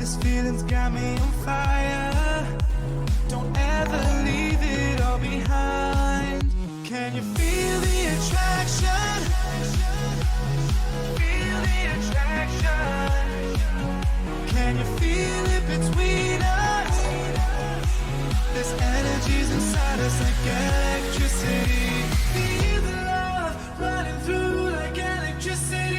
This feeling's got me on fire. Don't ever leave it all behind. Can you feel the attraction? Feel the attraction. Can you feel it between us? This energy's inside us like electricity. Feel the love running through like electricity.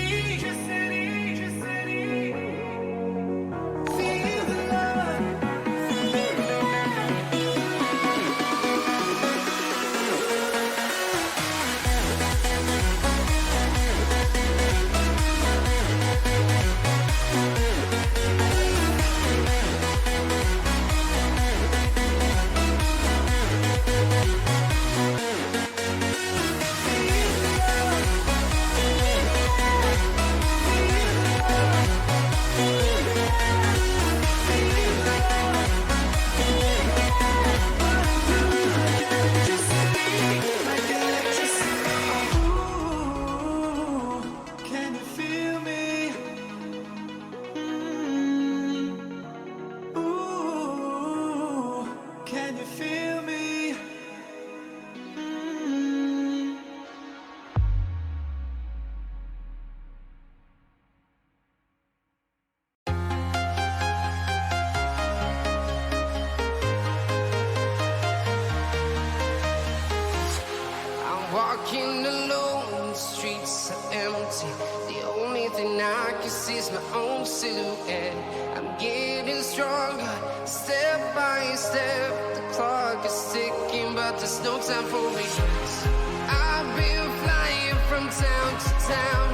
Walking alone, the streets are empty. The only thing I can see is my own silhouette. I'm getting stronger, step by step. The clock is ticking, but there's no time for regrets. I've been flying from town to town,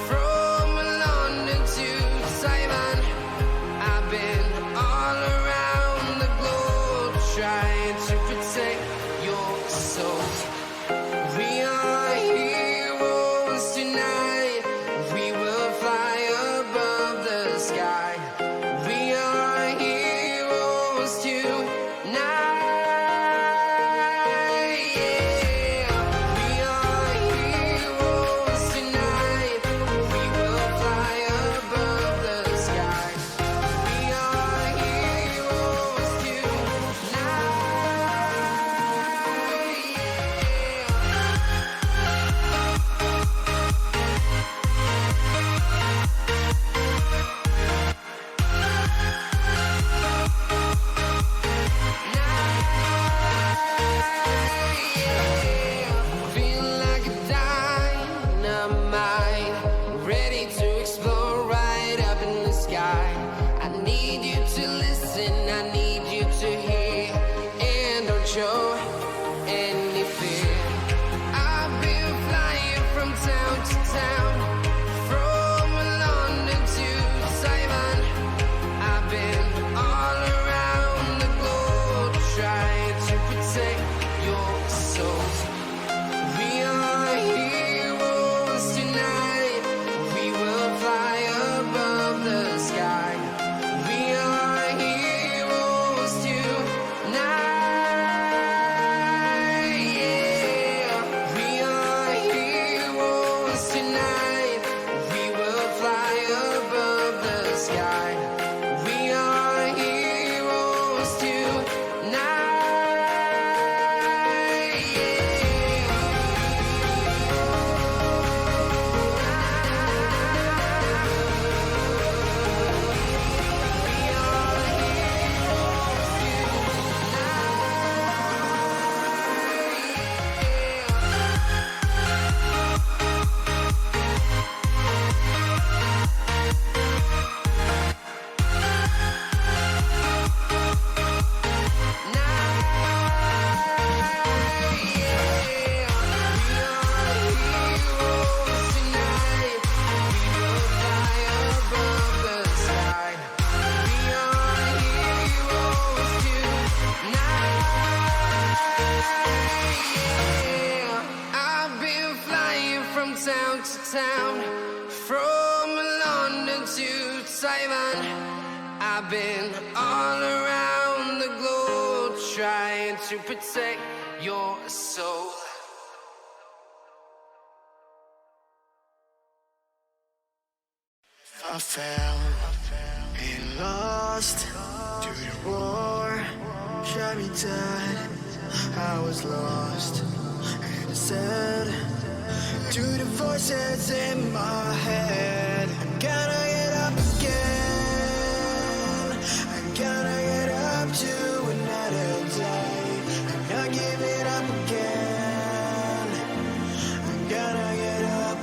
from London to Taiwan. I've been all around the globe, trying to protect your soul. We are heroes tonight. We will fly above the sky. We are heroes tonight. Yeah. We are heroes tonight. We will fly above the sky. We are heroes tonight. Feel like a dynamite, ready to explode right up in the sky. I need you to listen, I need you to hear, and don't show any fear. I've been flying from town to town, from London to Taiwan. I've been all around the globe, trying to protect your soul. We are heroes tonight. We will fly above the sky. We are heroes tonight. Yeah. We are heroes tonight. We will fly above the sky. We are heroes tonight. Town to town, from London to Taiwan. I've been all around the globe, trying to protect your soul. I fell and lost to the war. Shot me dead. I was lost and sad to the voices in my head. I'm gonna get up again. I'm gonna get up to another day. I'm not giving up again. I'm gonna get up.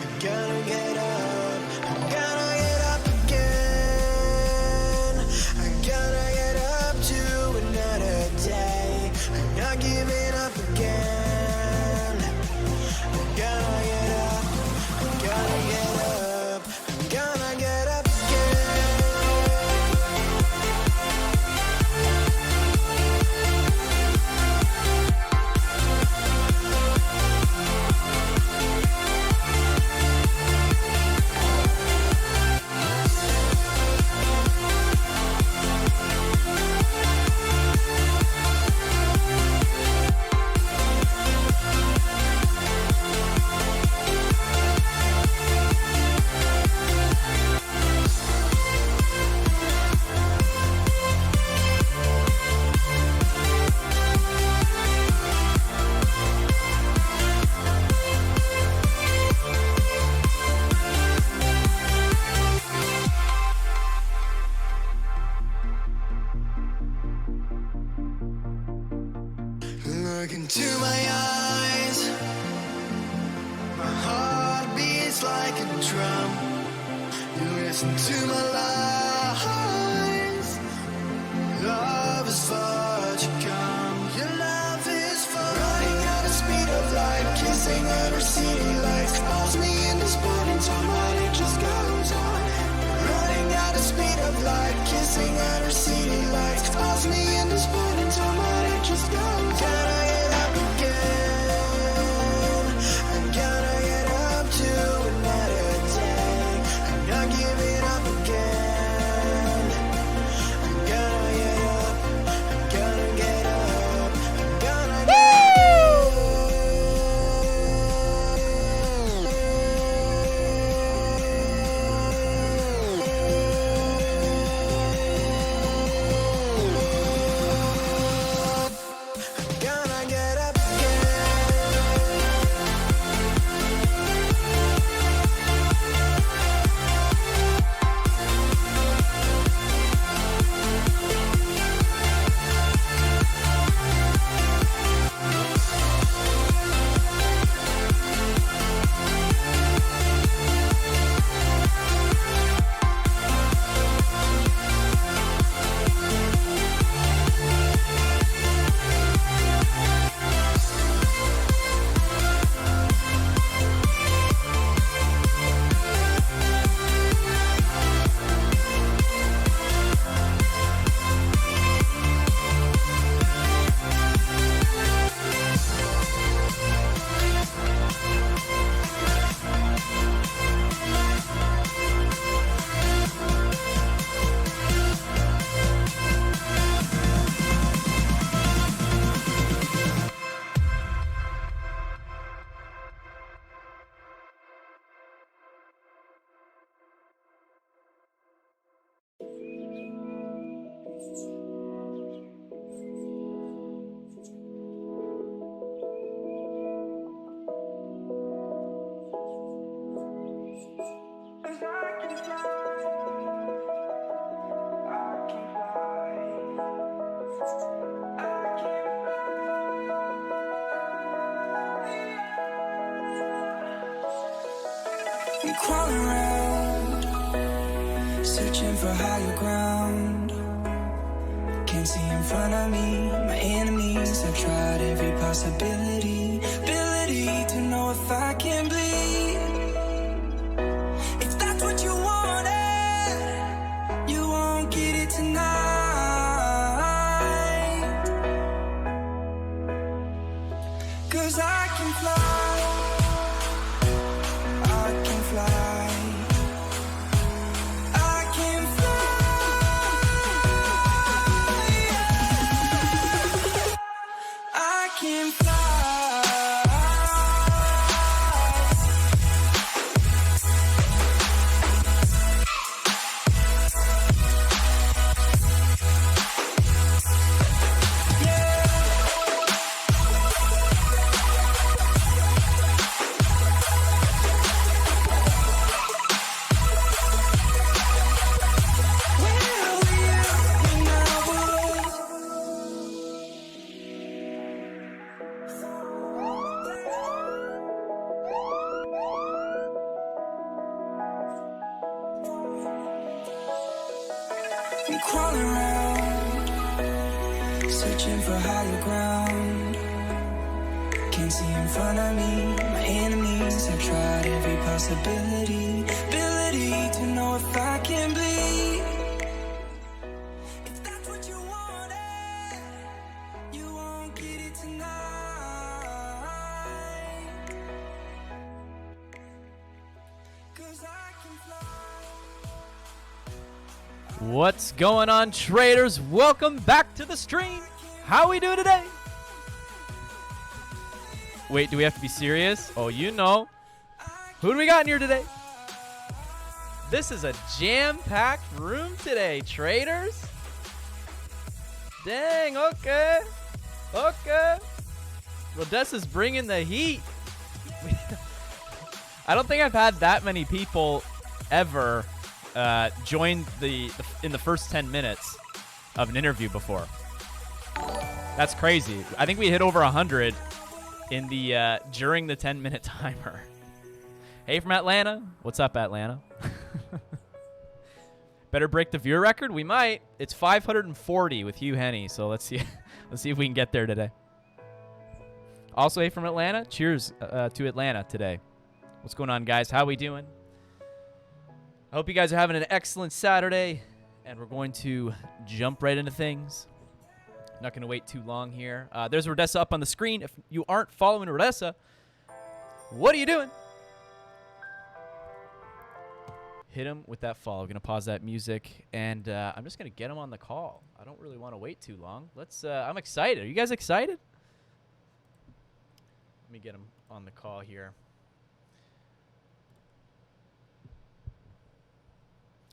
I'm gonna get up. I'm gonna get up again. I'm gonna get up to another day. I'm not giving up again. I'm gonna get up. I'm gonna get up. I'm gonna get up again. Look into my eyes. My heart beats like a drum. You listen to my lies. Love is far to come. Your love is far. Running at the speed of light, kissing under city lights. Calls me in this morning time, but it just goes on. Running at the speed of light, kissing under city lights. Calls me in this morning time, but it just goes on. Gotta get up again. I'm gonna get up to another day. I'm not giving up again. I'm gonna get up. I'm gonna get up. I'm gonna get gonna get up I'm crawling around, searching for higher ground. Can't see in front of me, my enemies. I've tried every possibility, ability to know if I can bleed. If that's what you wanted, you won't get it tonight. 'Cause I can fly, I can fly. I can fly, I can fly. keep crawling around, searching for higher ground. Can't see in front of me, my enemies have tried every possibility. Ability to know if I can bleed. If that's what you wanted, you won't get it tonight. 'Cause I can fly. What's going on, traders? Welcome back to the stream. How we doing today? Wait, do we have to be serious? Oh, you know. Who do we got in here today? This is a jam-packed room today, traders. Dang, okay. Okay. Rodessa's bringing the heat. I don't think I've had that many people ever join in the first 10 minutes of an interview before. That's crazy. I think we hit over 100 in the during the 10-minute timer. Hey from Atlanta. What's up, Atlanta? Better break the viewer record? We might. It's 540 with Hugh Henney, so let's see let's see if we can get there today. Also, hey from Atlanta. Cheers to Atlanta today. What's going on, guys? How we doing? I hope you guys are having an excellent Saturday, and we're going to jump right into things. Not going to wait too long here. There's Rodessa up on the screen. If you aren't following Rodessa, what are you doing? Hit him with that follow. Going to pause that music, and I'm just going to get him on the call. I don't really want to wait too long. I'm excited. Are you guys excited? Let me get him on the call here.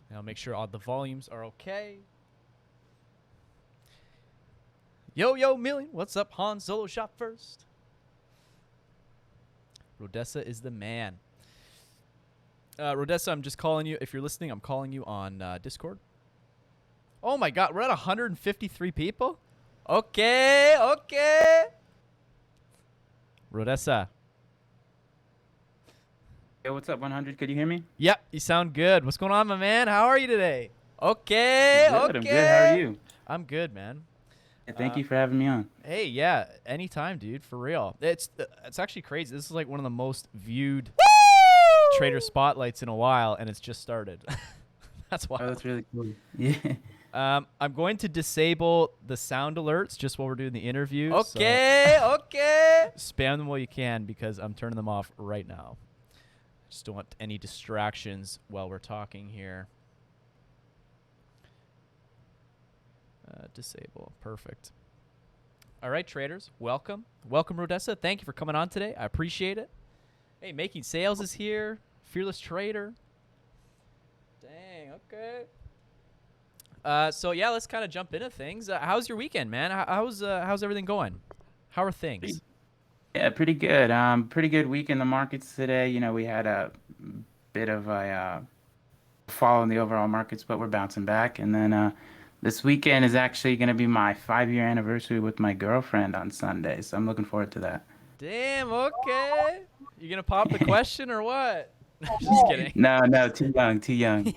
Now make sure all the volumes are okay. Yo, Million. What's up, Han Solo Shop first? Rodessa is the man. Rodessa, I'm just calling you. If you're listening, I'm calling you on Discord. Oh, my God. We're at 153 people? Okay. Rodessa. Hey, what's up, 100? Could you hear me? Yep, you sound good. What's going on, my man? How are you today? Okay. Good, I'm good. How are you? I'm good, man. Yeah, thank you for having me on. Hey, yeah, anytime, dude, for real. It's actually crazy. This is like one of the most viewed trader spotlights in a while, and it's just started. That's wild. Oh, that's really cool. Yeah. I'm going to disable the sound alerts just while we're doing the interview. Okay. Spam them while you can because I'm turning them off right now. Just don't want any distractions while we're talking here. Disable. Perfect. All right, traders. Welcome. Welcome, Rodessa. Thank you for coming on today. I appreciate it. Hey, Making Sales is here. Fearless Trader. Dang, okay. So, yeah, let's kind of jump into things. How's your weekend, man? How's everything going? How are things? Yeah, pretty good. Pretty good week in the markets today. You know, we had a bit of a fall in the overall markets, but we're bouncing back. And then this weekend is actually going to be my 5-year anniversary with my girlfriend on Sunday, so I'm looking forward to that. Damn, okay. You going to pop the question or what? Just kidding. No, too young.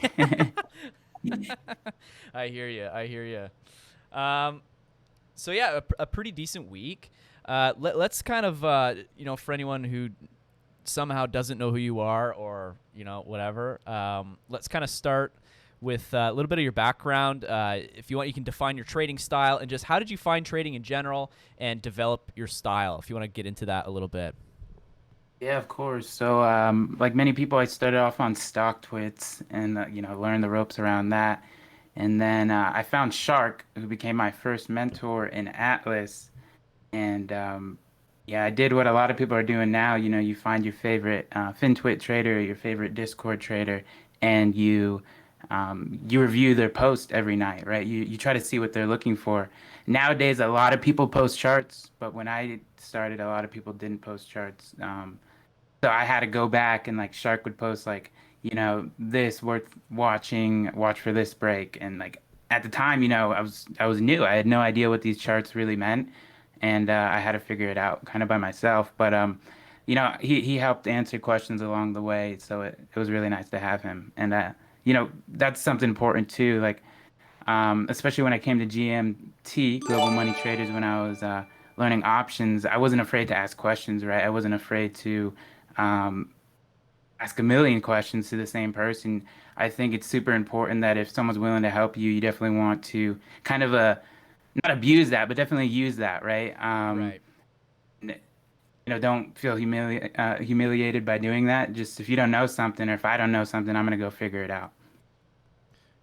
I hear you. So, yeah, a pretty decent week. Let's kind of, for anyone who somehow doesn't know who you are or, whatever, let's kind of start with a little bit of your background. If you want, you can define your trading style and just how did you find trading in general and develop your style, if you want to get into that a little bit. Yeah, of course. So, like many people, I started off on stock twits and, learned the ropes around that. And then I found Shark, who became my first mentor in Atlas. And, I did what a lot of people are doing now. You find your favorite FinTwit trader, your favorite Discord trader, and you review their post every night, right? You try to see what they're looking for. Nowadays, a lot of people post charts, but when I started, a lot of people didn't post charts. So I had to go back and like Shark would post like, this worth watching, watch for this break. And like at the time, I was new. I had no idea what these charts really meant. And I had to figure it out kind of by myself. But, he helped answer questions along the way. So it was really nice to have him. And, that's something important too. Like especially when I came to GMT, Global Money Traders, when I was learning options. I wasn't afraid to ask questions, right? I wasn't afraid to um, ask a million questions to the same person. I think it's super important that if someone's willing to help you, you definitely want to kind of not abuse that, but definitely use that, right? Right. Don't feel humiliated by doing that. Just if you don't know something, or if I don't know something, I'm gonna go figure it out.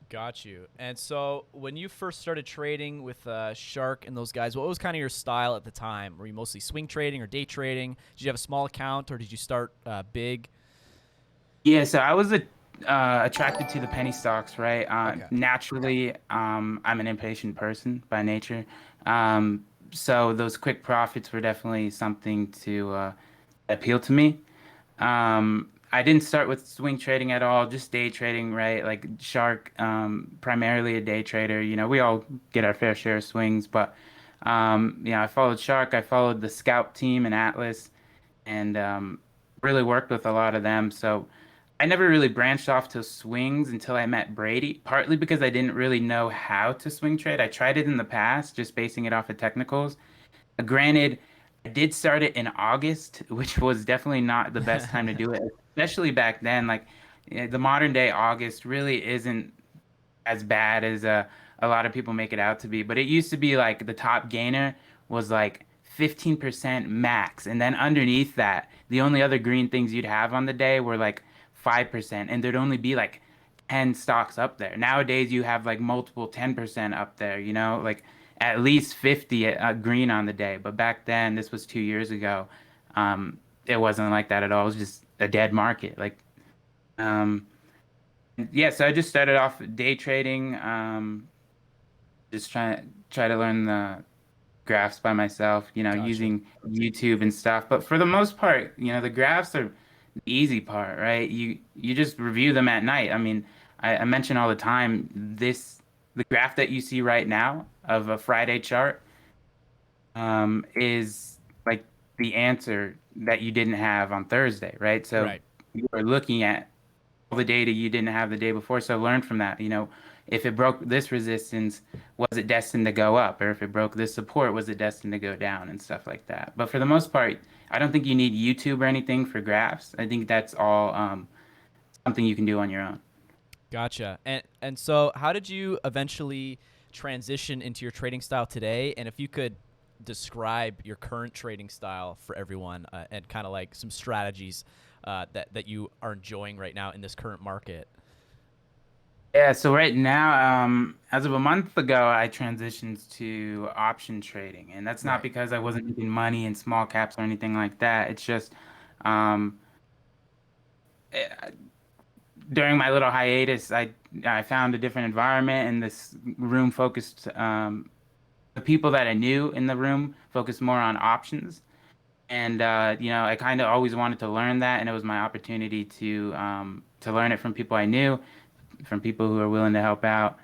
Got you. And so, when you first started trading with Shark and those guys, what was kind of your style at the time? Were you mostly swing trading or day trading? Did you have a small account or did you start big? Yeah, so I was attracted to the penny stocks, right? Okay. Naturally, I'm an impatient person by nature. Um, so those quick profits were definitely something to appeal to me. I didn't start with swing trading at all, just day trading, right? Like Shark, primarily a day trader. We all get our fair share of swings, but I followed Shark. I followed the Scout team and Atlas, and really worked with a lot of them. So I never really branched off to swings until I met Brady, partly because I didn't really know how to swing trade. I tried it in the past, just basing it off of technicals. Granted, I did start it in August, which was definitely not the best time to do it, especially back then. Like the modern day August really isn't as bad as a lot of people make it out to be. But it used to be like the top gainer was like 15% max. And then underneath that, the only other green things you'd have on the day were like 5%. And there'd only be like 10 stocks up there. Nowadays, you have like multiple 10% up there, like at least 50 green on the day. But back then, this was 2 years ago. It wasn't like that at all. It was just a dead market. Um, yeah, so I just started off day trading, just try to learn the graphs by myself, Gotcha. using YouTube and stuff. But for the most part, the graphs are the easy part, right? You just review them at night. I mean, I mention all the time the graph that you see right now of a Friday chart, is like the answer that you didn't have on Thursday, right? So Right. you are looking at all the data you didn't have the day before. So learn from that. If it broke this resistance, was it destined to go up? Or if it broke this support, was it destined to go down and stuff like that? But for the most part, I don't think you need YouTube or anything for graphs. I think that's all something you can do on your own. Gotcha. And so, how did you eventually transition into your trading style today? And if you could describe your current trading style for everyone, and kind of like some strategies that you are enjoying right now in this current market. Yeah, so right now, as of a month ago, I transitioned to option trading, and that's not Right. because I wasn't making money in small caps or anything like that. It's just um, eh, during my little hiatus, I found a different environment, and this room focused the people that I knew in the room focused more on options, and I kind of always wanted to learn that, and it was my opportunity to learn it from people I knew, from people who are willing to help out.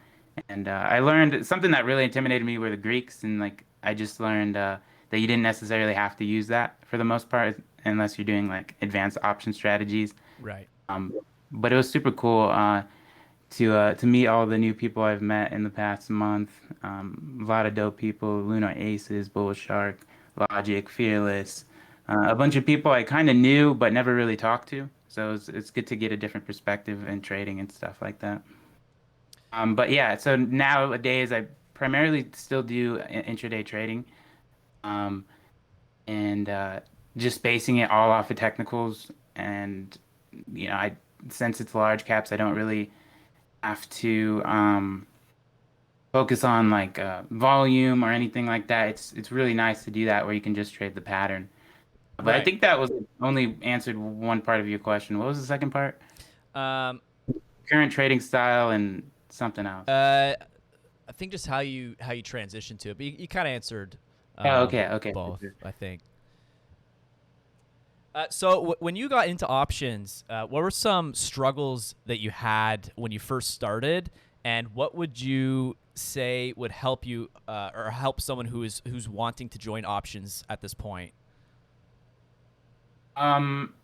And I learned something that really intimidated me were the Greeks, and like I just learned that you didn't necessarily have to use that for the most part, unless you're doing like advanced option strategies. Right. Um, but it was super cool to meet all the new people I've met in the past month. A lot of dope people: Luna Aces, Bull Shark, Logic, Fearless. A bunch of people I kind of knew but never really talked to. So it's good to get a different perspective in trading and stuff like that. But yeah, so nowadays I primarily still do intraday trading, um, and just basing it all off of technicals. And I since it's large caps, I don't really have to focus on like volume or anything like that. It's really nice to do that where you can just trade the pattern. But I Right. think that was only answered one part of your question. What was the second part? Um, Current trading style and something else. I think just how you transition to it, but you kind of answered Oh, okay, okay. both, I think. So when you got into options, what were some struggles that you had when you first started, and what would you say would help you or help someone who's wanting to join options at this point? Um,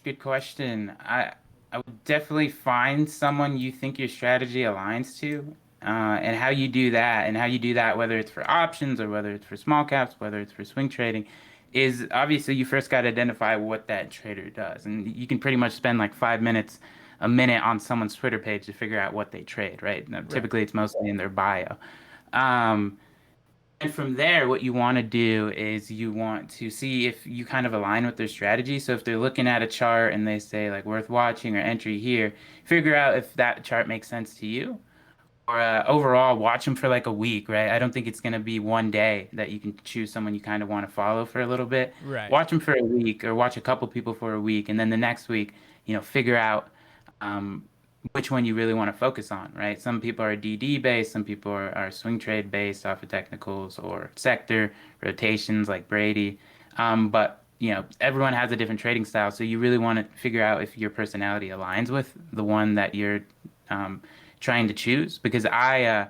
Good question. I would definitely find someone you think your strategy aligns to. And how you do that, and how you do that, whether it's for options or whether it's for small caps, whether it's for swing trading, is obviously you first got to identify what that trader does. And you can pretty much spend like 5 minutes, a minute on someone's Twitter page to figure out what they trade, right? Now, Right. typically, it's mostly in their bio. Um, and from there, what you want to do is you want to see if you kind of align with their strategy. So if they're looking at a chart and they say like worth watching or entry here, figure out if that chart makes sense to you. Or overall, watch them for like a week, right? I don't think it's going to be one day that you can choose someone you kind of want to follow for a little bit. Right. Watch them for a week or watch a couple people for a week. And then the next week, figure out um, which one you really want to focus on, right? Some people are DD based, some people are swing trade based off of technicals or sector rotations like Brady. But everyone has a different trading style, so you really want to figure out if your personality aligns with the one that you're um, trying to choose. Because I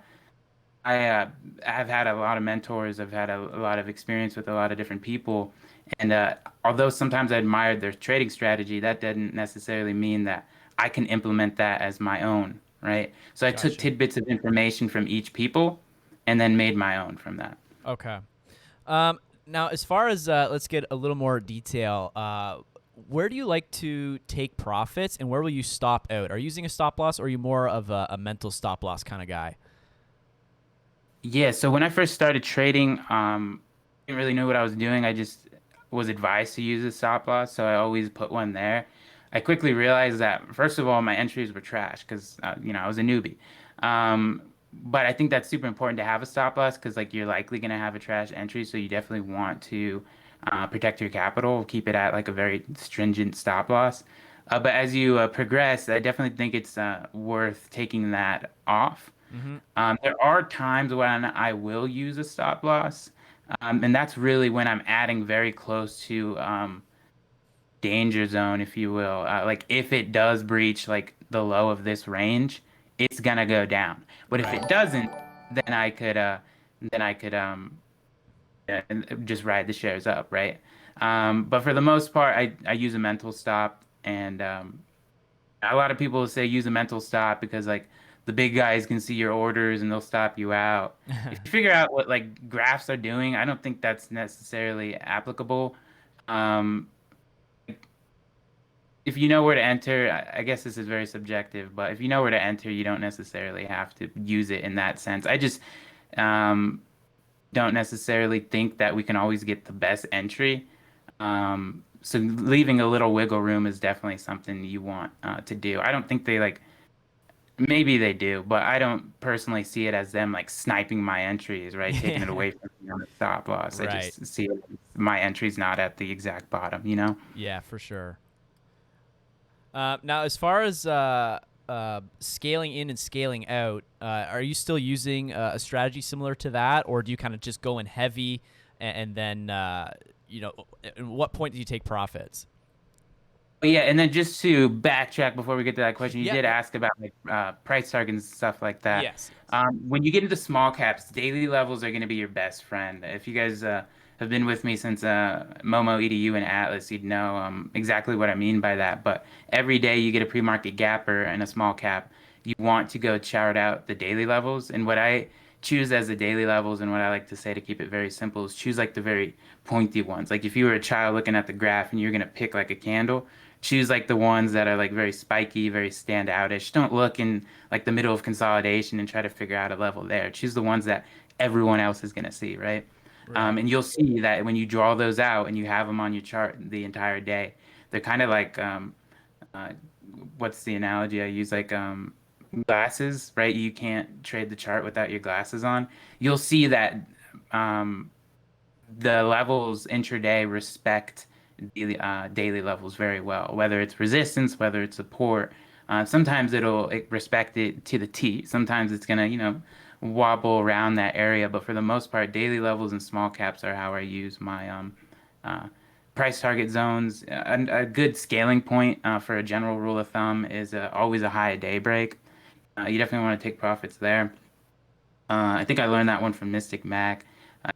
have had a lot of mentors. I've had a lot of experience with a lot of different people. And although sometimes I admired their trading strategy, that didn't necessarily mean that I can implement that as my own, right? So I took Gotcha. tidbits of information from each people and then made my own from that. Okay. Um, Now, as far as let's get a little more detail. Where do you like to take profits, and where will you stop out? Are you using a stop loss, or are you more of a mental stop loss kind of guy? Yeah, so when I first started trading, didn't really know what I was doing. I just was advised to use a stop loss, so I always put one there. I quickly realized that first of all, my entries were trash because I was a newbie. Um, but I think that's super important to have a stop loss because like you're likely gonna have a trash entry, so you definitely want to protect your capital, keep it at like a very stringent stop loss. But as you progress, I definitely think it's worth taking that off. Mm-hmm. There are times when I will use a stop loss, and that's really when I'm adding very close to danger zone, if you will. Like if it does breach like the low of this range, it's gonna go down. But if it doesn't, then I could just ride the shares up, right? But for the most part, I use a mental stop, and a lot of people say use a mental stop because like the big guys can see your orders and they'll stop you out. If you figure out what like graphs are doing, I don't think that's necessarily applicable. Um, if you know where to enter, I guess this is very subjective, but if you know where to enter, you don't necessarily have to use it in that sense. I just um, don't necessarily think that we can always get the best entry. So leaving a little wiggle room is definitely something you want to do. I don't think they like maybe they do, but I don't personally see it as them like sniping my entries, right? Taking it Yeah. away from me on the stop loss. I Right. just see it, my entry's not at the exact bottom, you know? Yeah, for sure. Now, as far as scaling in and scaling out, are you still using a strategy similar to that, or do you kind of just go in heavy and then, at what point do you take profits? But yeah, and then just to backtrack before we get to that question, you Yeah, did yeah. ask about like price targets and stuff like that. Yes, yes. When you get into small caps, daily levels are going to be your best friend. If you guys have been with me since Momo, EDU, and Atlas, you'd know exactly what I mean by that. But every day you get a pre-market gapper and a small cap, you want to go chart out the daily levels. And what I choose as the daily levels and what I like to say to keep it very simple is choose like the very pointy ones. Like if you were a child looking at the graph and you're going to pick like a candle, choose like the ones that are like very spiky, very standoutish. Don't look in like the middle of consolidation and try to figure out a level there. Choose the ones that everyone else is going to see, right? Right. And you'll see that when you draw those out and you have them on your chart the entire day, they're kind of like uh, what's the analogy I use? Like glasses, right? You can't trade the chart without your glasses on. You'll see that um, the levels intraday respect the daily levels very well, whether it's resistance, whether it's support. Sometimes it'll respect it to the T. Sometimes it's gonna, wobble around that area. But for the most part, daily levels and small caps are how I use my uh, price target zones. A good scaling point for a general rule of thumb is always a high day break. You definitely want to take profits there. I think I learned that one from Mystic Mac.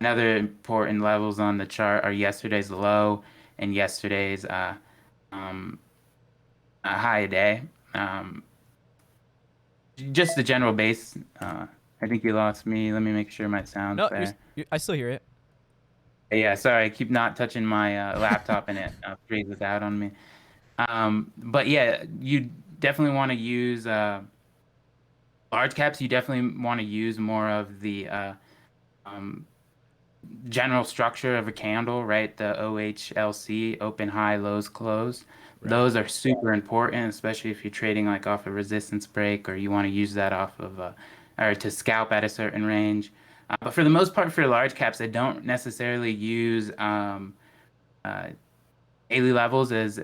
Another important levels on the chart are yesterday's low and yesterday's um, high a day. Um, just the general base. I think you lost me. Let me make sure my sound's No, there. I still hear it. Yeah, sorry, I keep not touching my laptop and it freezes out on me. But yeah, you definitely want to use large caps. You definitely want to use more of the um, general structure of a candle, right? The OHLC, open, high, lows, close. Right. Those are super important, especially if you're trading like off a resistance break or you want to use that off of or to scalp at a certain range. But for the most part, for large caps, I don't necessarily use uh, daily levels as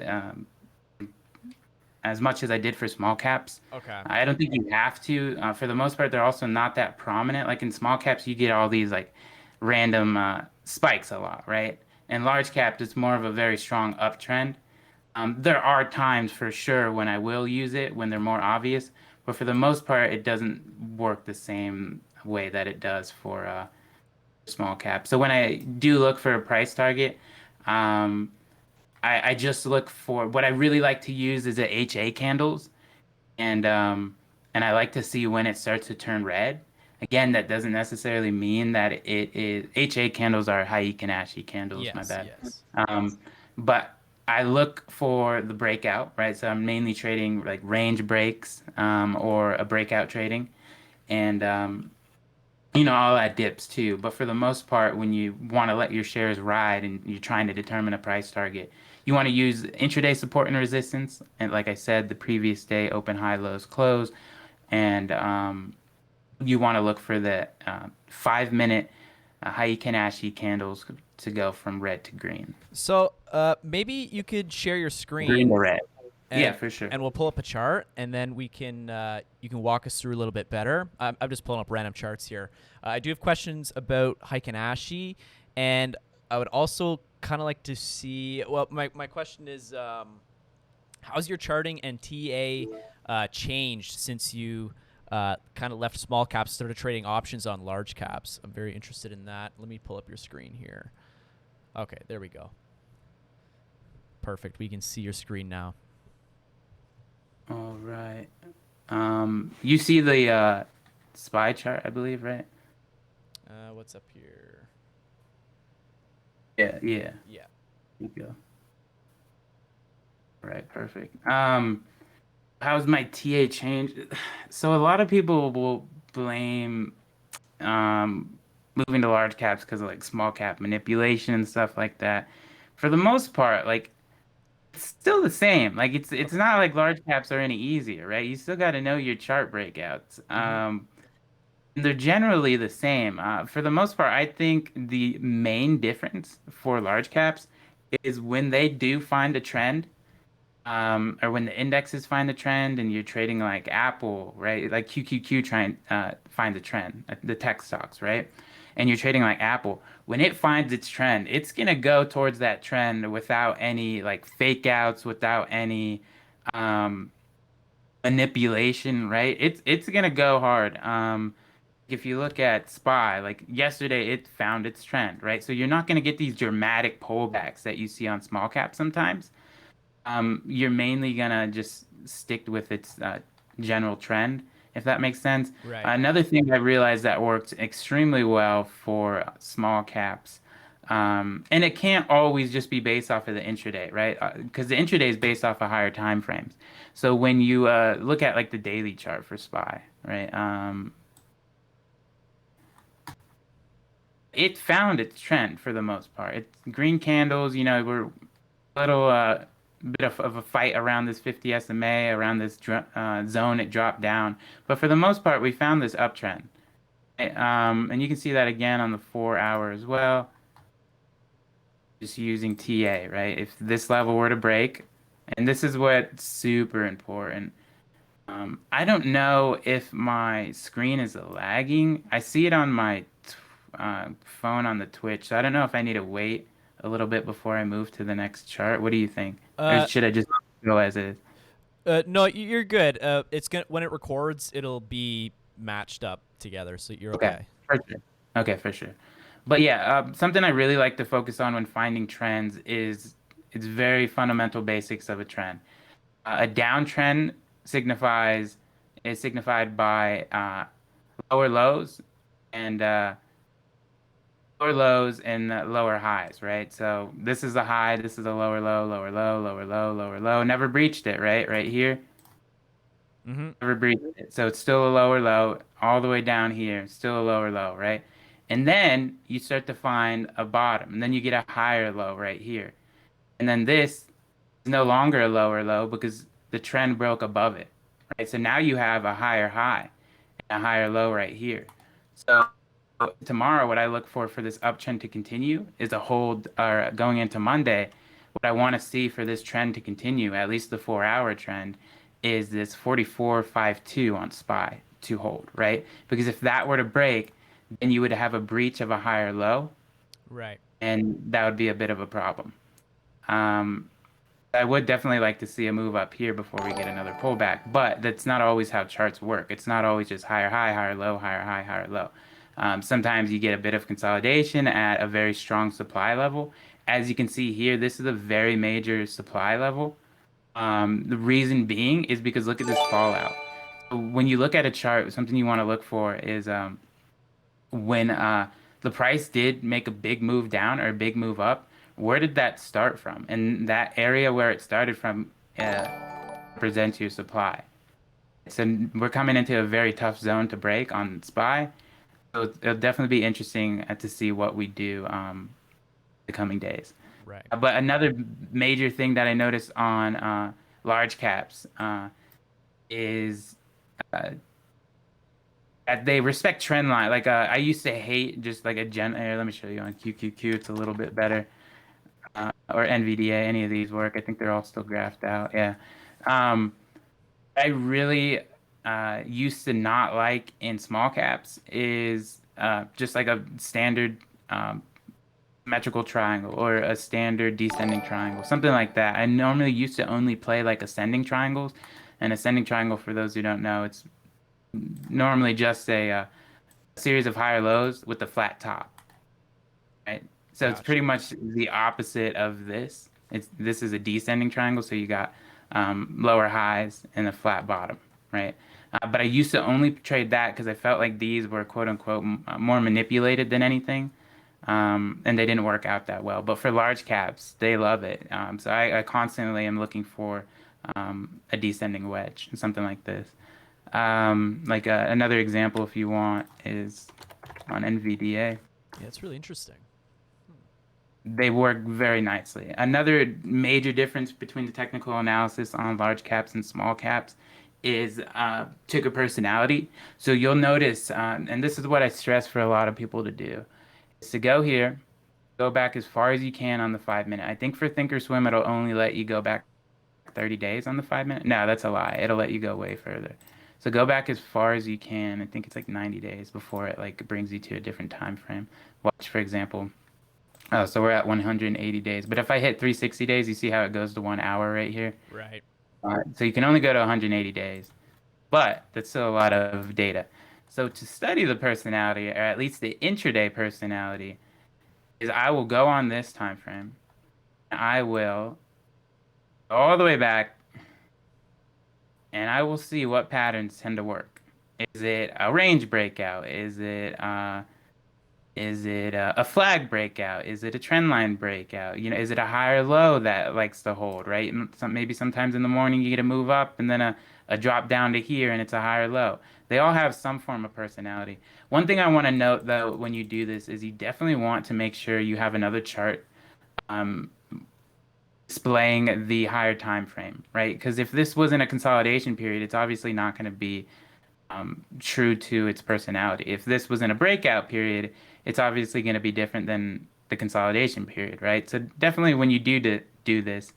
much as I did for small caps. Okay. I don't think you have to. For the most part, they're also not that prominent. Like in small caps, you get all these like random spikes a lot, right? In large caps, it's more of a very strong uptrend. There are times for sure when I will use it when they're more obvious, but for the most part, it doesn't work the same way that it does for small cap. So when I do look for a price target, um, I just look for what I really like to use is the HA candles, and um, and I like to see when it starts to turn red. Again, that doesn't necessarily mean that it is HA candles are Heiken Ashi candles, my Yes. bad. Yes. Um, but I look for the breakout, right? So I'm mainly trading like range breaks or a breakout trading, and all that dips too. But for the most part, when you want to let your shares ride and you're trying to determine a price target, you want to use intraday support and resistance. And like I said, the previous day, open, high, lows, close. And you want to look for the 5 minute Heiken Ashi candles to go from red to green. So, maybe you could share your Green screen to red. Yeah, and for sure. we'll pull up a chart, and then we can you can walk us through a little bit better. I'm just pulling up random charts here. I do have questions about Ashi, and I would also kind of like to see. Well, my question is, how's your charting and TA changed since you kind of left small caps, started trading options on large caps? I'm very interested in that. Let me pull up your screen here. Okay, there we go. Perfect. We can see your screen now. All right. You see the SPY chart, I believe, right? What's up here? Yeah, yeah. Yeah. There you go. Right, perfect. How's my TA changed? So a lot of people will blame moving to large caps because of like small cap manipulation and stuff like that. For the most part, like it's still the same. Like it's Okay. not like large caps are any easier, right? You still got to know your chart breakouts. Mm-hmm. They're generally the same. For the most part, I think the main difference for large caps is when they do find a trend or when the indexes find the trend and you're trading like Apple, right? Like QQQ trying find the trend, the tech stocks, right? And you're trading like Apple. When it finds its trend, it's gonna go towards that trend without any like fake outs, without any um, manipulation, right? It's gonna go hard. If you look at SPY, like yesterday, it found its trend, right? So you're not gonna get these dramatic pullbacks that you see on small cap sometimes. You're mainly gonna just stick with its general trend, if that makes sense. Right. Another thing I realized that works extremely well for small caps, and it can't always just be based off of the intraday, right? Because the intraday is based off of higher time frames. So when you look at like the daily chart for SPY, right? It found its trend for the most part. It's green candles, we're little bit of a fight around this 50 SMA, around this zone it dropped down. But for the most part, we found this uptrend. And you can see that again on the 4 hour as well, just using TA, right? If this level were to break, and this is what's super important. I don't know if my screen is lagging. I see it on my phone on the Twitch, so I don't know if I need to wait a little bit before I move to the next chart. What do you think? Or Uh, should I just go as is? no, you're good. It's gonna when it records, it'll be matched up together, so you're Okay, okay. for sure. Okay, for sure. But yeah, something I really like to focus on when finding trends is it's very fundamental basics of a trend. A downtrend signifies is signified by lower lows and lower lows and lower highs, right? So this is a high, this is a lower low, lower low, lower low, lower low. Never breached it, right? Right here, Mm-hmm. never breached it. So it's still a lower low, all the way down here, still a lower low, right? And then you start to find a bottom, and then you get a higher low right here. And then this is no longer a lower low because the trend broke above it, right? So now you have a higher high and a higher low right here. So tomorrow, what I look for this uptrend to continue is a hold, or going into Monday, what I want to see for this trend to continue, at least the 4 hour trend, is this 44.52 on SPY to hold, right? Because if that were to break, then you would have a breach of a higher low, Right. and that would be a bit of a problem. Um, I would definitely like to see a move up here before we get another pullback, but that's not always how charts work. It's not always just higher high, higher low, higher high, higher low. Sometimes you get a bit of consolidation at a very strong supply level. As you can see here, this is a very major supply level. The reason being is because look at this fallout. When you look at a chart, something you want to look for is when the price did make a big move down or a big move up, where did that start from? And that area where it started from represents your supply. So we're coming into a very tough zone to break on SPY. So it'll definitely be interesting to see what we do the coming days. Right. But another major thing that I noticed on large caps is that they respect trend line. Like I used to hate just like a here, let me show you on QQQ. It's a little bit better. Or NVDA, any of these work. I think they're all still graphed out. Yeah. I really used to not like in small caps is just like a standard symmetrical triangle or a standard descending triangle, something like that. I normally used to only play like ascending triangles. And ascending triangle, for those who don't know, it's normally just a series of higher lows with a flat top, right? So it's Gotcha. pretty much the opposite of this. This is a descending triangle, so you got lower highs and a flat bottom, right? But I used to only trade that because I felt like these were quote unquote more manipulated than anything, and they didn't work out that well. But for large caps, they love it. So I constantly am looking for a descending wedge, something like this. Like another example, if you want, is on NVDA. Yeah, it's really interesting. They work very nicely. Another major difference between the technical analysis on large caps and small caps is ticker personality. So you'll notice, and this is what I stress for a lot of people to do, is to go here, go back as far as you can on the 5 minute. I think for Thinkorswim, it'll only let you go back 30 days on the 5 minute. No, that's a lie. It'll let you go way further. So go back as far as you can. I think it's like 90 days before it like brings you to a different time frame. Watch, for example. Oh, so we're at 180 days. But if I hit 360 days, you see how it goes to 1 hour right here? Right. So you can only go to 180 days. But that's still a lot of data. So to study the personality, or at least the intraday personality, is I will go on this time frame. I will go all the way back, and I will see what patterns tend to work. Is it a range breakout? Is it a flag breakout? Is it a trend line breakout? Is it a higher low that likes to hold, right? And maybe sometimes in the morning you get a move up and then a drop down to here and it's a higher low. They all have some form of personality. One thing I want to note though when you do this is you definitely want to make sure you have another chart displaying the higher time frame, right? Because if this wasn't a consolidation period, it's obviously not going to be true to its personality. If this was in a breakout period, it's obviously going to be different than the consolidation period, right? So definitely when you do this,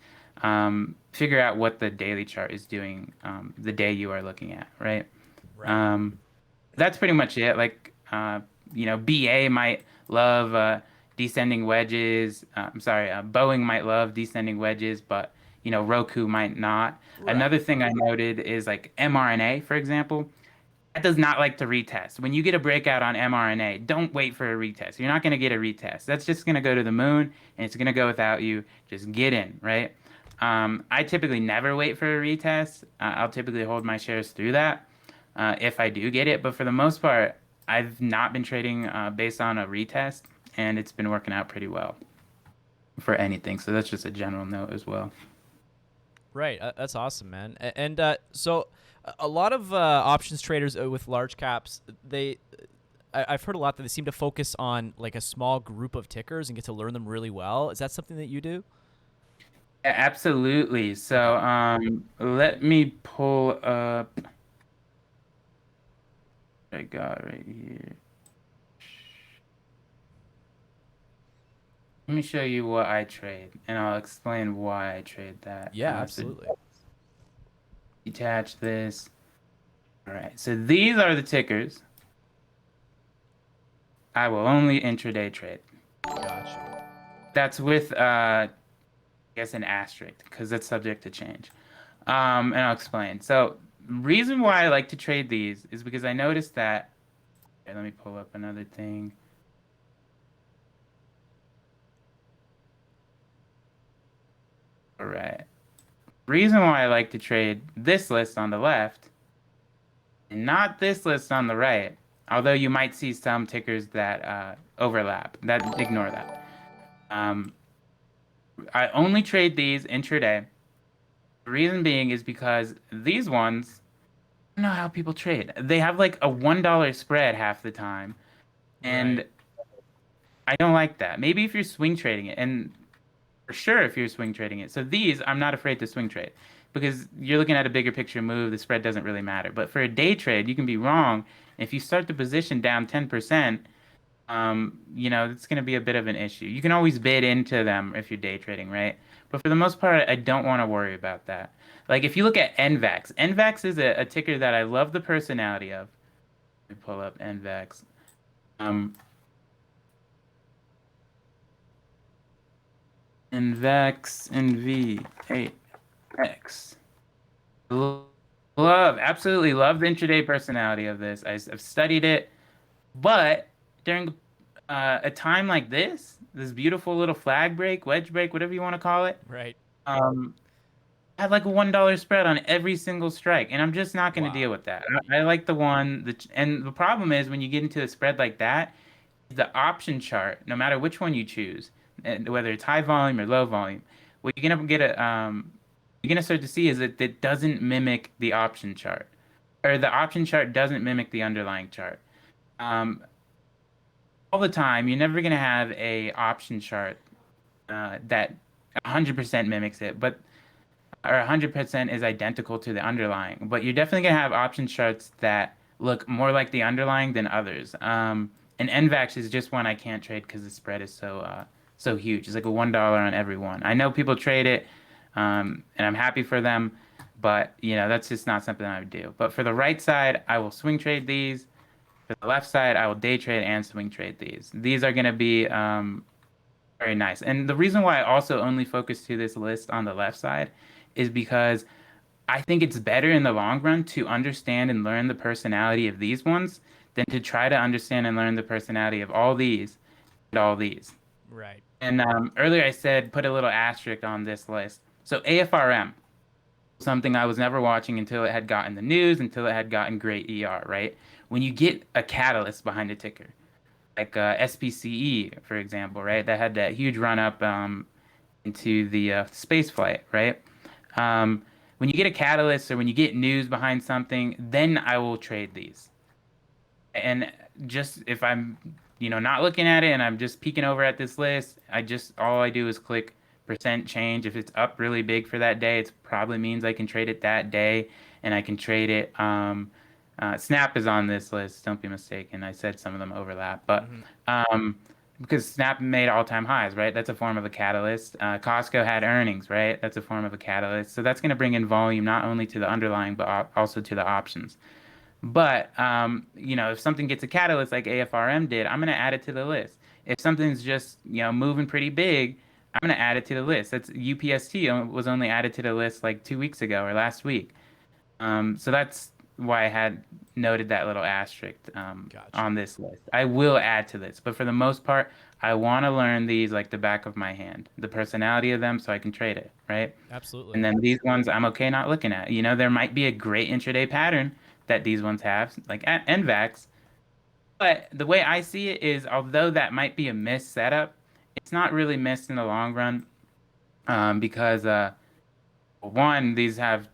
figure out what the daily chart is doing the day you are looking at, right? Right. That's pretty much it. Like, BA might love descending wedges. I'm sorry, Boeing might love descending wedges, but Roku might not. Right. Another thing I noted is like mRNA, for example. That does not like to retest. When you get a breakout on mRNA, don't wait for a retest. You're not going to get a retest. That's just going to go to the moon, and it's going to go without you. Just get in, right? I typically never wait for a retest. I'll typically hold my shares through that if I do get it. But for the most part, I've not been trading based on a retest, and it's been working out pretty well for anything. So that's just a general note as well. Right. That's awesome, man. And so a lot of options traders with large caps, I've heard a lot that they seem to focus on like a small group of tickers and get to learn them really well. Is that something that you do? Absolutely. So Okay. let me pull up what I got right here. Let me show you what I trade, and I'll explain why I trade that. Yeah, So absolutely. detach this. All right. So these are the tickers I will only intraday trade. Gotcha. That's with I guess an asterisk because it's subject to change. And I'll explain. So reason why I like to trade these is because I noticed that. Okay, let me pull up another thing. All right. Reason why I like to trade this list on the left and not this list on the right, although you might see some tickers that overlap. That ignore that. Um, I only trade these intraday. The reason being is because these ones, I don't know how people trade. They have like a $1 spread half the time, Right. and I don't like that. Maybe if you're swing trading it, and for sure if you're swing trading it. So these, I'm not afraid to swing trade because you're looking at a bigger picture move. The spread doesn't really matter. But for a day trade, you can be wrong. If you start the position down 10%, it's going to be a bit of an issue. You can always bid into them if you're day trading, right? But for the most part, I don't want to worry about that. Like if you look at NVAX, NVAX is a ticker that I love the personality of. Let me pull up NVAX. Um, NVAX NVAX. Absolutely love the intraday personality of this. I've studied it, but during a time like this beautiful little flag break, wedge break, whatever you want to call it, Right. um, I had like a $1 spread on every single strike, and I'm just not going to deal Wow. with that. I like the one that, and the problem is when you get into a spread like that, the option chart, no matter which one you choose, and whether it's high volume or low volume, what you're gonna start to see is that it doesn't mimic the option chart, or the option chart doesn't mimic the underlying chart. Um, all the time, you're never gonna have a option chart that 100% mimics it, but or 100% is identical to the underlying. But you're definitely gonna have option charts that look more like the underlying than others. And NVAX is just one I can't trade because the spread is so huge. It's like a $1 on every one. I know people trade it, and I'm happy for them, but that's just not something I would do. But for the right side, I will swing trade these. For the left side, I will day trade and swing trade these. These are gonna be very nice. And the reason why I also only focus to this list on the left side is because I think it's better in the long run to understand and learn the personality of these ones than to try to understand and learn the personality of all these and all these. Right. And earlier I said put a little asterisk on this list. So AFRM, something I was never watching until it had gotten the news, until it had gotten great ER, right? When you get a catalyst behind a ticker, like SPCE, for example, right? That had that huge run up into the space flight, right? When you get a catalyst or when you get news behind something, then I will trade these. And just if I'm, not looking at it and I'm just peeking over at this list, all I do is click percent change. If it's up really big for that day, it probably means I can trade it that day and I can trade it. Snap is on this list. Don't be mistaken. I said some of them overlap, but Mm-hmm. um, because Snap made all-time highs, right? That's a form of a catalyst. Costco had earnings, right? That's a form of a catalyst. So that's going to bring in volume not only to the underlying but also to the options. But if something gets a catalyst like AFRM did, I'm going to add it to the list. If something's just moving pretty big, I'm going to add it to the list. That's UPST was only added to the list like 2 weeks ago or last week. So that's why I had noted that little asterisk Gotcha. on this list. I will add to this, but for the most part, I want to learn these like the back of my hand, the personality of them, so I can trade it, right? Absolutely. And then these ones I'm okay not looking at. There might be a great intraday pattern that these ones have, like at NVAX, But the way I see it is, although that might be a missed setup, it's not really missed in the long run, because one, these have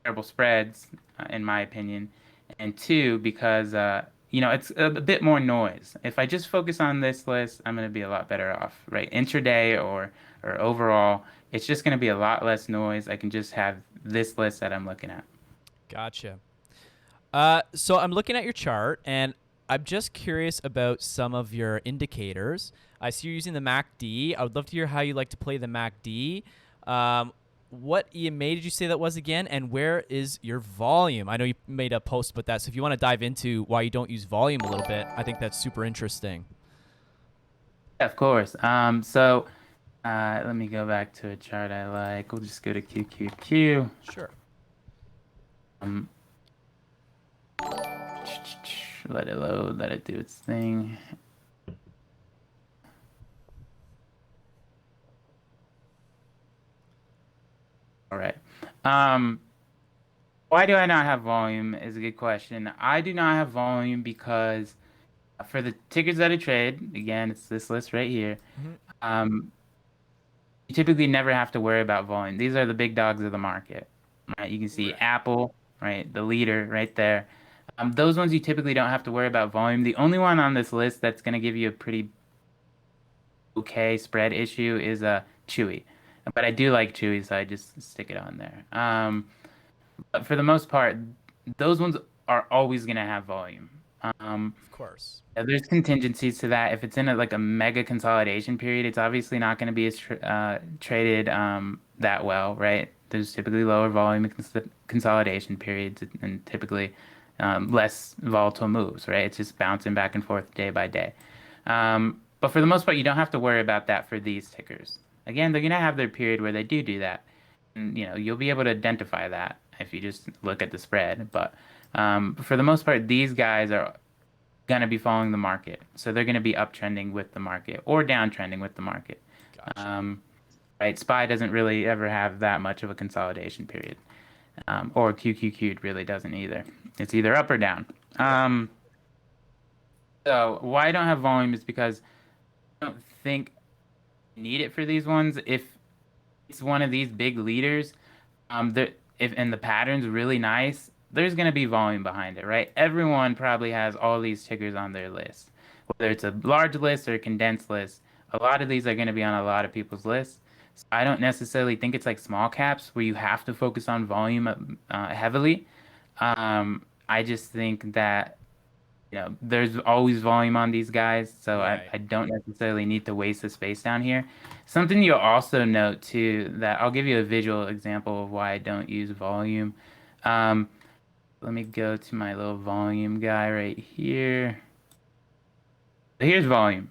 terrible spreads, in my opinion, and two, because it's a bit more noise. If I just focus on this list, I'm going to be a lot better off, right? Intraday or overall, it's just going to be a lot less noise. I can just have this list that I'm looking at. Gotcha. So I'm looking at your chart, and I'm just curious about some of your indicators. I see you're using the MACD. I would love to hear how you like to play the MACD. What EMA did you say that was again, and where is your volume? I know you made a post about that, so if you want to dive into why you don't use volume a little bit, I think that's super interesting. Of course. Let me go back to a chart I like. We'll just go to QQQ. Sure. Let it load, let it do its thing. All right. Why do I not have volume is a good question. I do not have volume because for the tickers that I trade, again, it's this list right here. You typically never have to worry about volume. These are the big dogs of the market, right? You can see Apple, right, the leader right there. Those ones you typically don't have to worry about volume. The only one on this list that's going to give you a pretty okay spread issue is Chewy. But I do like Chewy, so I just stick it on there. But for the most part, those ones are always going to have volume. Of course. There's contingencies to that. If it's in a mega consolidation period, it's obviously not going to be as traded that well, right? There's typically lower volume in consolidation periods and typically less volatile moves, right? It's just bouncing back and forth day by day. But for the most part, you don't have to worry about that for these tickers. Again, they're going to have their period where they do that. And, you'll be able to identify that if you just look at the spread. But for the most part, these guys are going to be following the market. So they're going to be uptrending with the market or downtrending with the market. Gotcha. Right? SPY doesn't really ever have that much of a consolidation period. Or QQQ really doesn't either. It's either up or down. So why I don't have volume is because I don't think I need it for these ones. If it's one of these big leaders, and the pattern's really nice, there's going to be volume behind it, right? Everyone probably has all these tickers on their list. Whether it's a large list or a condensed list, a lot of these are going to be on a lot of people's lists. So I don't necessarily think it's like small caps where you have to focus on volume heavily. I just think that there's always volume on these guys, so Right. I don't necessarily need to waste the space down here. Something you'll also note too, that I'll give you a visual example of why I don't use volume. Let me go to my little volume guy right here. Here's volume.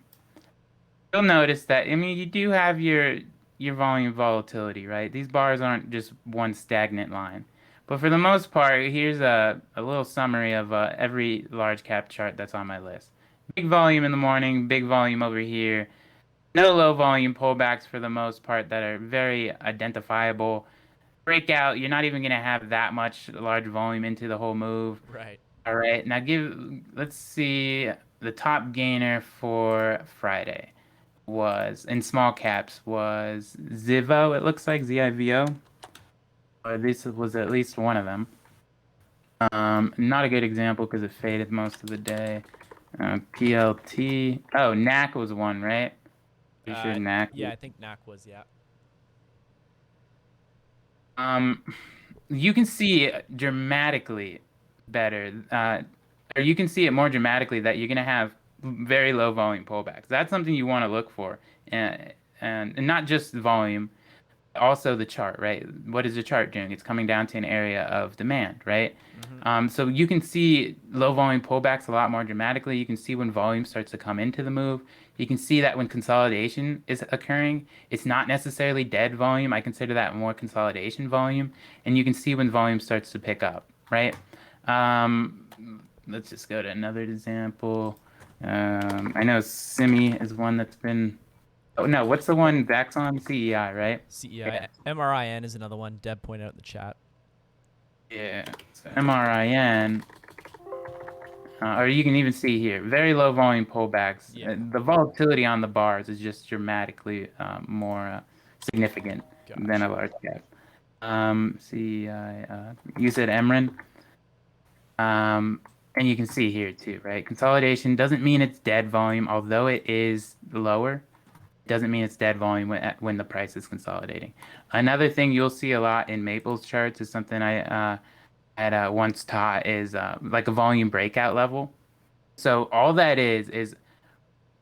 You'll notice that, you do have your volume volatility, right? These bars aren't just one stagnant line. But for the most part, here's a little summary of every large cap chart that's on my list. Big volume in the morning, big volume over here. No low volume pullbacks for the most part that are very identifiable. Breakout, you're not even going to have that much large volume into the whole move. Right. All right, now let's see, the top gainer for Friday was, in small caps, was Zivo, it looks like, ZIVO. Or this was at least one of them. Not a good example because it faded most of the day. PLT. Oh, NAC was one, right? Pretty sure NAC. Yeah, I think NAC was, yeah. You can see it dramatically better, or you can see it more dramatically that you're gonna have very low volume pullbacks. That's something you want to look for, and not just volume, also the chart, right? What is the chart doing? It's coming down to an area of demand, right? So you can see low volume pullbacks a lot more dramatically. You can see when volume starts to come into the move. You can see that when consolidation is occurring, it's not necessarily dead volume. I consider that more consolidation volume. And you can see when volume starts to pick up, right? Let's just go to another example. I know Simi is one that's been... Oh, no, what's the one Zach's on? CEI, right? CEI. Yeah. MRIN is another one. Deb pointed out in the chat. Yeah. So MRIN. or you can even see here, very low volume pullbacks. Yeah. The volatility on the bars is just dramatically more significant than a Gotcha. large cap. You said Emrin. And you can see here too, right? Consolidation doesn't mean it's dead volume, although it is lower. Doesn't mean it's dead volume when the price is consolidating. Another thing you'll see a lot in Maple's charts is something I had once taught is like a volume breakout level. So all that is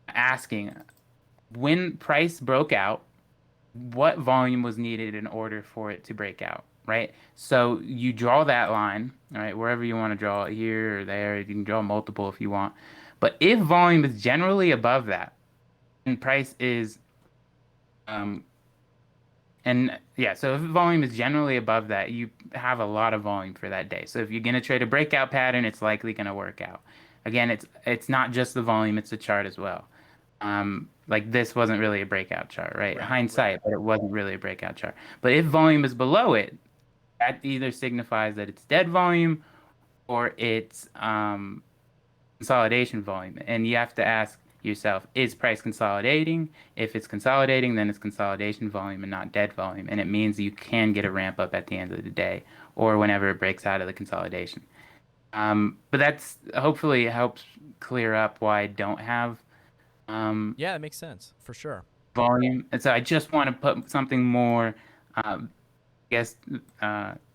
asking when price broke out, what volume was needed in order for it to break out, right? So you draw that line, all right, wherever you want to draw it, here or there. You can draw multiple if you want. But if volume is generally above that, and price is um, and yeah, so if volume is generally above that, you have a lot of volume for that day. So if you're going to trade a breakout pattern, it's likely going to work out. Again, it's not just the volume, it's the chart as well. Like this wasn't really a breakout chart, right? Hindsight, but it wasn't really a breakout chart. But if volume is below it, that either signifies that it's dead volume or it's consolidation volume. And you have to ask yourself, is price consolidating? If it's consolidating, then it's consolidation volume and not dead volume. And it means you can get a ramp up at the end of the day or whenever it breaks out of the consolidation. But that's hopefully helps clear up why I don't have Yeah, that makes sense for sure. volume. And so I just want to put something more, guess,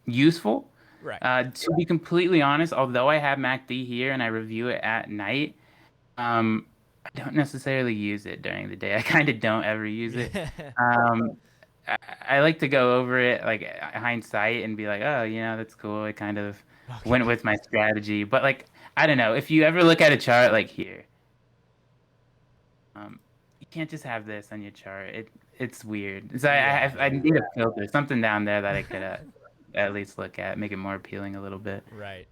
useful. Right. To be completely honest, although I have MACD here and I review it at night, I don't necessarily use it during the day. I kind of don't ever use it. Um, I like to go over it like hindsight and be like, oh, that's cool. It kind of went with my strategy. But like, I don't know. If you ever look at a chart like here, you can't just have this on your chart. It's weird. So I need a filter, something down there that I could at least look at, make it more appealing a little bit. Right.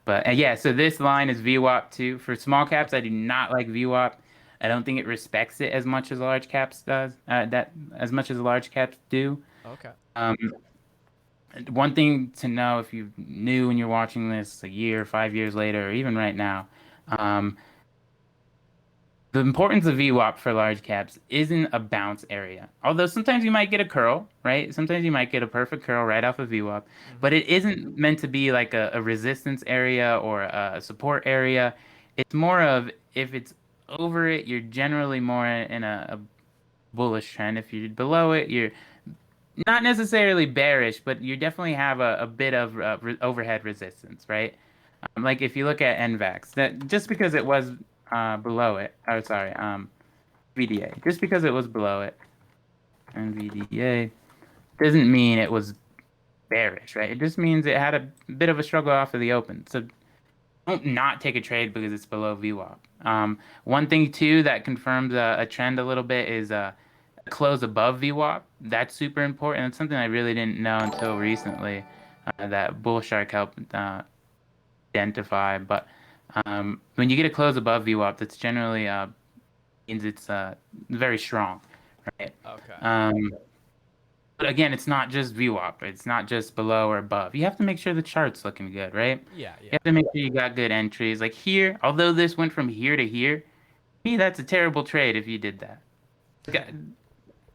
But yeah, so this line is VWAP too. For small caps, I do not like VWAP. I don't think it respects it as much as large caps does. That as much as large caps do. Okay. Um, One thing to know if you're new and you're watching this a year, 5 years later, or even right now, um, the importance of VWAP for large caps isn't a bounce area. Although sometimes you might get a curl, right? Sometimes you might get a perfect curl right off of VWAP, but it isn't meant to be like a resistance area or a support area. It's more of if it's over it, you're generally more in a bullish trend. If you're below it, you're not necessarily bearish, but you definitely have a bit of overhead resistance, right? Like if you look at NVAX, that just because it was below it, or sorry, VDA, just because it was below it, NVDA, doesn't mean it was bearish, right? It just means it had a bit of a struggle off of the open. So don't not take a trade because it's below VWAP. One thing too that confirms a trend a little bit is a close above VWAP. That's super important. It's something I really didn't know until recently that Bull Shark helped identify. But when you get a close above VWAP, that's generally means it's very strong, right? Okay. But again, it's not just VWAP. It's not just below or above. You have to make sure the chart's looking good, right? Yeah. You Yeah. have to make sure you got good entries. Like here, although this went from here to here, to me, that's a terrible trade if you did that. Like,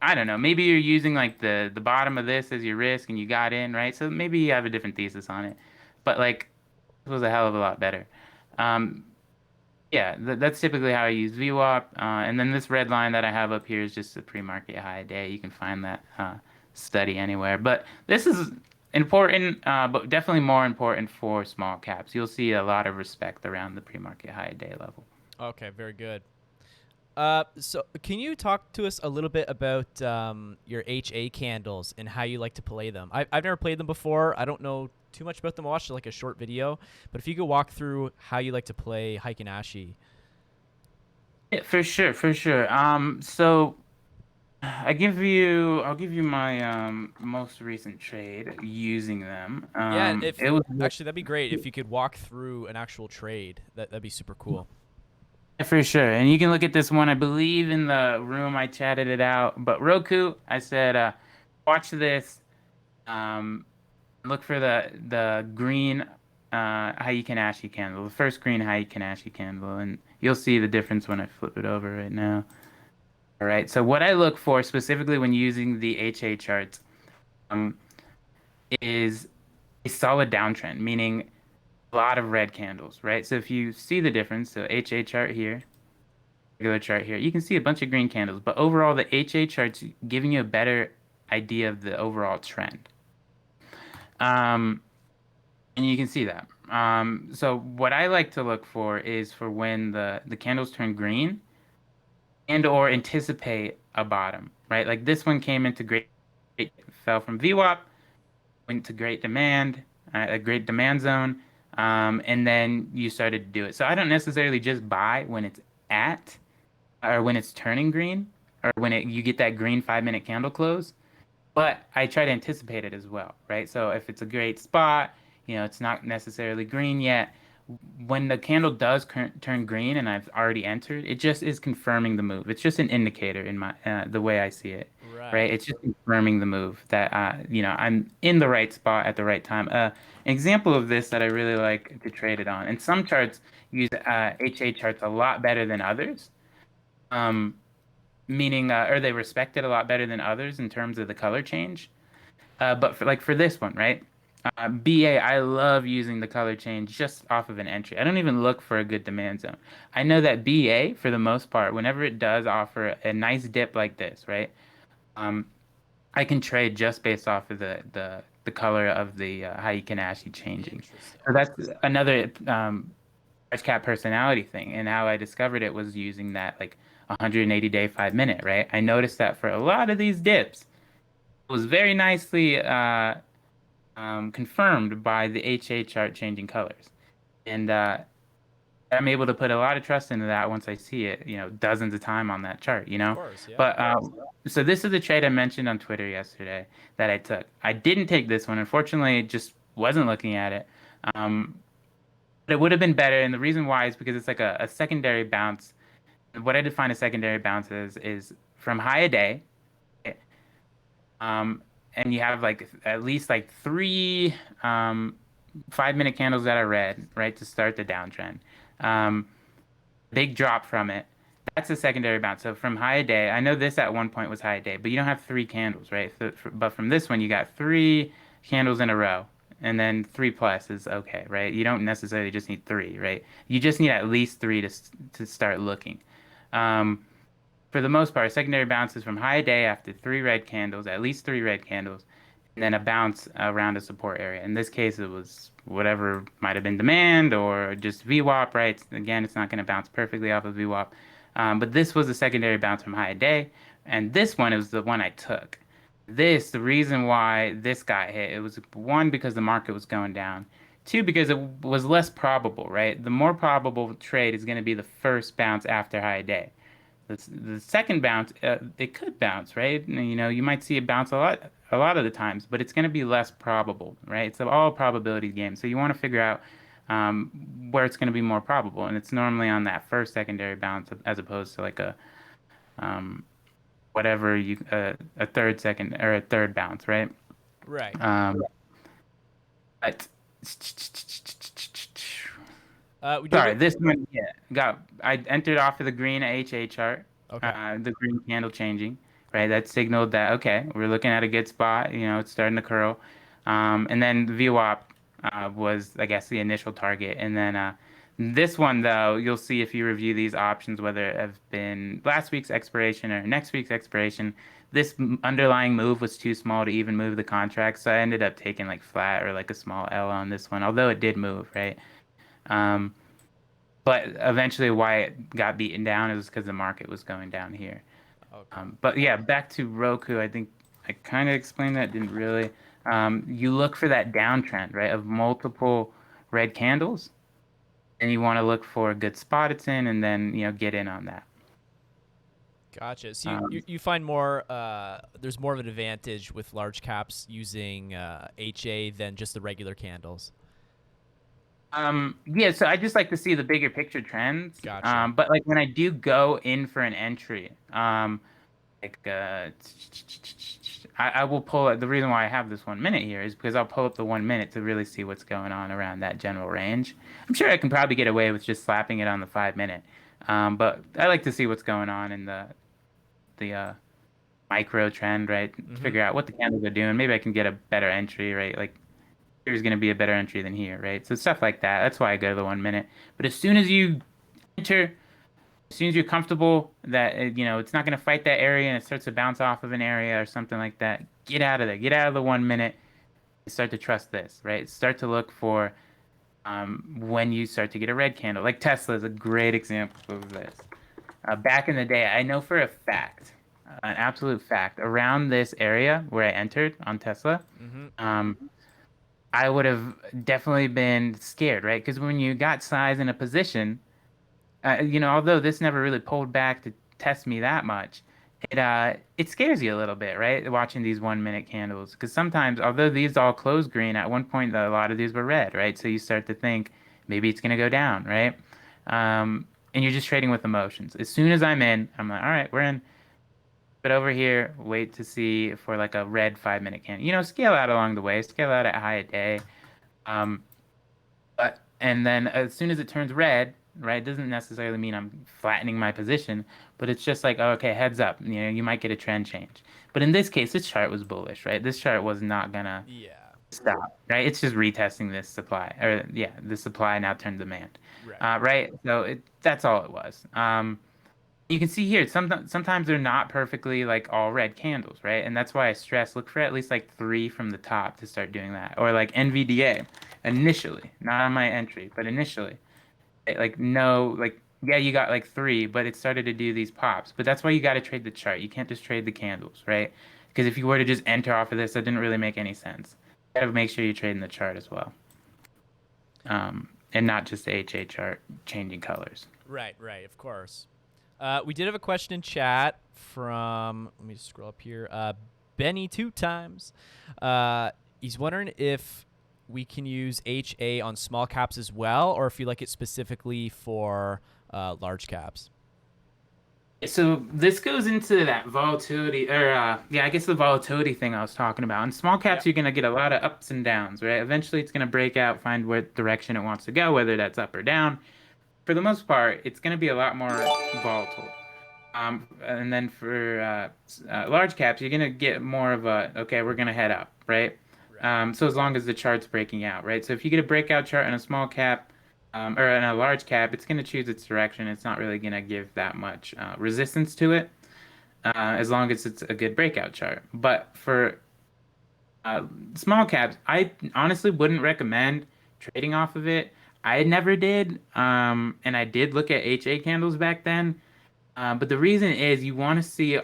I don't know. Maybe you're using like the bottom of this as your risk and you got in, right? So maybe you have a different thesis on it. But like, this was a hell of a lot better. Um, yeah, that's typically how I use VWAP. And then this red line that I have up here is just a pre-market high day. You can find that study anywhere. But this is important, but definitely more important for small caps. You'll see a lot of respect around the pre-market high day level. Okay. Very good. So can you talk to us a little bit about your HA candles and how you like to play them? I've never played them before. I don't know too much about them. I watched like a short video, but if you could walk through how you like to play Heiken Ashi. Yeah, for sure, for sure. So I'll give you my most recent trade using them. Yeah, if It was actually that'd be great if you could walk through an actual trade. That'd be super cool. for sure, and you can look at this one. I believe in the room I chatted it out. But Roku, I said, watch this. Look for the green Heikin candle, the first green Heikin candle, and you'll see the difference when I flip it over right now. All right, so what I look for specifically when using the HA charts um, is a solid downtrend, meaning a lot of red candles, right? So if you see the difference, so HA chart here, regular chart here, you can see a bunch of green candles, but overall the HA chart's giving you a better idea of the overall trend. Um, and you can see that. So what I like to look for is for when the candles turn green and or anticipate a bottom, right? Like this one came into great, fell from VWAP, went to great demand, a great demand zone, and then you started to do it. So I don't necessarily just buy when it's at or when it's turning green or when you get that green 5 minute candle close. But I try to anticipate it as well, right? So if it's a great spot, it's not necessarily green yet. When the candle does turn green and I've already entered, it just is confirming the move. It's just an indicator in my the way I see it, right? Right. It's just confirming the move that I'm in the right spot at the right time. An example of this that I really like to trade it on, and some charts use HA charts a lot better than others. Um, Meaning or they respect it a lot better than others in terms of the color change. But for this one, right? BA, I love using the color change just off of an entry. I don't even look for a good demand zone. I know that BA, for the most part, whenever it does offer a nice dip like this, right? Um, I can trade just based off of the color of the Heikin changing. Interesting. So that's another large cap personality thing. And how I discovered it was using that like 180-day 5 minute, right? I noticed that for a lot of these dips, it was very nicely confirmed by the HA chart changing colors. And I'm able to put a lot of trust into that once I see it, dozens of time on that chart, Of course, yeah. But so this is the trade I mentioned on Twitter yesterday that I took. I didn't take this one. Unfortunately, just wasn't looking at it. But it would have been better. And the reason why is because it's like a secondary bounce. What I define a secondary bounce is from high a day, and you have like at least like three 5 minute candles that are red, right, to start the downtrend. Um, Big drop from it. That's a secondary bounce. So from high day, I know this at one point was high day, but you don't have three candles, right? But from this one, you got three candles in a row, and then 3+ is okay, right? You don't necessarily just need three, right? You just need at least three to start looking. Um, for the most part, secondary bounces from high day after three red candles, at least three red candles, and then a bounce around a support area. In this case, it was whatever might have been demand or just VWAP, right? Again, it's not going to bounce perfectly off of VWAP. But this was a secondary bounce from high day. And this one is the one I took. The reason why this got hit, it was one, because the market was going down. Two, because it was less probable, right? The more probable trade is going to be the first bounce after high day. The second bounce, it could bounce, right? You might see it bounce a lot of the times, but it's going to be less probable, right? It's an all probability game. So you want to figure out where it's going to be more probable, and it's normally on that first secondary bounce as opposed to like a whatever a third second or a third bounce, right? Right. But We do sorry, this one, yeah, I entered off of the green HA chart, Okay. the green candle changing, right? That signaled that, okay, we're looking at a good spot, it's starting to curl. And then the VWAP was, I guess, the initial target. And then this one, though, you'll see if you review these options, whether it have been last week's expiration or next week's expiration, this underlying move was too small to even move the contract. So I ended up taking like flat or like a small L on this one, although it did move, right? Um, but eventually, why it got beaten down is because the market was going down here. Okay. But yeah, back to Roku. I think I kind of explained that, didn't really. You look for that downtrend, right, of multiple red candles, and you want to look for a good spot it's in, and then get in on that. Gotcha. So Um, you find more there's more of an advantage with large caps using HA than just the regular candles. yeah, so I just like to see the bigger picture trends. Gotcha. But like when I do go in for an entry, like I will pull it. The reason why I have this 1 minute here is because I'll pull up the 1 minute to really see what's going on around that general range. I'm sure I can probably get away with just slapping it on the 5 minute, but I like to see what's going on in the micro trend, right? Mm-hmm. Figure out what the candles are doing. Maybe I can get a better entry, right? Like here's going to be a better entry than here, right? So stuff like that. That's why I go to the 1 minute. But as soon as you enter, as soon as you're comfortable that it's not going to fight that area and it starts to bounce off of an area or something like that, get out of there. Get out of the 1 minute and start to trust this, right? Start to look for when you start to get a red candle. Like Tesla is a great example of this. Back in the day, I know for a fact, an absolute fact, around this area where I entered on Tesla, Mm-hmm. I would have definitely been scared, right? Because when you got size in a position, although this never really pulled back to test me that much, it scares you a little bit, right? Watching these 1 minute candles, because sometimes, although these all close green, at one point a lot of these were red, right? So you start to think maybe it's gonna go down, right? And you're just trading with emotions. As soon as I'm in, I'm like, all right, we're in. But over here, wait to see for like a red 5 minute candle. Scale out along the way, scale out at high a day. Um, and then as soon as it turns red, right, doesn't necessarily mean I'm flattening my position, but it's just like, oh, okay, heads up, you might get a trend change. But in this case, this chart was bullish, right? This chart was not gonna Yeah. stop, right? It's just retesting this supply, or yeah, the supply now turned demand, Right. right? So that's all it was. You can see here, sometimes they're not perfectly like all red candles, right? And that's why I stress look for at least like 3 from the top to start doing that. Or like NVDA initially, not on my entry, but initially. Like no, like yeah, you got like 3, but it started to do these pops. But that's why you got to trade the chart. You can't just trade the candles, right? Because if you were to just enter off of this, that didn't really make any sense. You got to make sure you're trading the chart as well. And not just the HA chart changing colors. Right, right, of course. We did have a question in chat from, let me just scroll up here, Benny 2 times. He's wondering if we can use HA on small caps as well, or if you like it specifically for large caps. So this goes into that volatility, or yeah, I guess the volatility thing I was talking about. In small caps, Yep. you're gonna get a lot of ups and downs, right? Eventually, it's gonna break out, find what direction it wants to go, whether that's up or down. For the most part, it's gonna be a lot more volatile. And then for large caps, you're gonna get more of a okay, we're gonna head up, right? So as long as the chart's breaking out, right? So if you get a breakout chart in a small cap, or in a large cap, it's gonna choose its direction. It's not really gonna give that much resistance to it, as long as it's a good breakout chart. But for small caps, I honestly wouldn't recommend trading off of it. I never did, and I did look at HA candles back then. But the reason is you want to see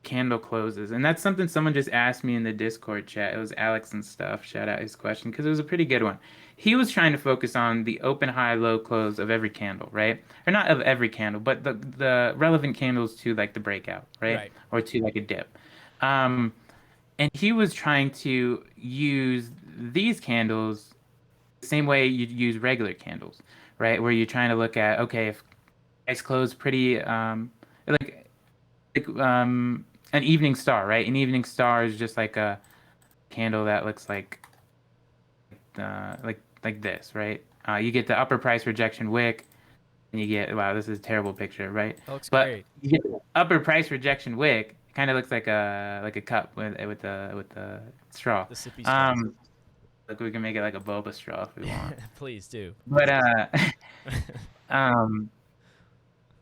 candle closes, and that's something someone just asked me in the Discord chat. It was Alex and stuff. Shout out his question because it was a pretty good one. He was trying to focus on the open, high, low close of every candle, right? Or not of every candle, but the relevant candles to like the breakout, right? Right. Or to like a dip. Um, and he was trying to use these candles the same way you'd use regular candles, right? Where you're trying to look at, okay, if price close pretty like an evening star, right? An evening star is just like a candle that looks like this, right? You get the upper price rejection wick, and you get wow, this is a terrible picture, right? That looks But great. you get the upper price rejection wick, it kind of looks like a cup with the straw. The sippy straw. Like we can make it like a boba straw if we want. Please do. But um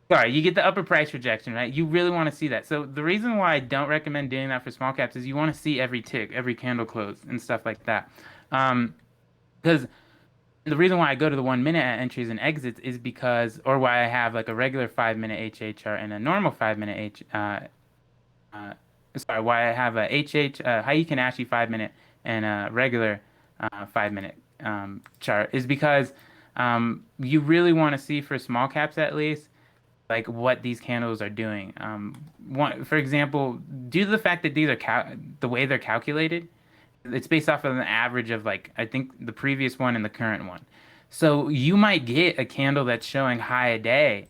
sorry, you get the upper price rejection, right? You really want to see that. So the reason why I don't recommend doing that for small caps is you want to see every tick, every candle close, and stuff like that. Because the reason why I go to the 1 minute at entries and exits is because, or why I have like a regular 5 minute HA chart and a normal 5 minute why I have a HH Heikin Ashi 5 minute and a regular 5 minute chart is because you really want to see for small caps at least like what these candles are doing. For example, due to the fact that these are the way they're calculated, it's based off of an average of like I think the previous one and the current one. So you might get a candle that's showing high a day,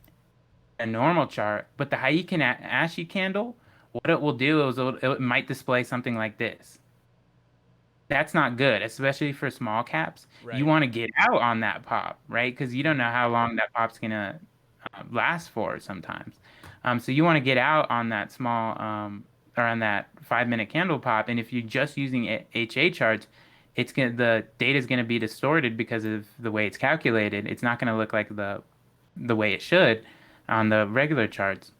a normal chart, but the Heiken Ashi candle, what it will do is it might display something like this. That's not good, especially for small caps. You Right. want to get out on that pop, right? Because you don't Mm-hmm. know how long that pop's gonna last for sometimes. So you want to get out on that small or on that 5 minute candle pop. And if you're just using HA charts, the data is gonna be distorted because of the way it's calculated. It's not gonna look like the way it should on the regular charts.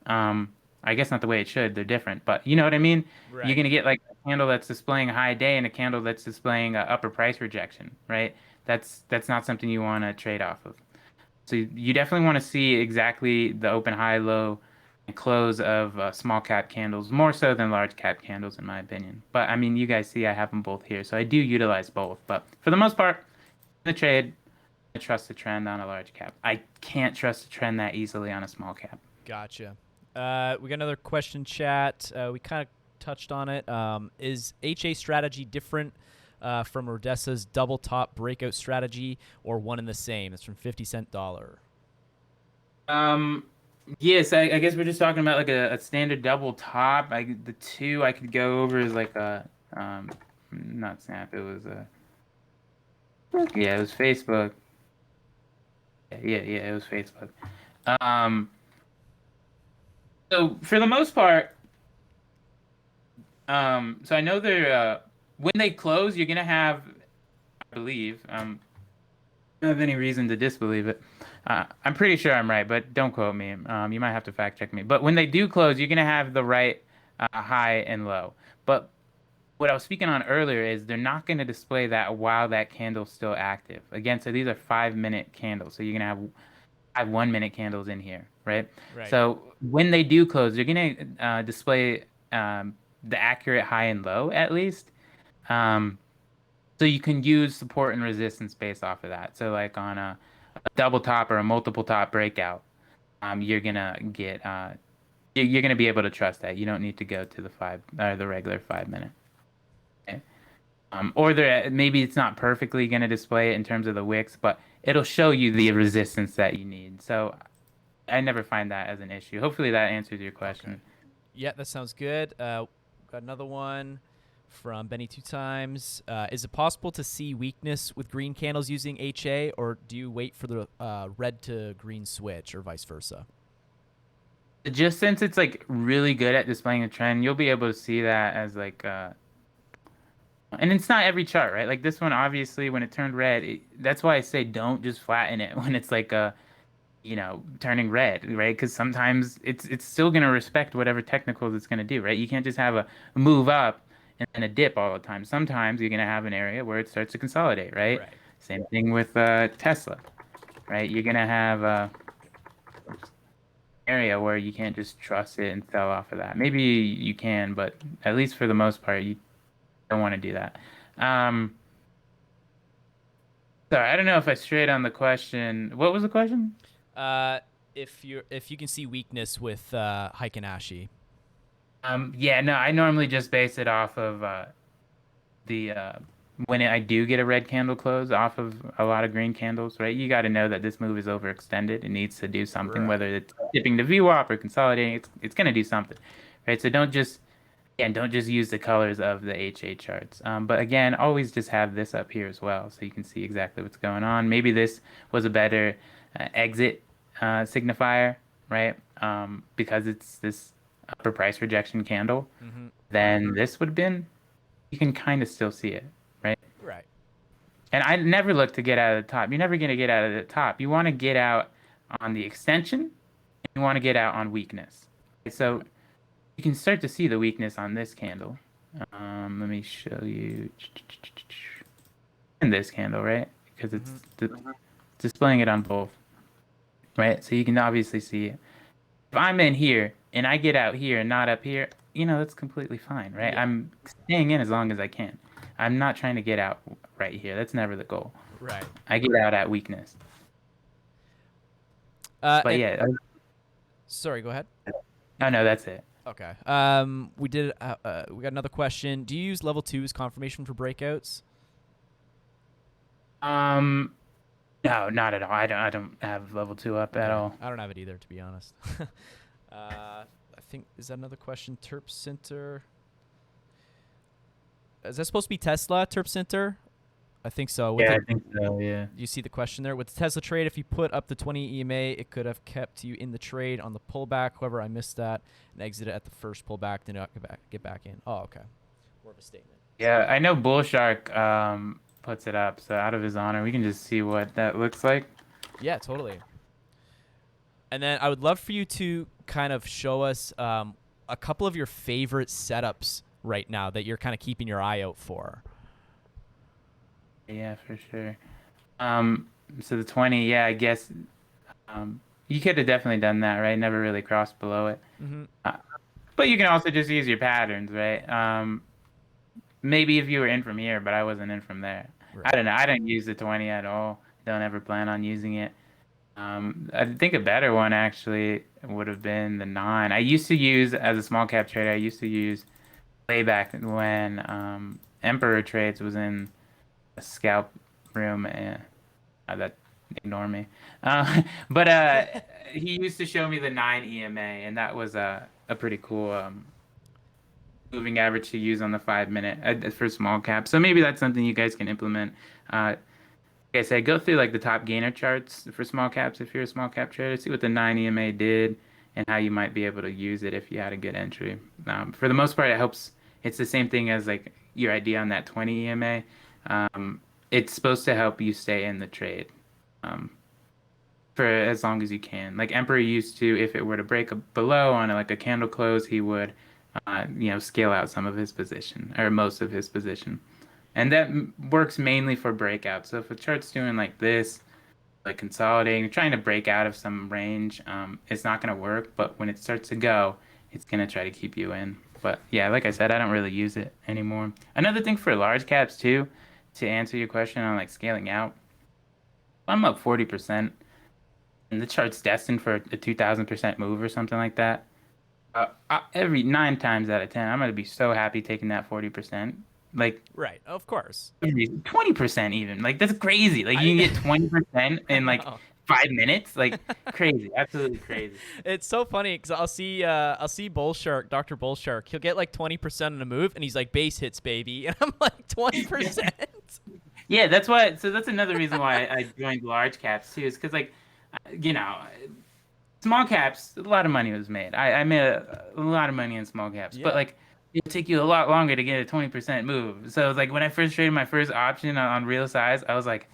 I guess not the way it should. They're different, but you know what I mean? You're Right. gonna get like a candle that's displaying a high day and a candle that's displaying a upper price rejection, right? That's not something you want to trade off of. So you definitely want to see exactly the open, high, low, and close of small cap candles, more so than large cap candles, in my opinion. But I mean, you guys see I have them both here, so I do utilize both. But for the most part, in the trade, I trust the trend on a large cap. I can't trust the trend that easily on a small cap. Gotcha. We got another question, chat. We kind of touched on it. Is HA strategy different from Rodessa's double top breakout strategy, or one and the same? It's from 50 Cent Dollar. Um, yes, I guess we're just talking about like a standard double top. The two I could go over is like a not Snap. It was a yeah, it was Facebook. Yeah, it was Facebook. Um, so for the most part, so I know they're when they close, you're gonna have, I believe, I don't have any reason to disbelieve it. I'm pretty sure I'm right, but don't quote me. You might have to fact check me. But when they do close, you're gonna have the right high and low. But what I was speaking on earlier is they're not gonna display that while that candle's still active. Again, so these are 5 minute candles. So you're gonna have 1 minute candles in here, right? Right. So when they do close, they're gonna display the accurate high and low at least. Um, so you can use support and resistance based off of that. So like on a double top or a multiple top breakout, you're gonna get you're gonna be able to trust that. You don't need to go to the regular 5 minute. Okay? Or maybe it's not perfectly gonna display it in terms of the wicks, but it'll show you the resistance that you need. So I never find that as an issue. Hopefully that answers your Okay. question. Yeah, that sounds good. Got another one from Benny two times. Is it possible to see weakness with green candles using HA, or do you wait for the red to green switch, or vice versa? Just since it's like really good at displaying a trend, you'll be able to see that as like and it's not every chart, right? Like this one, obviously, when it turned red, that's why I say don't just flatten it when it's like turning red, right? Because sometimes it's still gonna respect whatever technicals it's gonna do, right? You can't just have a move up and then a dip all the time. Sometimes you're gonna have an area where it starts to consolidate, right? Right. Same thing with Tesla, right? You're gonna have area where you can't just trust it and sell off of that. Maybe you can, but at least for the most part, you don't want to do that. Um, sorry, I don't know if I strayed on the question. What was the question? If you can see weakness with Heiken-Ashi. Yeah, no, I normally just base it off of the when I do get a red candle close off of a lot of green candles, right? You got to know that this move is overextended. It needs to do something, Right. whether it's dipping the VWAP or consolidating. It's going to do something, right? So don't just use the colors of the HA charts. But again, always just have this up here as well, so you can see exactly what's going on. Maybe this was a better exit signifier, right? Because it's this upper price rejection candle. Mm-hmm. Then this would have been, you can kind of still see it, right? Right. And I never look to get out of the top. You're never going to get out of the top. You want to get out on the extension, and you want to get out on weakness. So you can start to see the weakness on this candle. Let me show you. In this candle, right? Because it's displaying it on both, right? So you can obviously see it. If I'm in here and I get out here and not up here, that's completely fine, right? Yeah. I'm staying in as long as I can. I'm not trying to get out right here. That's never the goal. Right. I get out at weakness. But yeah. Sorry, go ahead. Oh, no, that's it. Okay. We got another question. Do you use level 2 as confirmation for breakouts? No, not at all. I don't have level 2 up at Okay, all. I don't have it either, to be honest. I think, is that another question? Terp Center. Is that supposed to be Tesla, Terp Center? I think so. With Yeah, the I think so. Yeah. You see the question there. With the Tesla trade, if you put up the 20 EMA, it could have kept you in the trade on the pullback. However, I missed that and exited at the first pullback. Did not get back in. Oh, okay. More of a statement. Yeah, I know Bull Shark puts it up. So out of his honor, we can just see what that looks like. Yeah, totally. And then I would love for you to kind of show us a couple of your favorite setups right now that you're kind of keeping your eye out for. Yeah, for sure. So the 20, yeah, I guess you could have definitely done that, right? Never really crossed below it. Mm-hmm. But you can also just use your patterns, right? Maybe if you were in from here, but I wasn't in from there. I Right. don't know. I don't use the 20 at all. Don't ever plan on using it. I think a better one actually would have been the 9. I used to use, as a small cap trader, I used to use way back when Emperor Trades was in a scalp room, and that ignore me. But he used to show me the 9 EMA, and that was a pretty cool moving average to use on the 5 minute for small cap. So maybe that's something you guys can implement. Like I said, go through like the top gainer charts for small caps if you're a small cap trader. See what the 9 EMA did and how you might be able to use it if you had a good entry. For the most part, it helps. It's the same thing as like your idea on that 20 EMA. It's supposed to help you stay in the trade for as long as you can. Like Emperor used to, if it were to break below on like a candle close, he would, scale out some of his position or most of his position. And that works mainly for breakouts. So if a chart's doing like this, like consolidating, trying to break out of some range, it's not going to work. But when it starts to go, it's going to try to keep you in. But yeah, like I said, I don't really use it anymore. Another thing for large caps too, to answer your question on like scaling out, I'm up 40%, and the chart's destined for a 2,000% move or something like that. Every 9 times out of 10, I'm going to be so happy taking that 40%. Like Right. Of course. 20% even. Like that's crazy. Like you can I get 20% in like know. 5 minutes. Like crazy. Absolutely crazy. It's so funny because I'll see Bull Shark, Dr. Bull Shark. He'll get like 20% in a move, and he's like base hits, baby, and I'm like 20%. Yeah, that's why. So that's another reason why I joined large caps too, is because like, you know, small caps, a lot of money was made. I made a lot of money in small caps, but Yeah. like it take you a lot longer to get a 20% move. So it's like when I first traded my first option on real size, I was like,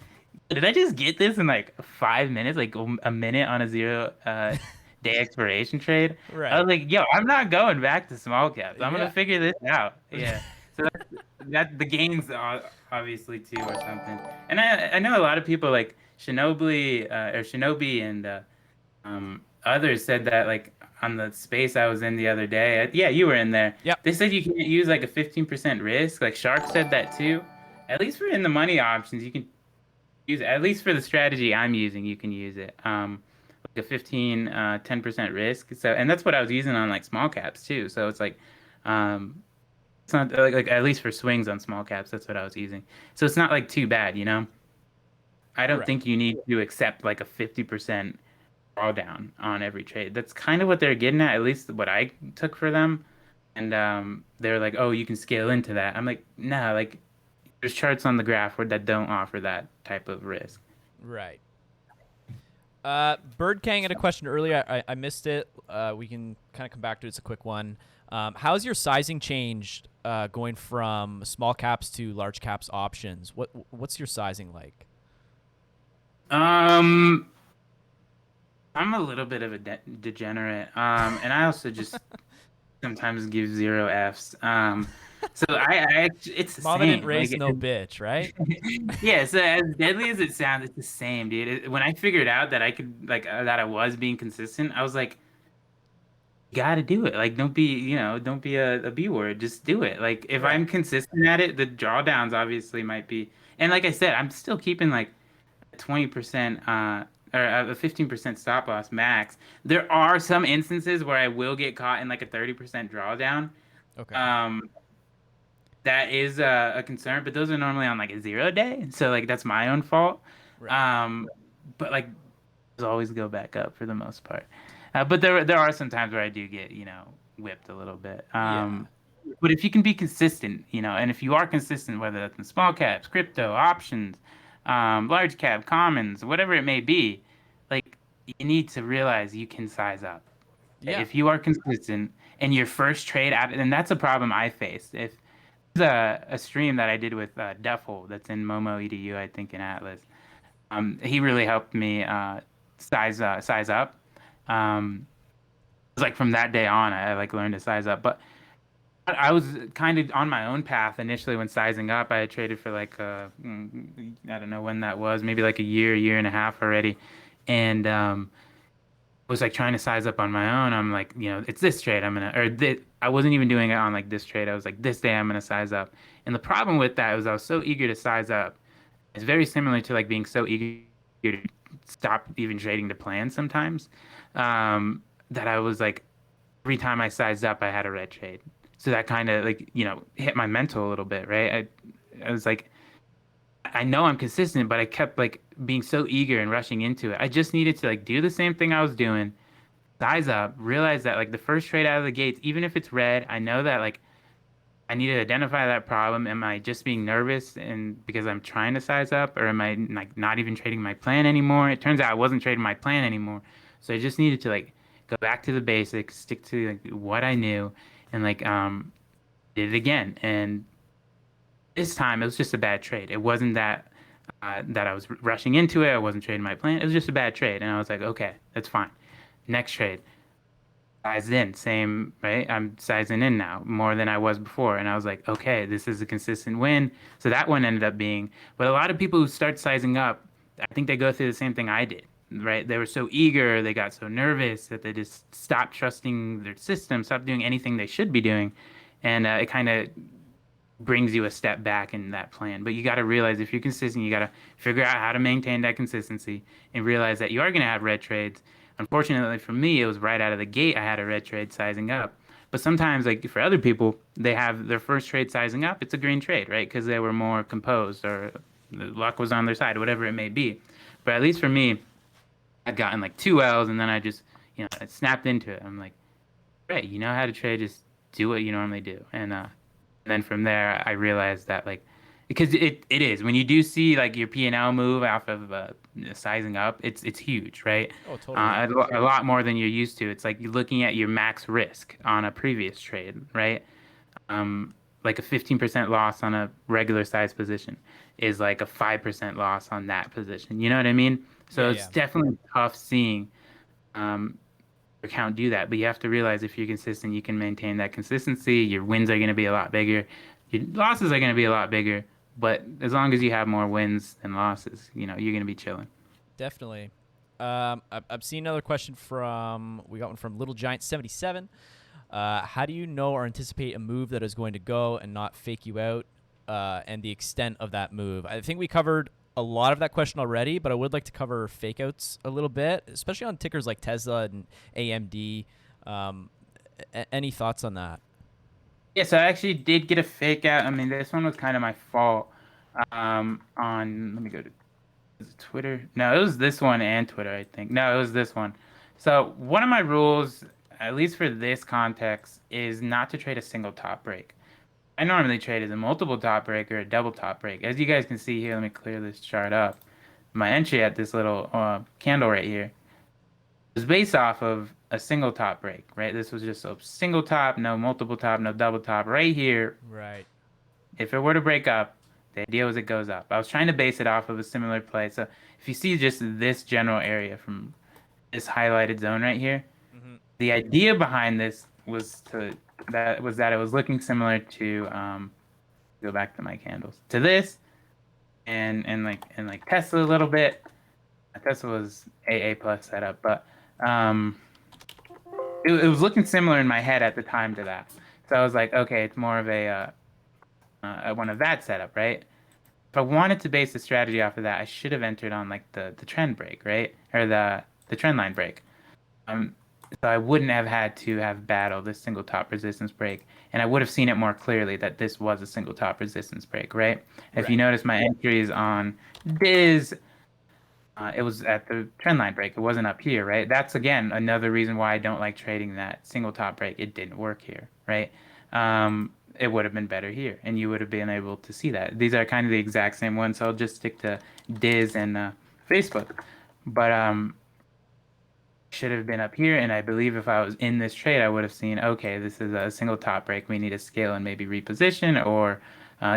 did I just get this in like 5 minutes, like a minute on a zero day expiration trade? I Right. was like, yo, I'm not going back to small caps. I'm gonna Yeah. figure this out. Yeah. So that the gains obviously too or something. And I know a lot of people like Shinobi and others said that like on the space I was in the other day. Yeah, you were in there. Yep. They said you can't use like a 15% risk. Like Shark said that too. At least for in the money options, you can use it. At least for the strategy I'm using, you can use it. Like a 10% risk. So, and that's what I was using on like small caps too. So it's like, it's not like at least for swings on small caps, that's what I was using. So it's not like too bad, you know? I don't Right. think you need to accept like a 50% drawdown on every trade. That's kind of what they're getting at least what I took for them. And they're like, oh, you can scale into that. I'm like, nah, like there's charts on the graph where that don't offer that type of risk. Right. Bird Kang had a question earlier. I missed it. We can kind of come back to it. It's a quick one. How's your sizing changed going from small caps to large caps options? What's your sizing like? Um, I'm a little bit of a degenerate. And I also just sometimes give zero Fs. So it's the Mama didn't same. Like, raise no bitch, right? yeah. So as deadly as it sounds, it's the same, dude. When I figured out that I could that I was being consistent, I was like, you gotta do it. Like, don't be a B word. Just do it. Like, if Right. I'm consistent at it, the drawdowns obviously might be. And like I said, I'm still keeping like 20% or a 15% stop loss max. There are some instances where I will get caught in like a 30% drawdown. Okay. Um, that is a concern, but those are normally on like a 0 day. So like that's my own fault. Right. But like always go back up for the most part. But there are some times where I do get, whipped a little bit. Yeah. But if you can be consistent, and if you are consistent, whether that's in small caps, crypto, options, large cap, commons, whatever it may be, like you need to realize you can size up. Yeah. If you are consistent and your first trade out, and that's a problem I faced. If there's a stream that I did with Duffel that's in Momo EDU, I think in Atlas. He really helped me size up. It was like from that day on, I like learned to size up. But I was kind of on my own path initially when sizing up. I had traded for like I don't know when that was, maybe like a year and a half already, and was like trying to size up on my own. I'm like, it's this trade I'm gonna, or I wasn't even doing it on like this trade. I was like, this day I'm gonna size up. And the problem with that was I was so eager to size up. It's very similar to like being so eager to stop even trading the plan sometimes. That I was like, every time I sized up, I had a red trade. So that kind of like, hit my mental a little bit, right? I was like, I know I'm consistent, but I kept like being so eager and rushing into it. I just needed to like do the same thing I was doing, size up, realize that like the first trade out of the gates, even if it's red, I know that like I need to identify that problem. Am I just being nervous and because I'm trying to size up, or am I like not even trading my plan anymore? It turns out I wasn't trading my plan anymore. So I just needed to like go back to the basics, stick to like what I knew, and like did it again. And this time it was just a bad trade. It wasn't that I was rushing into it. I wasn't trading my plan. It was just a bad trade, and I was like, okay, that's fine. Next trade, sized in, same, right? I'm sizing in now more than I was before, and I was like, okay, this is a consistent win. So that one ended up being. But a lot of people who start sizing up, I think they go through the same thing I did, right? They were so eager, they got so nervous that they just stopped trusting their system, stopped doing anything they should be doing, and it kind of brings you a step back in that plan. But you got to realize if you're consistent, you got to figure out how to maintain that consistency and realize that you are going to have red trades. Unfortunately for me, it was right out of the gate. I had a red trade sizing up. But sometimes, like for other people, they have their first trade sizing up. It's a green trade, right? Because they were more composed or the luck was on their side, whatever it may be. But at least for me, I'd gotten like two L's and then I just, I snapped into it. I'm like, great, you know how to trade, just do what you normally do. And then from there, I realized that like, because it is when you do see like your P&L move off of sizing up, it's huge, right? Oh, totally. A lot more than you're used to. It's like you're looking at your max risk on a previous trade, right? Like a 15% loss on a regular size position is like a 5% loss on that position. You know what I mean? So Yeah, it's yeah. definitely tough seeing um, your account do that. But you have to realize if you're consistent, you can maintain that consistency. Your wins are going to be a lot bigger. Your losses are going to be a lot bigger. But as long as you have more wins than losses, you're going to be chilling. Definitely. I've seen another question we got one from Little Giant 77. How do you know or anticipate a move that is going to go and not fake you out, and the extent of that move? I think we covered a lot of that question already, but I would like to cover fake outs a little bit, especially on tickers like Tesla and AMD. Any thoughts on that? Yeah, so I actually did get a fake out. I mean, this one was kind of my fault. Let me go to is it Twitter. No, it was this one and Twitter, I think. No, it was this one. So one of my rules, at least for this context, is not to trade a single top break. I normally trade as a multiple top break or a double top break. As you guys can see here, let me clear this chart up. My entry at this little candle right here was based off of a single top break, right? This was just a single top, no multiple top, no double top. Right here, Right. if it were to break up, the idea was it goes up. I was trying to base it off of a similar play. So if you see just this general area from this highlighted zone right here, Mm-hmm. the idea behind this was that it was looking similar to go back to my candles to this and like Tesla a little bit. Tesla was AA plus setup, but it was looking similar in my head at the time to that. So I was like, okay, it's more of a one of that setup, right? If I wanted to base the strategy off of that, I should have entered on like the trend break, right? Or the trend line break. Um, so I wouldn't have had to have battled this single top resistance break, and I would have seen it more clearly that this was a single top resistance break, right? If you Right. notice my entries on Diz, It was at the trend line break. It wasn't up here, right? That's again another reason why I don't like trading that single top break. It didn't work here, right? It would have been better here, and you would have been able to see that. These are kind of the exact same ones, so I'll just stick to Diz and Facebook. But should have been up here, and I believe if I was in this trade, I would have seen, okay, this is a single top break. We need to scale and maybe reposition or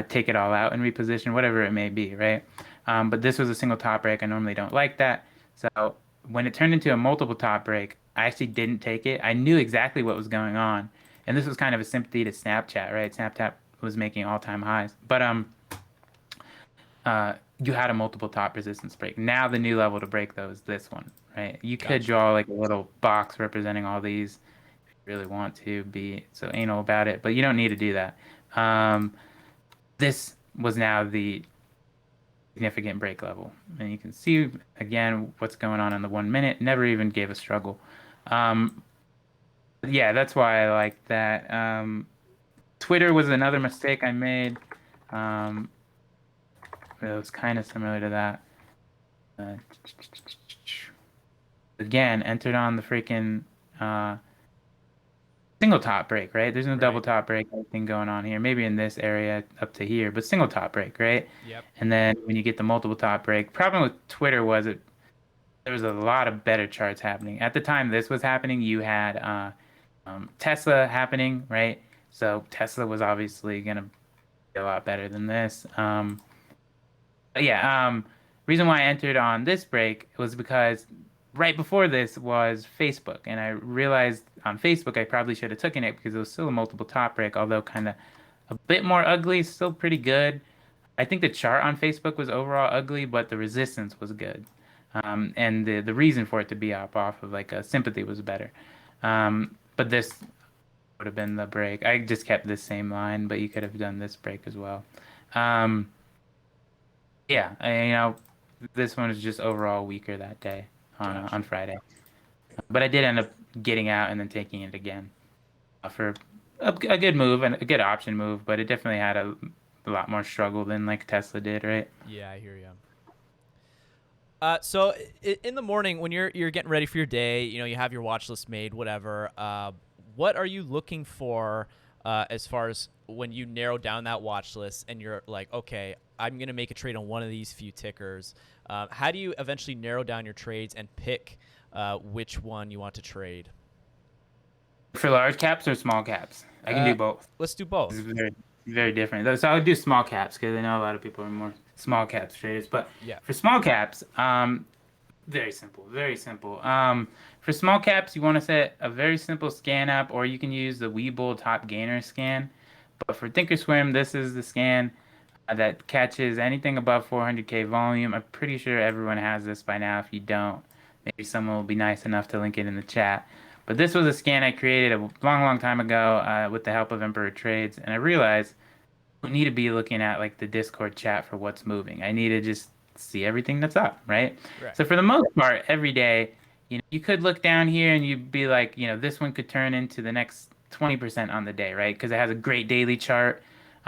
take it all out and reposition, whatever it may be, right? But this was a single top break. I normally don't like that. So when it turned into a multiple top break, I actually didn't take it. I knew exactly what was going on. And this was kind of a sympathy to Snapchat, right? Snapchat was making all-time highs. But you had a multiple top resistance break. Now the new level to break those is this one, right? You could draw like a little box representing all these if you really want to be so anal about it, but you don't need to do that. This was now the significant break level, and you can see again what's going on in the 1 minute. Never even gave a struggle. Yeah, that's why I like that. Twitter was another mistake I made. It was kind of similar to that. Again, entered on the freaking single top break, right? There's no double top break thing going on here. Maybe in this area up to here, but single top break, right? Yep. And then when you get the multiple top break, problem with Twitter was there was a lot of better charts happening. At the time this was happening, you had Tesla happening, right? So Tesla was obviously gonna be a lot better than this. But yeah, reason why I entered on this break was because right before this was Facebook, and I realized on Facebook I probably should have taken it because it was still a multiple top break, although kind of a bit more ugly, still pretty good. I think the chart on Facebook was overall ugly, but the resistance was good, and the reason for it to be up off of like a sympathy was better. But this would have been the break. I just kept this same line, but you could have done this break as well. Yeah, this one was just overall weaker that day on Friday. But I did end up getting out and then taking it again for a good move and a good option move, but it definitely had a lot more struggle than like Tesla did, right? Yeah, I hear you. So in the morning when you're getting ready for your day, you have your watch list made, whatever. What are you looking for as far as when you narrow down that watch list and you're like, okay, I'm gonna make a trade on one of these few tickers? How do you eventually narrow down your trades and pick which one you want to trade? For large caps or small caps? I can do both. Let's do both. It's very, very different. So I would do small caps because I know a lot of people are more small caps traders. But Yeah. for small caps, very simple, very simple. For small caps, you want to set a very simple scan up, or you can use the Webull Top Gainer scan. But for Thinkorswim, this is the scan that catches anything above 400K volume. I'm pretty sure everyone has this by now. If you don't, maybe someone will be nice enough to link it in the chat. But this was a scan I created a long, long time ago with the help of Emperor Trades, and I realized I don't need to be looking at like the Discord chat for what's moving. I need to just see everything that's up, right? So for the most part, every day, you could look down here and you'd be like, this one could turn into the next 20% on the day, right? Because it has a great daily chart.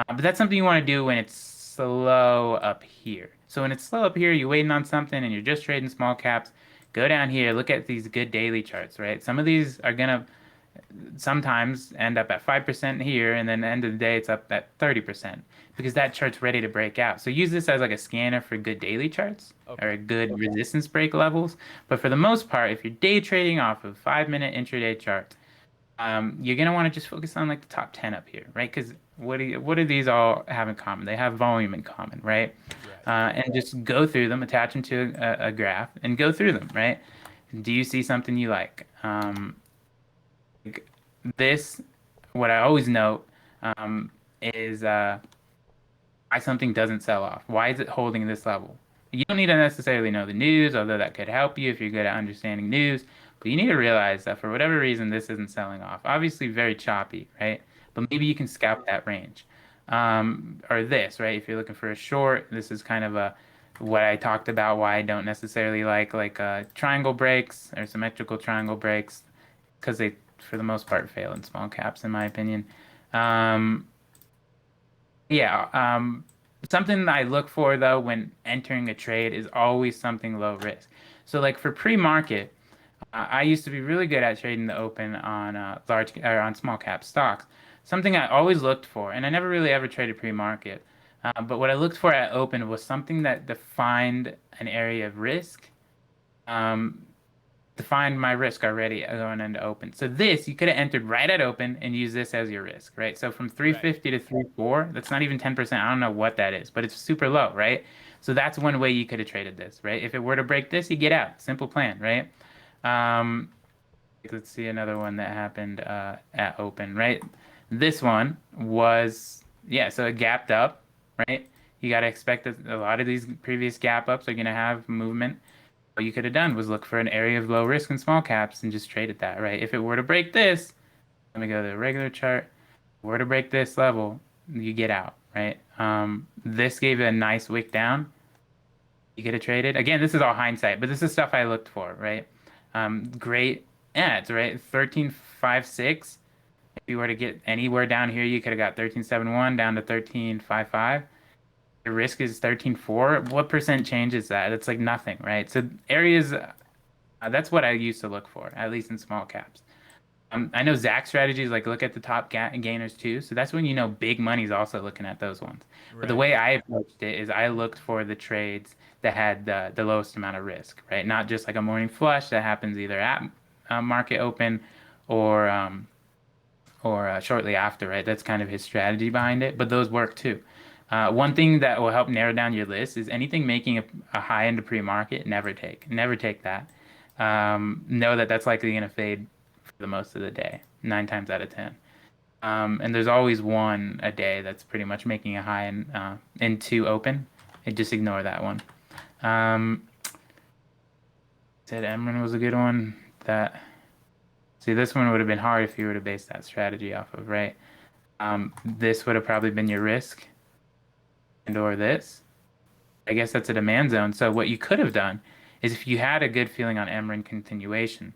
But that's something you want to do when it's slow up here. So when it's slow up here, you're waiting on something and you're just trading small caps. Go down here, look at these good daily charts, right? Some of these are going to sometimes end up at 5% here, and then the end of the day, it's up at 30% because that chart's ready to break out. So use this as like a scanner for good daily charts or good resistance break levels. But for the most part, if you're day trading off of 5-minute intraday charts, you're going to want to just focus on like the top 10 up here, right? Because what do these all have in common? They have volume in common, right? And just go through them, attach them to a graph, and go through them, right? Do you see something you like? This, what I always note is why something doesn't sell off. Why is it holding this level? You don't need to necessarily know the news, although that could help you if you're good at understanding news. But you need to realize that for whatever reason, this isn't selling off. Obviously, very choppy, right? But maybe you can scalp that range. Or this, right? If you're looking for a short, this is kind of what I talked about, why I don't necessarily like triangle breaks or symmetrical triangle breaks, because they, for the most part, fail in small caps, in my opinion. Something I look for though when entering a trade is always something low risk. So like for pre-market, I used to be really good at trading the open on large or on small cap stocks. Something I always looked for, and I never really ever traded pre-market. But what I looked for at open was something that defined an area of risk, um, defined my risk already going into open. So this you could have entered right at open and use this as your risk, right? So from Right. 350 to 34, that's not even 10%. I don't know what that is, but it's super low, right? So that's one way you could have traded this, right? If it were to break this, you get out. Simple plan, right? Um, let's see another one that happened at open, right? This one was, yeah, so it gapped up, right? You got to expect that a lot of these previous gap ups are going to have movement. What you could have done was look for an area of low risk and small caps and just trade at that, right? If it were to break this, let me go to the regular chart. Were to break this level, you get out, right? This gave it a nice wick down. You could have traded. Again, this is all hindsight, but this is stuff I looked for, right? Great ads, right? 13.56. If you were to get anywhere down here, you could have got 13.71 down to 13.55. Your risk is 13.4. What percent change is that? It's like nothing, right? So areas, that's what I used to look for, at least in small caps. I know Zach strategies like look at the top gainers too, so that's when you know big money's also looking at those ones. But the Right. way I approached it is I looked for the trades that had the lowest amount of risk, right? Not just like a morning flush that happens either at market open or shortly after, right? That's kind of his strategy behind it, but those work too. One thing that will help narrow down your list is anything making a high into pre-market, never take that. Know that that's likely going to fade for the most of the day, 9 times out of 10. And there's always one a day that's pretty much making a high into open, and just ignore that one. Um, said Emran was a good one. That See, this one would have been hard if you were to base that strategy off of, right? This would have probably been your risk, and or this. I guess that's a demand zone. So what you could have done is if you had a good feeling on Emran continuation,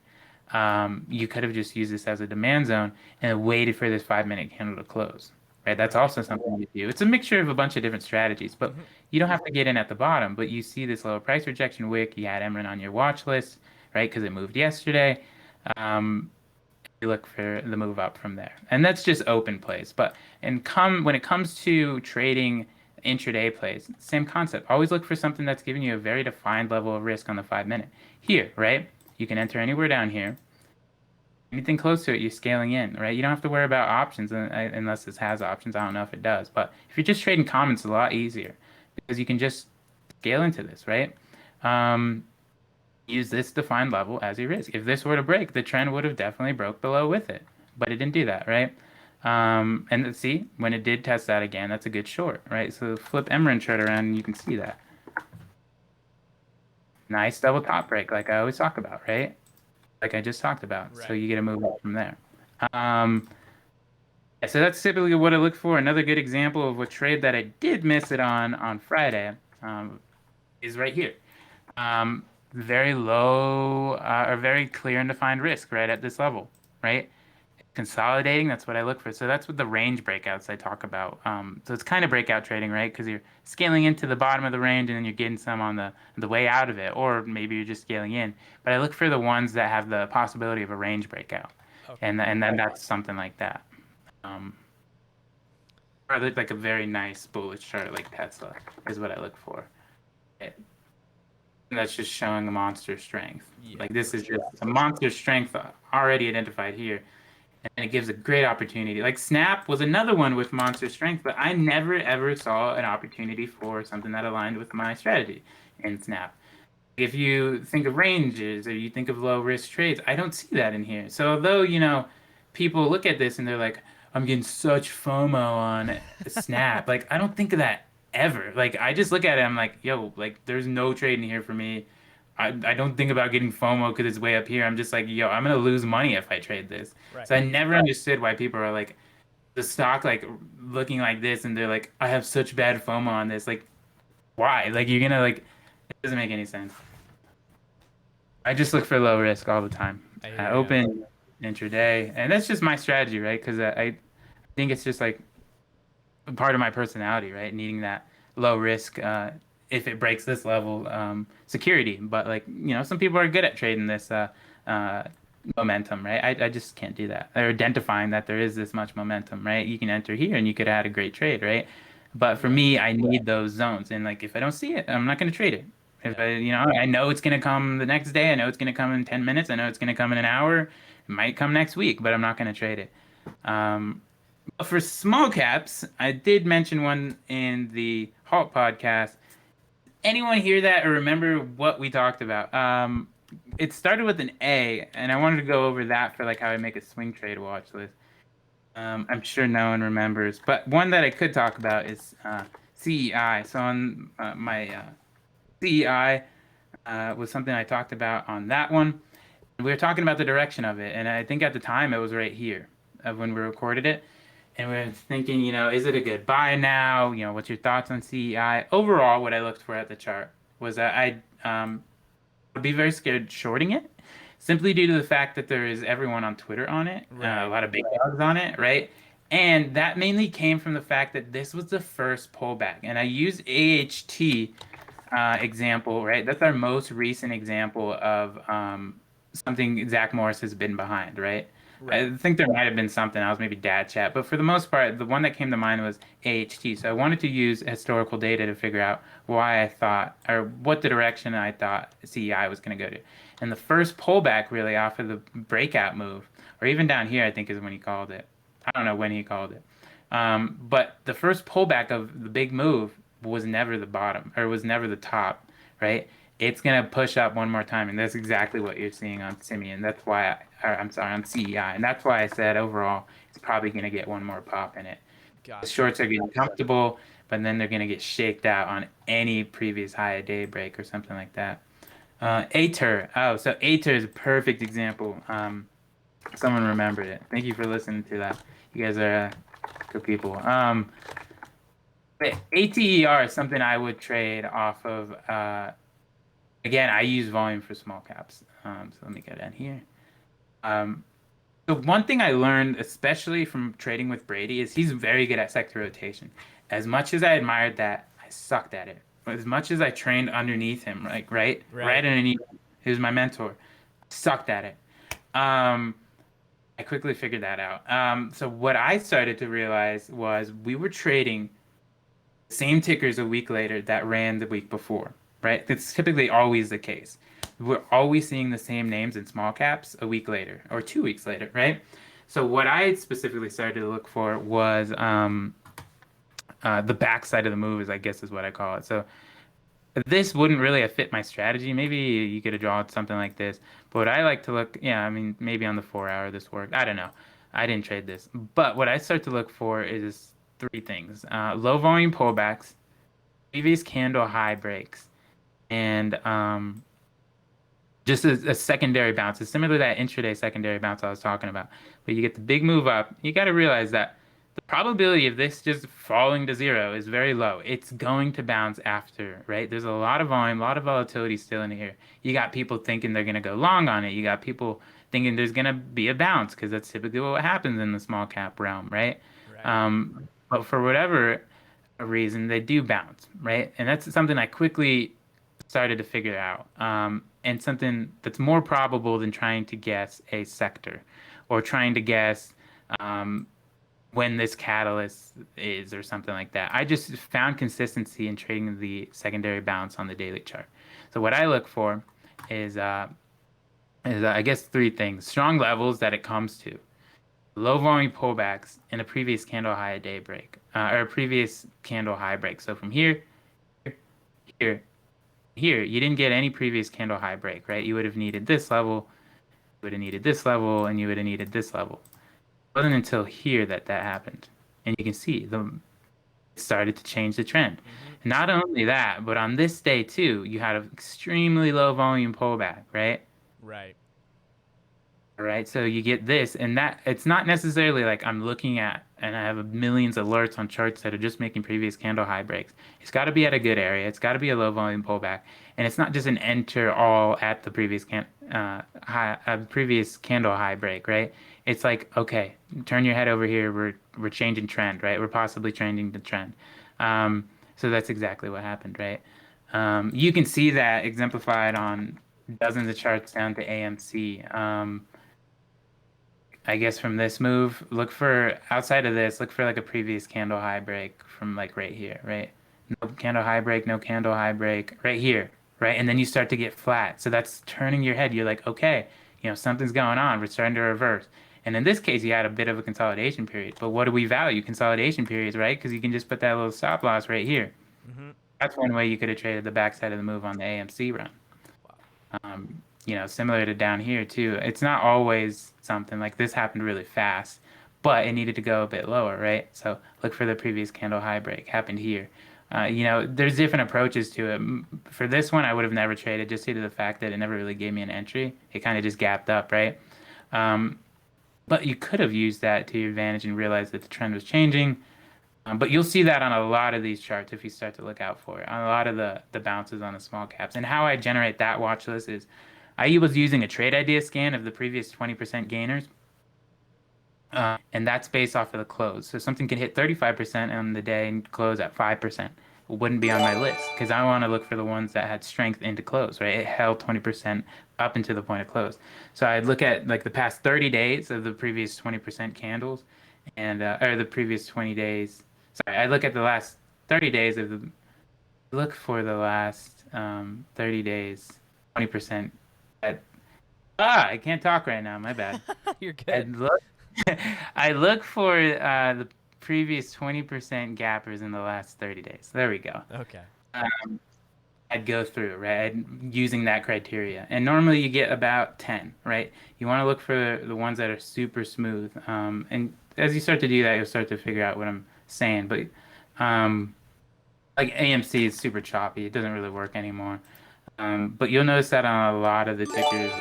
you could have just used this as a demand zone and waited for this 5 minute candle to close. Right? That's Right. also something you do. It's a mixture of a bunch of different strategies, but Hmm. you don't have to get in at the bottom. But you see this lower price rejection wick, you had Emran on your watch list, right? Because it moved yesterday. Um, you look for the move up from there. And that's just open plays. But when it comes to trading intraday plays, same concept. Always look for something that's giving you a very defined level of risk on the 5 minute. Here, right? You can enter anywhere down here. Anything close to it, you're scaling in, right? You don't have to worry about options unless this has options. I don't know if it does. But if you're just trading common, it's a lot easier because you can just scale into this, right? Um, Use this defined level as your risk. If this were to break, the trend would have definitely broke below with it, but it didn't do that, right? And see, when it did test that again, that's a good short, right? So flip Emran chart around and you can see that. Nice double top break, like I always talk about, right? Like I just talked about. So Right. you get to move up from there. So that's typically what I look for. Another good example of a trade that I did miss it on Friday is right here. Very low or very clear and defined risk right at this level, right? Consolidating, that's what I look for. So that's what the range breakouts I talk about. So it's kind of breakout trading, right? Because you're scaling into the bottom of the range and then you're getting some on the way out of it, or maybe you're just scaling in. But I look for the ones that have the possibility of a range breakout, Okay. and then that's something like that. Or I look like a very nice bullish chart like Tesla is what I look for. And that's just showing a monster strength. Yeah, Like this for is sure. just a monster strength already identified here. And it gives a great opportunity. Like Snap was another one with monster strength, but I never ever saw an opportunity for something that aligned with my strategy in Snap. If you think of ranges or you think of low risk trades, I don't see that in here. So although, people look at this and they're like, I'm getting such FOMO on Snap. Like I don't think of that ever. Like I just look at it, I'm like, yo, like there's no trade in here for me. I don't think about getting FOMO because it's way up here. I'm just like, yo, I'm gonna lose money if I trade this. Right. So I never understood why people are like the stock like looking like this and they're like, I have such bad FOMO on this. Like, why? Like you're gonna like it doesn't make any sense. I just look for low risk all the time. I I hear you. open intraday, and that's just my strategy, right? Because I think it's just like part of my personality, right? Needing that low risk if it breaks this level security. But like, some people are good at trading this uh, momentum, right? I just can't do that. Or identifying that there is this much momentum, right? You can enter here and you could add a great trade, right? But for me, I need those zones. And like, if I don't see it, I'm not going to trade it. If I know it's going to come the next day. I know it's going to come in 10 minutes. I know it's going to come in an hour. It might come next week, but I'm not going to trade it. But for small caps, I did mention one in the Halt podcast. Anyone hear that or remember what we talked about? It started with an A, and I wanted to go over that for like how I make a swing trade watch list. I'm sure no one remembers, but one that I could talk about is CEI. So on my CEI was something I talked about on that one. We were talking about the direction of it, and I think at the time it was right here of when we recorded it. And we were thinking, is it a good buy now? What's your thoughts on CEI? Overall, what I looked for at the chart was that I'd be very scared shorting it, simply due to the fact that there is everyone on Twitter on it, a lot of big dogs on it, right? And that mainly came from the fact that this was the first pullback. And I use AHT example, right? That's our most recent example of something Zach Morris has been behind, right? I think there might have been something else, maybe dad chat, but for the most part, the one that came to mind was AHT. So I wanted to use historical data to figure out why I thought, or what the direction I thought CEI was going to go to. And the first pullback really off of the breakout move, or even down here, I think is when he called it. I don't know when he called it. But the first pullback of the big move was never the bottom, or was never the top, right? It's going to push up one more time, and that's exactly what you're seeing on Simeon. That's why, on CEI, and that's why I said overall it's probably going to get one more pop in it. The shorts are getting comfortable, but then they're going to get shaked out on any previous high a day break or something like that. Ater. Oh, so Ater is a perfect example. Someone remembered it. Thank you for listening to that. You guys are good people. But ATER is something I would trade off of. Again, I use volume for small caps. So let me get in here. The one thing I learned, especially from trading with Brady, is he's very good at sector rotation. As much as I admired that, I sucked at it. As much as I trained underneath him, like right underneath him, he was my mentor. I sucked at it. I quickly figured that out. So what I started to realize was we were trading the same tickers a week later that ran the week before, right? That's typically always the case. We're always seeing the same names in small caps a week later or 2 weeks later, right? So what I specifically started to look for was the backside of the move, I guess is what I call it. So this wouldn't really have fit my strategy. Maybe you could have drawn something like this. But what I like to look, maybe on the 4 hour this worked. I don't know. I didn't trade this. But what I start to look for is 3 things. Low volume pullbacks, previous candle high breaks, and just a secondary bounce. It's similar to that intraday secondary bounce I was talking about. But you get the big move up. You got to realize that the probability of this just falling to 0 is very low. It's going to bounce after, right? There's a lot of volume, a lot of volatility still in here. You got people thinking they're going to go long on it. You got people thinking there's going to be a bounce because that's typically what happens in the small cap realm, right? But for whatever reason, they do bounce, right? And that's something I quickly started to figure out. And something that's more probable than trying to guess a sector or trying to guess when this catalyst is or something like that. I just found consistency in trading the secondary bounce on the daily chart. So what I look for is I guess 3 things: strong levels that it comes to, low volume pullbacks, and a previous candle high a day break, or a previous candle high break. So from here, here, you didn't get any previous candle high break, right? You would have needed this level, you would have needed this level, and you would have needed this level. It wasn't until here that happened. And you can see it started to change the trend. Mm-hmm. Not only that, but on this day too, you had an extremely low volume pullback, right? Right. All right, so you get this, and that it's not necessarily like I'm looking at and I have millions of alerts on charts that are just making previous candle high breaks. It's got to be at a good area. It's got to be a low volume pullback, and it's not just an enter all at the previous previous candle high break, right? It's like, okay, turn your head over here. We're changing trend, right? We're possibly changing the trend. So that's exactly what happened, right? You can see that exemplified on dozens of charts down to AMC. I guess from this move, look for outside of this, look for like a previous candle high break from like right here, right? No candle high break, no candle high break, right here, right? And then you start to get flat. So that's turning your head. You're like, okay, something's going on. We're starting to reverse. And in this case, you had a bit of a consolidation period. But what do we value? Consolidation periods, right? Because you can just put that little stop loss right here. Mm-hmm. That's one way you could have traded the backside of the move on the AMC run. Similar to down here too. It's not always something like this happened really fast, but it needed to go a bit lower, right? So look for the previous candle high break happened here. There's different approaches to it. For this one, I would have never traded just due to the fact that it never really gave me an entry. It kind of just gapped up, right? But you could have used that to your advantage and realized that the trend was changing. But you'll see that on a lot of these charts if you start to look out for it, on a lot of the bounces on the small caps. And how I generate that watch list is I was using a trade idea scan of the previous 20% gainers. And that's based off of the close. So something can hit 35% on the day and close at 5%. It wouldn't be on my list because I want to look for the ones that had strength into close, right? It held 20% up into the point of close. So I'd look at like the past 30 days of the previous 20% candles and or the previous 20 days. Sorry, I look at the last 30 days of the look for the last 30 days, 20% at I can't talk right now, my bad. You're I good. look I look for the previous 20% gappers in the last 30 days. There we go. Okay. I'd go through, right? Using that criteria. And normally you get about 10, right? You want to look for the ones that are super smooth. And as you start to do that, you'll start to figure out what I'm saying. But like AMC is super choppy. It doesn't really work anymore. But you'll notice that on a lot of the tickers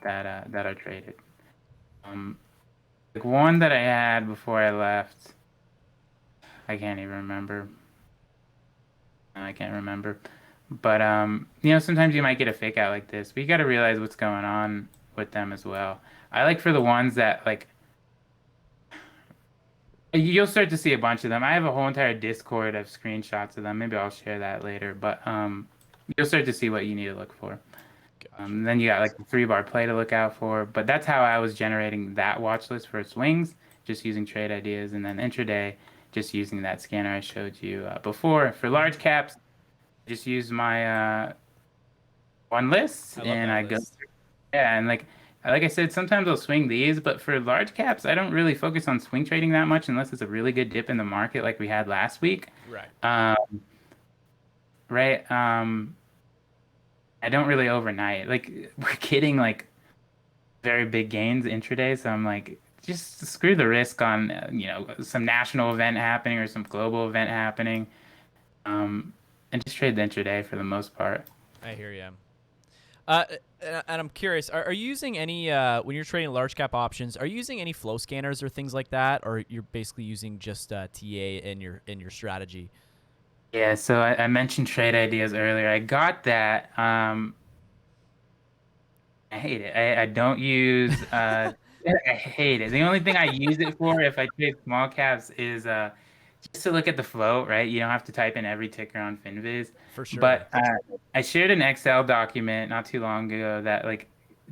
that are traded. Like one that I had before I left, I can't even remember. I can't remember. But sometimes you might get a fake out like this. But you got to realize what's going on with them as well. I like for the ones that like you'll start to see a bunch of them. I have a whole entire Discord of screenshots of them. Maybe I'll share that later. But you'll start to see what you need to look for. Then you got like the 3-bar play to look out for. But that's how I was generating that watch list for swings, just using trade ideas, and then intraday, just using that scanner I showed you before. For large caps, just use my one list, and I go through. Yeah, and like I said, sometimes I'll swing these, but for large caps, I don't really focus on swing trading that much unless it's a really good dip in the market like we had last week. Right. Right. I don't really overnight. Like we're getting like very big gains intraday, so I'm like, just screw the risk on some national event happening or some global event happening, and just trade the intraday for the most part. I hear you. And I'm curious, are you using any when you're trading large cap options? Are you using any flow scanners or things like that, or you're basically using just TA in your strategy? Yeah, so I mentioned trade ideas earlier. I got that. I hate it. I don't use. I hate it. The only thing I use it for if I trade small caps is just to look at the flow, right? You don't have to type in every ticker on FinViz. For sure. But I shared an Excel document not too long ago that like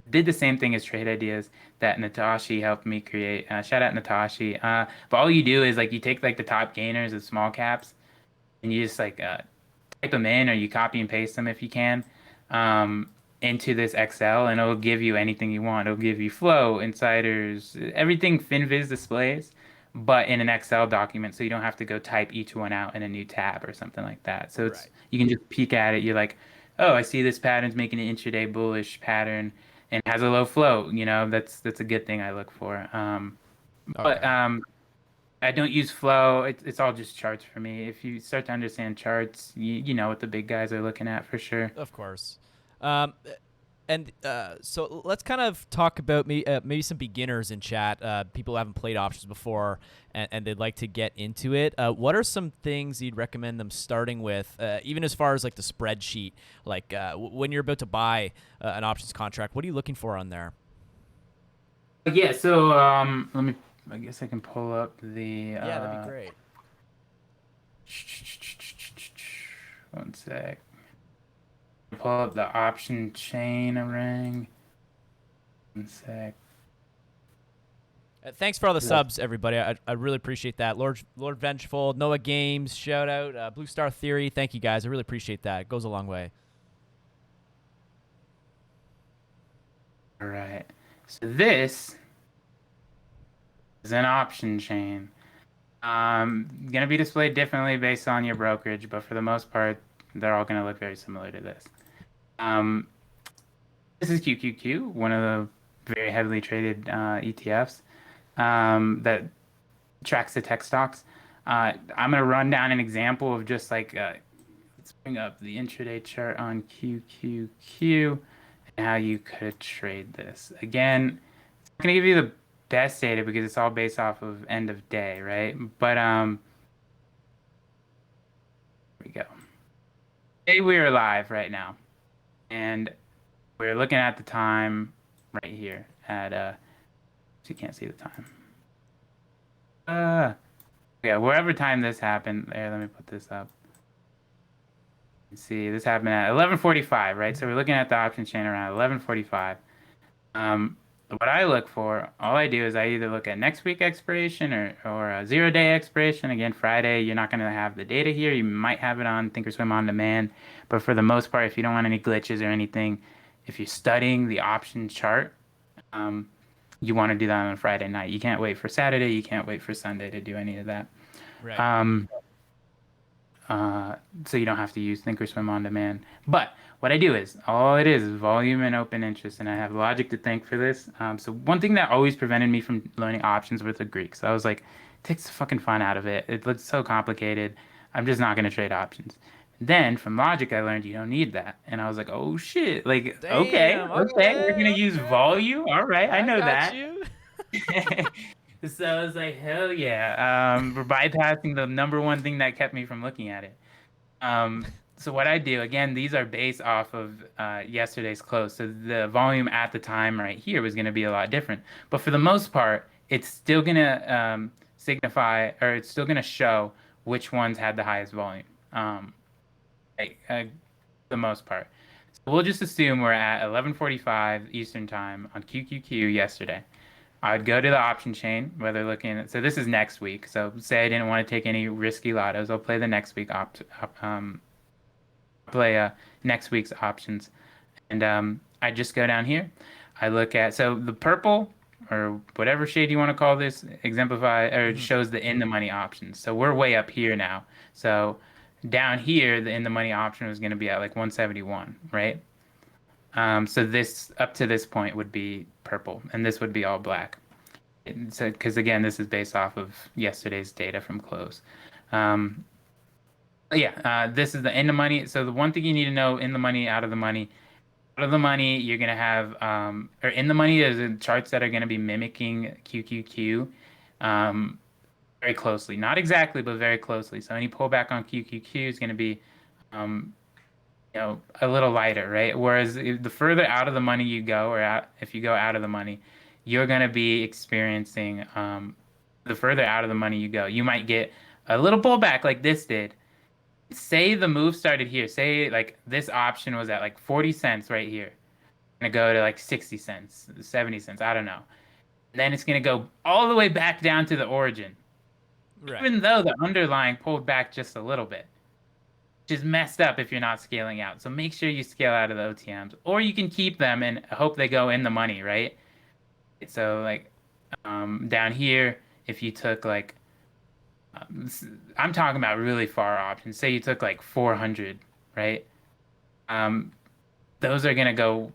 did the same thing as trade ideas that Natashi helped me create. Shout out Natashi. But all you do is like you take like the top gainers of small caps and you just like type them in or you copy and paste them if you can into this Excel and it'll give you anything you want. It'll give you flow, insiders, everything FinViz displays, but in an Excel document so you don't have to go type each one out in a new tab or something like that. So it's you can just peek at it. You're like, oh, I see this pattern's making an intraday bullish pattern and has a low flow. That's a good thing I look for. But I don't use flow. It's all just charts for me. If you start to understand charts, you know what the big guys are looking at for sure. Of course. So let's kind of talk about maybe some beginners in chat, people who haven't played options before and they'd like to get into it. What are some things you'd recommend them starting with, even as far as like the spreadsheet? Like when you're about to buy an options contract, what are you looking for on there? Yeah, so I guess I can pull up the. Yeah, that'd be great. One sec. Pull up the option chain ring. One sec. Thanks for all the subs, everybody. I really appreciate that. Lord Vengeful, Noah Games, shout out. Blue Star Theory, thank you guys. I really appreciate that. It goes a long way. All right. So this is an option chain. Gonna be displayed differently based on your brokerage, but for the most part, they're all gonna look very similar to this. This is QQQ, one of the very heavily traded ETFs that tracks the tech stocks. I'm gonna run down an example of just like let's bring up the intraday chart on QQQ and how you could trade this. Again, it's not gonna give you the best data because it's all based off of end of day, right? But here we go. Today we are live right now, and we're looking at the time right here at you can't see the time. Yeah, wherever time this happened. There, let me put this up. You see, this happened at 11:45, right? So we're looking at the option chain around 11:45. What I look for, all I do is I either look at next week expiration or a 0-day expiration. Again, Friday, you're not going to have the data here. You might have it on Thinkorswim on demand, but for the most part, if you don't want any glitches or anything, if you're studying the option chart, you want to do that on a Friday night. You can't wait for Saturday. You can't wait for Sunday to do any of that. Right. So you don't have to use Thinkorswim on demand. But what I do is, all it is volume and open interest, and I have logic to thank for this. So one thing that always prevented me from learning options was the Greek. So I was like, it takes the fucking fun out of it. It looks so complicated. I'm just not going to trade options. Then from logic, I learned you don't need that. And I was like, oh shit. Like, okay, Damn, we're going to use volume. All right, I know got that. you. So I was like, hell yeah. We're bypassing the number one thing that kept me from looking at it. So what I do, again, these are based off of yesterday's close. So the volume at the time right here was going to be a lot different. But for the most part, it's still going to signify, or it's still going to show which ones had the highest volume. The most part. So we'll just assume we're at 11:45 Eastern time on QQQ yesterday. I'd go to the option chain, whether looking at, so this is next week. So say I didn't want to take any risky lottos, I'll play the next week next week's options, and I just go down here. I look at, so the purple or whatever shade you want to call this exemplify or shows the in the money options. So we're way up here now. So down here, the in the money option was going to be at like 171, right? So this up to this point would be purple, and this would be all black. So, because again, this is based off of yesterday's data from close. This is the in the money. So the one thing you need to know: in the money, out of the money. Out of the money, you're gonna have, or in the money, there's charts that are gonna be mimicking QQQ, very closely. Not exactly, but very closely. So any pullback on QQQ is gonna be, a little lighter, right? Whereas the further out of the money you go, if you go out of the money, you're going to be experiencing, the further out of the money you go, you might get a little pullback like this did. Say the move started here. Say like this option was at like 40 cents right here. Going to go to like 60 cents, 70 cents, I don't know. And then it's going to go all the way back down to the origin. Right. Even though the underlying pulled back just a little bit. Which is messed up if you're not scaling out. So make sure you scale out of the OTMs, or you can keep them and hope they go in the money, right? So like down here, if you took like, I'm talking about really far options. Say you took like 400, right? Those are gonna go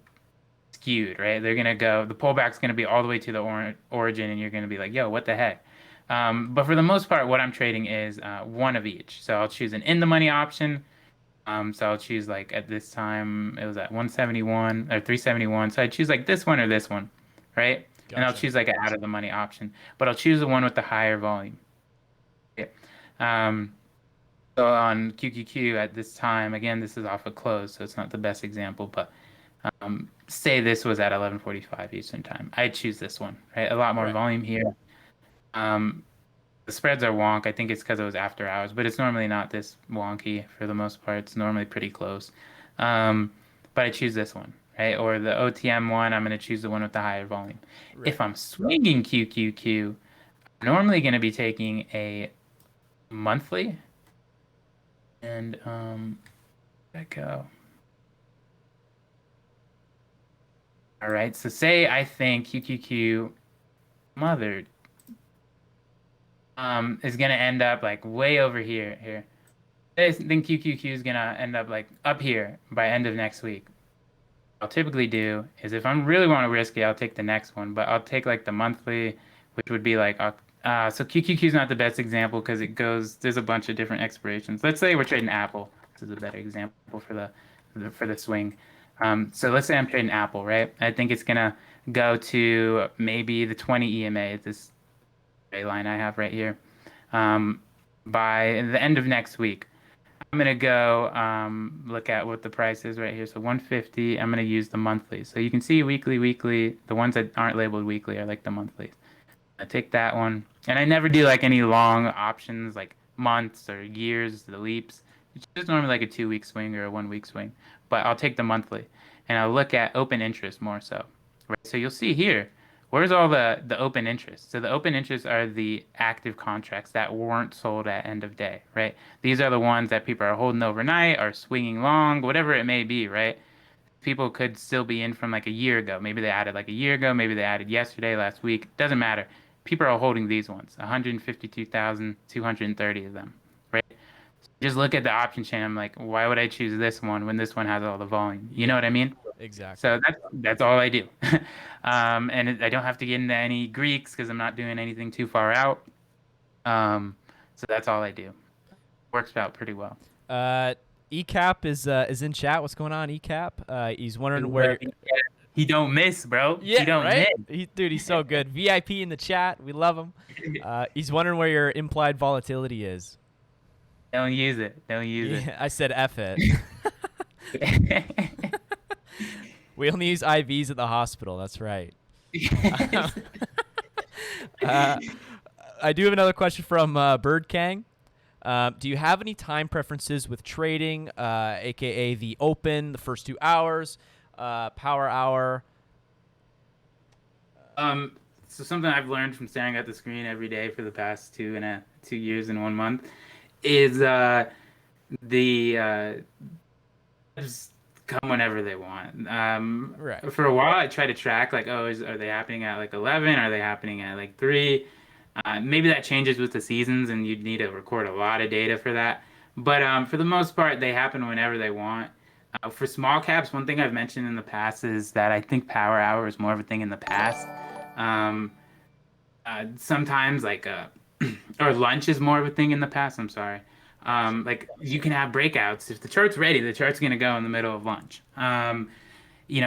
skewed, right? They're gonna go, the pullback's gonna be all the way to the origin, and you're gonna be like, yo, what the heck? But for the most part, what I'm trading is one of each. So I'll choose an in the money option. So I'll choose like at this time, it was at 171 or 371. So I choose like this one or this one, right? Gotcha. And I'll choose like an out of the money option, but I'll choose the one with the higher volume. Okay. So on QQQ at this time, again, this is off a close, so it's not the best example, but say this was at 11:45 Eastern time. I'd choose this one, right? A lot more volume here. The spreads are wonk. I think it's because it was after hours, but it's normally not this wonky for the most part. It's normally pretty close. Um, but I choose this one, right? Or the OTM one, I'm going to choose the one with the higher volume. Right. If I'm swinging QQQ, I'm normally going to be taking a monthly. And let go. All right. So say I think QQQ mother is going to end up like way over here. I think QQQ is gonna end up like up here by end of next week. I'll typically do is if I really want to risk it, I'll take the next one, but I'll take like the monthly, which would be like so QQQ is not the best example because it goes there's a bunch of different expirations. Let's say we're trading Apple. This is a better example for the swing. So let's say I'm trading Apple, right? I think it's gonna go to maybe the 20 EMA, this gray line I have right here, um, by the end of next week. I'm gonna go look at what the price is right here. So 150. I'm gonna use the monthly. So you can see weekly, weekly. The ones that aren't labeled weekly are like the monthlies. I take that one, and I never do like any long options like months or years. The leaps. It's just normally like a 2 week swing or a 1 week swing. But I'll take the monthly, and I'll look at open interest more so. Right. So you'll see here. Where's all the open interest? So the open interests are the active contracts that weren't sold at end of day, right? These are the ones that people are holding overnight or swinging long, whatever it may be, right? People could still be in from like a year ago. Maybe they added like a year ago, maybe they added yesterday, last week. Doesn't matter. People are holding these ones, 152,230 of them, right? Just look at the option chain. I'm like, why would I choose this one when this one has all the volume? You know Yeah. what I mean? Exactly. So that's all I do. I don't have to get into any Greeks because I'm not doing anything too far out. So that's all I do. Works out pretty well. ECAP is in chat. What's going on, ECAP? He's wondering where. He don't miss, bro. He Yeah, don't right. miss. Dude, he's so good. VIP in the chat. We love him. He's wondering where your implied volatility is. Don't use it. Don't use Yeah, I said F it. it. We only use IVs at the hospital. That's right. Uh, I do have another question from Bird Kang. Do you have any time preferences with trading, aka the open, the first 2 hours, power hour? So something I've learned from staring at the screen every day for the past 2 years and 1 month is the just come whenever they want. Right. For a while, I tried to track like, oh, are they happening at like 11? Are they happening at like 3? Maybe that changes with the seasons, and you'd need to record a lot of data for that. But for the most part, they happen whenever they want. For small caps, one thing I've mentioned in the past is that I think power hour is more of a thing in the past. Um, Sometimes like or lunch is more of a thing in the past. I'm sorry. Like you can have breakouts. If the chart's ready, the chart's gonna go in the middle of lunch.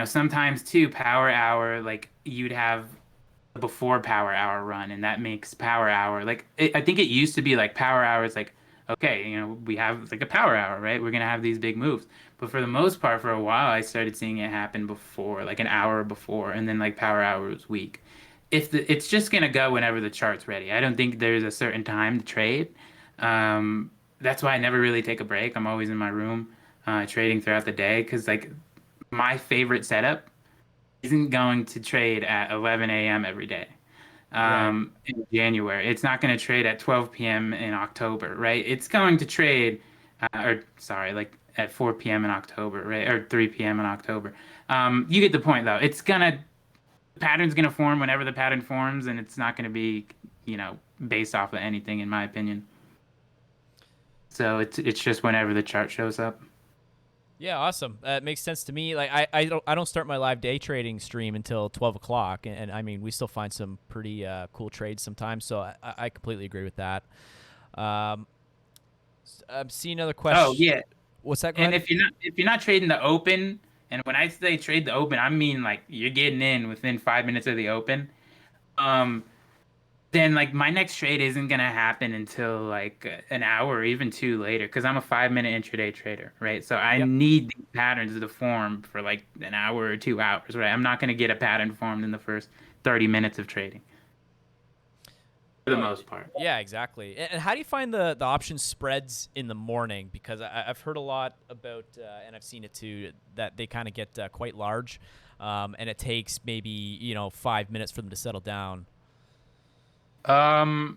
Sometimes too, power hour, like you'd have a before power hour run, and that makes power hour like I think it used to be like power hour is like, okay, we have like a power hour, right? We're gonna have these big moves. But for the most part, for a while, I started seeing it happen before, like an hour before, and then like power hour was weak. It's just gonna go whenever the chart's ready. I don't think there's a certain time to trade. That's why I never really take a break. I'm always in my room, trading throughout the day because like my favorite setup isn't going to trade at 11 a.m. every day Right. in January. It's not going to trade at 12 p.m. in October, right? It's going to trade, or sorry, like at 4 p.m. in October, right? Or 3 p.m. in October. You get the point, though. The pattern's gonna form whenever the pattern forms, and it's not gonna be, based off of anything, in my opinion. So it's just whenever the chart shows up. Yeah, awesome. It makes sense to me. Like I don't start my live day trading stream until 12 o'clock, and I mean we still find some pretty cool trades sometimes. So I completely agree with that. Um, I'm seeing another question. Oh yeah, What's that? Go and ahead. if you're not trading the open, and when I say trade the open, I mean like you're getting in within 5 minutes of the open. Um, then like my next trade isn't gonna happen until like an hour or even two later because I'm a 5 minute intraday trader, right? So I Yep. need these patterns to form for like an hour or 2 hours, right? I'm not gonna get a pattern formed in the first 30 minutes of trading. for the most part. Yeah, exactly. And how do you find the option spreads in the morning? Because I've heard a lot about, and I've seen it too, that they kind of get quite large, and it takes maybe 5 minutes for them to settle down. I've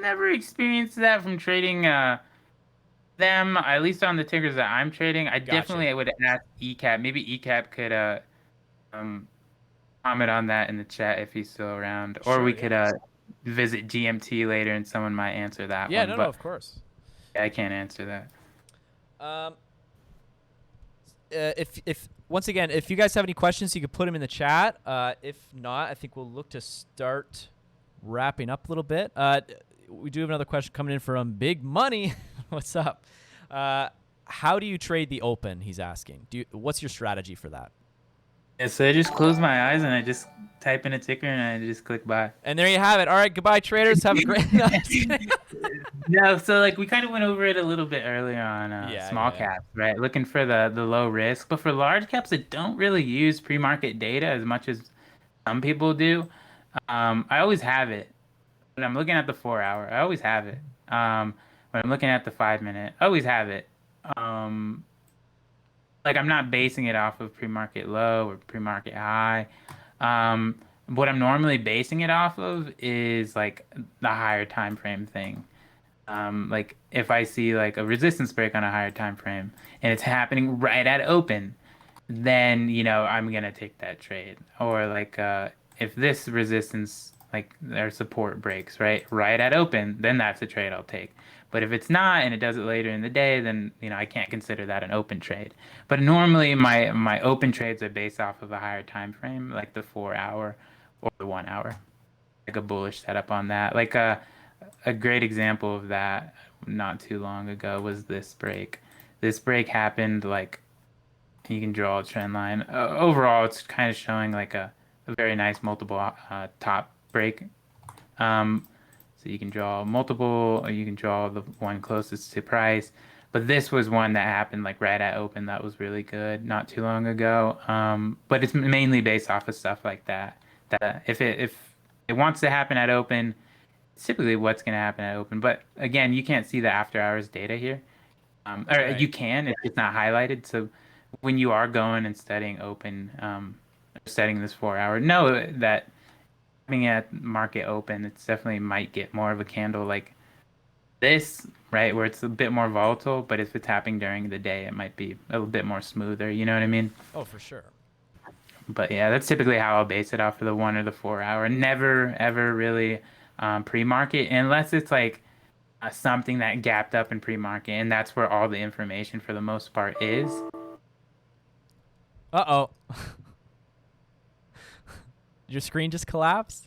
never experienced that from trading them, at least on the tickers that I'm trading. I definitely would ask ECAP. Maybe ECAP could um comment on that in the chat if he's still around, or we could visit GMT later and someone might answer that one. No, But of course. I can't answer that. If once again, if you guys have any questions, you could put them in the chat. If not, I think we'll look to start wrapping up a little bit. We do have another question coming in from Big Money. What's up? How do you trade the open? He's asking. What's your strategy for that? Yeah, so I just close my eyes and I just type in a ticker and I just click buy. And there you have it. All right, goodbye, traders. Have a great night. No, so like we kind of went over it a little bit earlier on small caps, right? Looking for the low risk, but for large caps that don't really use pre-market data as much as some people do, I always have it. When I'm looking at the 4 hour, I always have it. When I'm looking at the 5 minute, I always have it. Like I'm not basing it off of pre-market low or pre-market high. What I'm normally basing it off of is like the higher time frame thing. Like if I see like a resistance break on a higher time frame and it's happening right at open, then I'm gonna take that trade. Or like if this resistance like their support breaks right at open, then that's a trade I'll take. But if it's not and it does it later in the day, then I can't consider that an open trade. But normally my open trades are based off of a higher time frame, like the 4 hour or the 1 hour, like a bullish setup on that. Like a great example of that not too long ago was this break. This break happened like you can draw a trend line. Overall, it's kind of showing like a very nice multiple top break. So you can draw multiple, or you can draw the one closest to price. But this was one that happened like right at open. That was really good not too long ago. But it's mainly based off of stuff like that. That if it wants to happen at open, it's typically what's going to happen at open. But again, you can't see the after hours data here. Or you can, it's just not highlighted. So when you are going and studying open, studying this 4 hour, know that having at market open, it's definitely might get more of a candle like this, right, where it's a bit more volatile. But if it's happening during the day, it might be a little bit more smoother. You know what I mean? Oh, for sure. But yeah, that's typically how I'll base it off of the 1 or the 4 hour. Never ever really pre-market unless it's like something that gapped up in pre-market, and that's where all the information for the most part is. Uh-oh. Your screen just collapsed?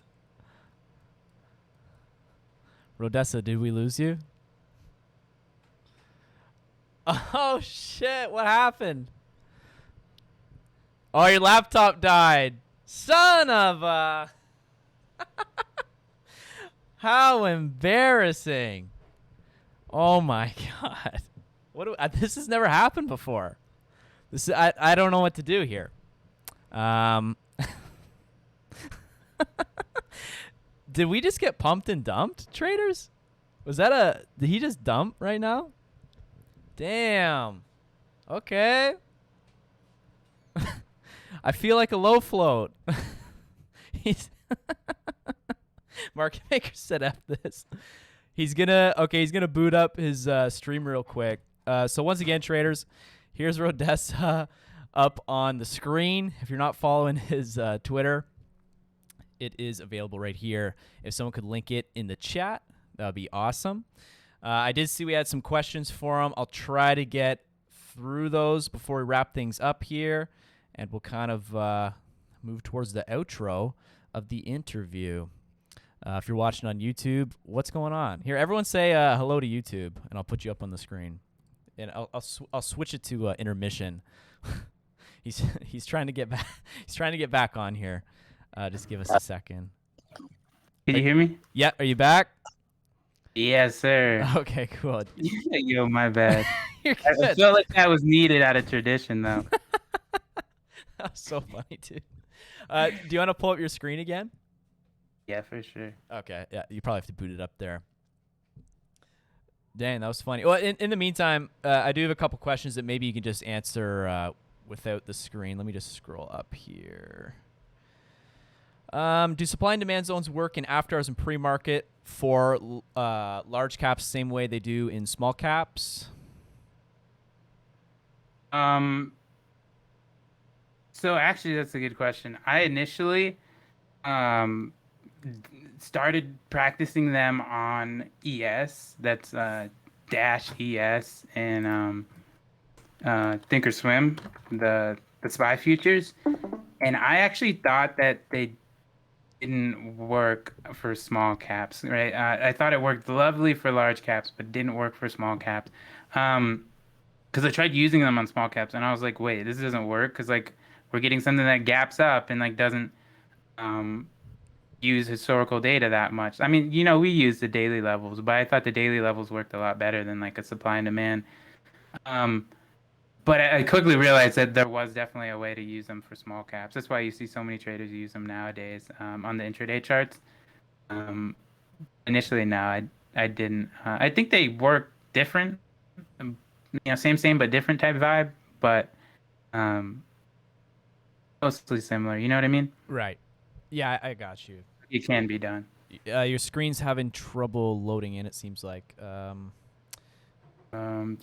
Rodessa, did we lose you? Oh, shit. What happened? Oh, your laptop died. Son of a... How embarrassing. Oh, my God. This has never happened before. I don't know what to do here. Did we just get pumped and dumped, traders? Did he just dump right now? Damn. Okay. I feel like a low float. Market maker said F this. He's gonna boot up his stream real quick. So once again, traders, here's Rodessa up on the screen. If you're not following his Twitter, it is available right here. If someone could link it in the chat, that would be awesome. I did see we had some questions for him. I'll try to get through those before we wrap things up here, and we'll kind of move towards the outro of the interview. If you're watching on YouTube, what's going on? Here, everyone say hello to YouTube, and I'll put you up on the screen. And I'll switch it to intermission. He's trying to get back. He's trying to get back on here. Just give us a second. Can you hear me? Yeah. Are you back? Yes, sir. Okay, cool. Yo, my bad. You're good. I felt like that was needed out of tradition, though. That was so funny, dude. Do you want to pull up your screen again? Yeah, for sure. Okay, yeah, you probably have to boot it up there. Dang, that was funny. Well, in the meantime, I do have a couple questions that maybe you can just answer without the screen. Let me just scroll up here. Do supply and demand zones work in after hours and pre-market for large caps same way they do in small caps? Um, so actually, that's a good question. I initially um started practicing them on ES. That's dash ES and Thinkorswim, the SPY futures, and I actually thought that they didn't work for small caps, right? I thought it worked lovely for large caps, but didn't work for small caps. Because I tried using them on small caps, and I was like, wait, this doesn't work, because like we're getting something that gaps up and like doesn't um use historical data that much. I mean, we use the daily levels, but I thought the daily levels worked a lot better than like a supply and demand. Um, but I quickly realized that there was definitely a way to use them for small caps. That's why you see so many traders use them nowadays on the intraday charts. Um, Initially, no, I didn't. I think they work different, same but different type vibe, but um, mostly similar. You know what I mean? Right. Yeah, I got you. It can be done. Your screen's having trouble loading in. It seems like. But One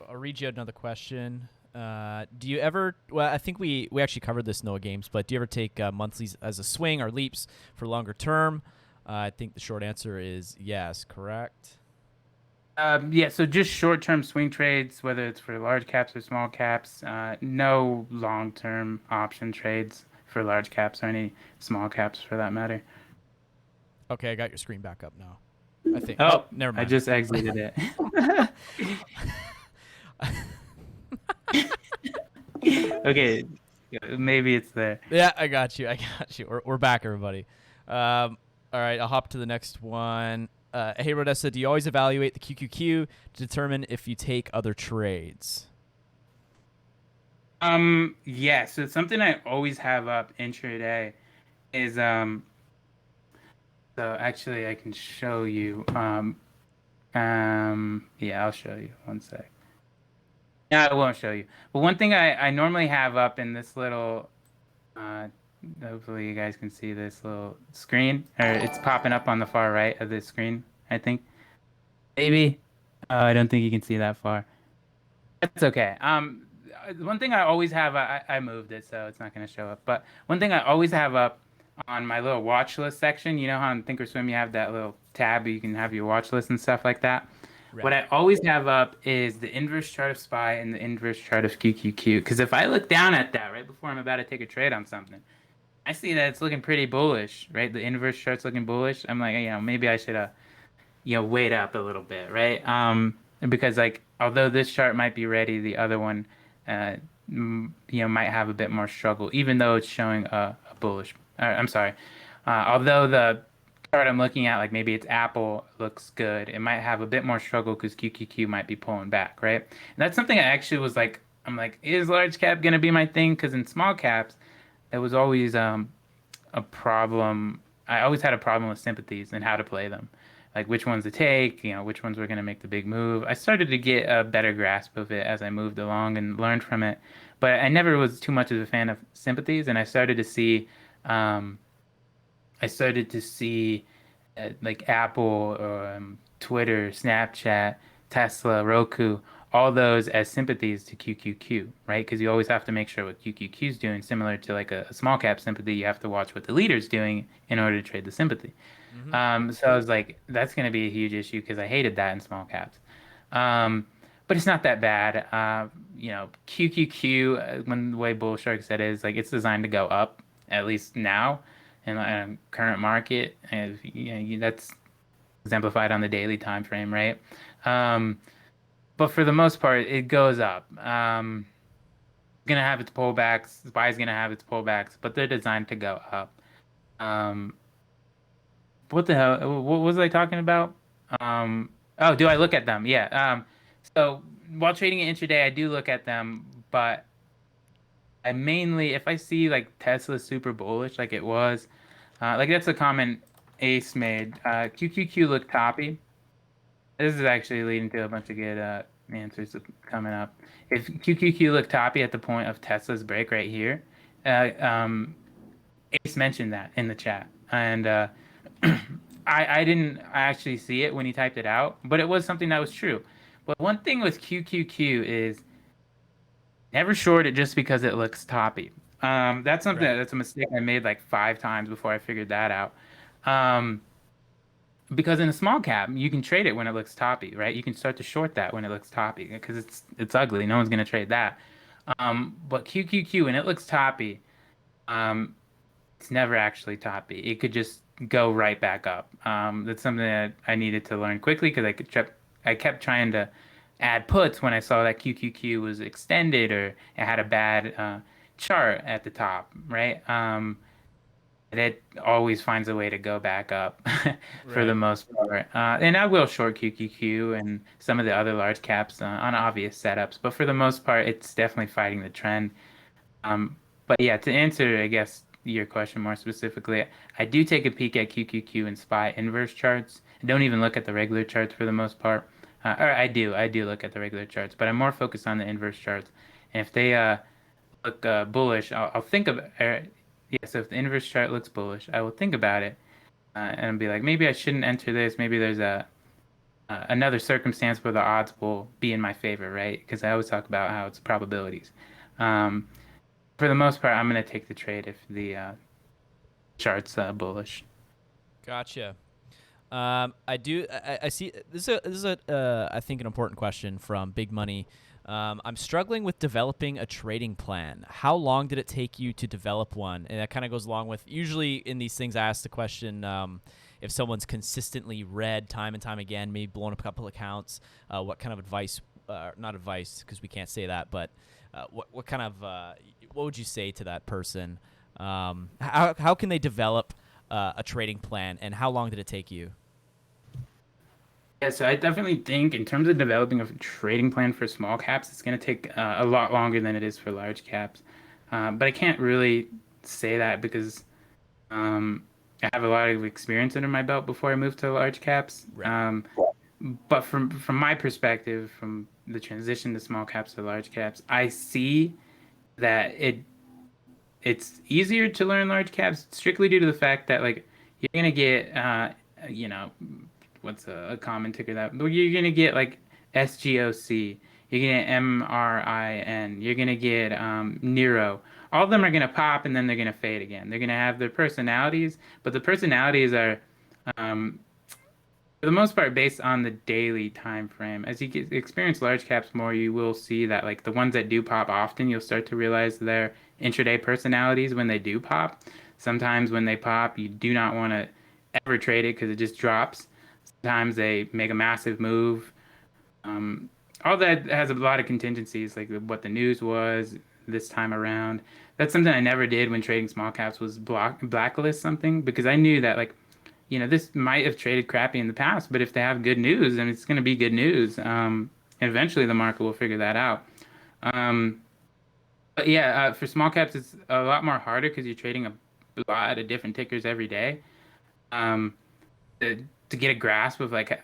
I'll read you another question. Do you ever? Well, I think we actually covered this in Noah Games, but do you ever take monthlies as a swing or leaps for longer term? I think the short answer is yes. Correct. Yeah, so just short-term swing trades, whether it's for large caps or small caps, no long-term option trades for large caps or any small caps for that matter. Okay, I got your screen back up now. I think. Oh, Never I mind. just exited it. Okay, maybe it's there. Yeah, I got you. I got you. We're back, everybody. All right, I'll hop to the next one. Hey, Rodessa, do you always evaluate the QQQ to determine if you take other trades? Yeah, so something I always have up intraday is so actually I can show you. Yeah, I'll show you. One sec. No, I won't show you. But one thing I normally have up in this little, uh, hopefully you guys can see this little screen, or it's popping up on the far right of this screen, I think. Maybe. I don't think you can see that far. That's okay. One thing I always have, I moved it, so it's not going to show up. But one thing I always have up on my little watch list section, you know how in Thinkorswim you have that little tab you can have your watch list and stuff like that. Right. What I always have up is the inverse chart of SPY and the inverse chart of QQQ. Because if I look down at that right before I'm about to take a trade on something, I see that it's looking pretty bullish, right? The inverse chart's looking bullish. I'm like, maybe I should wait up a little bit, right? Because like although this chart might be ready, the other one, might have a bit more struggle, even though it's showing a bullish. I'm sorry, although the chart I'm looking at, like maybe it's Apple, looks good, it might have a bit more struggle because QQQ might be pulling back, right? And that's something I actually was like, I'm like, is large cap gonna be my thing? Because in small caps, it was always a problem. I always had a problem with sympathies and how to play them, like which ones to take, which ones were going to make the big move. I started to get a better grasp of it as I moved along and learned from it, but I never was too much of a fan of sympathies, and I started to see, um, like Apple, Twitter, Snapchat, Tesla, Roku, all those as sympathies to QQQ, right? Because you always have to make sure what QQQ is doing, similar to like a small cap sympathy. You have to watch what the leader's doing in order to trade the sympathy. So I was like, that's going to be a huge issue because I hated that in small caps. But it's not that bad. QQQ, when the way Bull Shark said it, is like it's designed to go up, at least now, in current market. And that's exemplified on the daily time frame, right? But for the most part, it goes up. Gonna have its pullbacks. SPY is gonna have its pullbacks, but they're designed to go up. What the hell? What was I talking about? Oh, do I look at them? Yeah. So while trading it intraday, I do look at them, but I mainly, if I see like Tesla super bullish, like it was, Like that's a comment Ace made. QQQ looked toppy. This is actually leading to a bunch of good answers coming up. If QQQ looked toppy at the point of Tesla's break right here, Ace mentioned that in the chat, and I didn't actually see it when he typed it out, but it was something that was true. But one thing with QQQ is never short it just because it looks toppy. That's something that's a mistake I made like 5 times before I figured that out. Because in a small cap, you can trade it when it looks toppy, right? You can start to short that when it looks toppy because it's ugly. No one's gonna trade that. But QQQ when it looks toppy, it's never actually toppy. It could just go right back up. That's something that I needed to learn quickly because I kept trying to add puts when I saw that QQQ was extended or it had a bad chart at the top, right? It always finds a way to go back up for the most part. And I will short QQQ and some of the other large caps on obvious setups, but for the most part, it's definitely fighting the trend. But yeah, to answer, I guess, your question more specifically, I do take a peek at QQQ and SPY inverse charts. I don't even look at the regular charts for the most part. Or I do look at the regular charts, but I'm more focused on the inverse charts. And if they look bullish, I'll think of yeah. So if the inverse chart looks bullish, I will think about it and be like, maybe I shouldn't enter this. Maybe there's another circumstance where the odds will be in my favor, right? Because I always talk about how it's probabilities. For the most part, I'm going to take the trade if the chart's bullish. Gotcha. I see. This is I think an important question from Big Money. I'm struggling with developing a trading plan. How long did it take you to develop one? And that kind of goes along with, usually in these things, I ask the question, if someone's consistently read time and time again, maybe blown up a couple accounts, what kind of advice, not advice because we can't say that, but what kind of, what would you say to that person? How can they develop a trading plan, and how long did it take you? Yeah, so I definitely think in terms of developing a trading plan for small caps, it's going to take a lot longer than it is for large caps. But I can't really say that because I have a lot of experience under my belt before I moved to large caps. Right. But from my perspective, from the transition to small caps to large caps, I see that it's easier to learn large caps strictly due to the fact that like you're gonna get what's a common ticker that you're gonna get like SGOC, you're gonna get MRIN, you're gonna get Nero. All of them are gonna pop and then they're gonna fade again. They're gonna have their personalities, but the personalities are for the most part based on the daily time frame. As you experience large caps more, you will see that like the ones that do pop often, you'll start to realize their intraday personalities when they do pop. Sometimes when they pop, you do not want to ever trade it because it just drops. Sometimes they make a massive move. All that has a lot of contingencies, like what the news was this time around. That's something I never did when trading small caps, was blacklist something, because I knew that like, this might have traded crappy in the past, but if they have good news, then it's going to be good news. And eventually the market will figure that out. But yeah, for small caps, it's a lot more harder because you're trading a lot of different tickers every day. To get a grasp of like,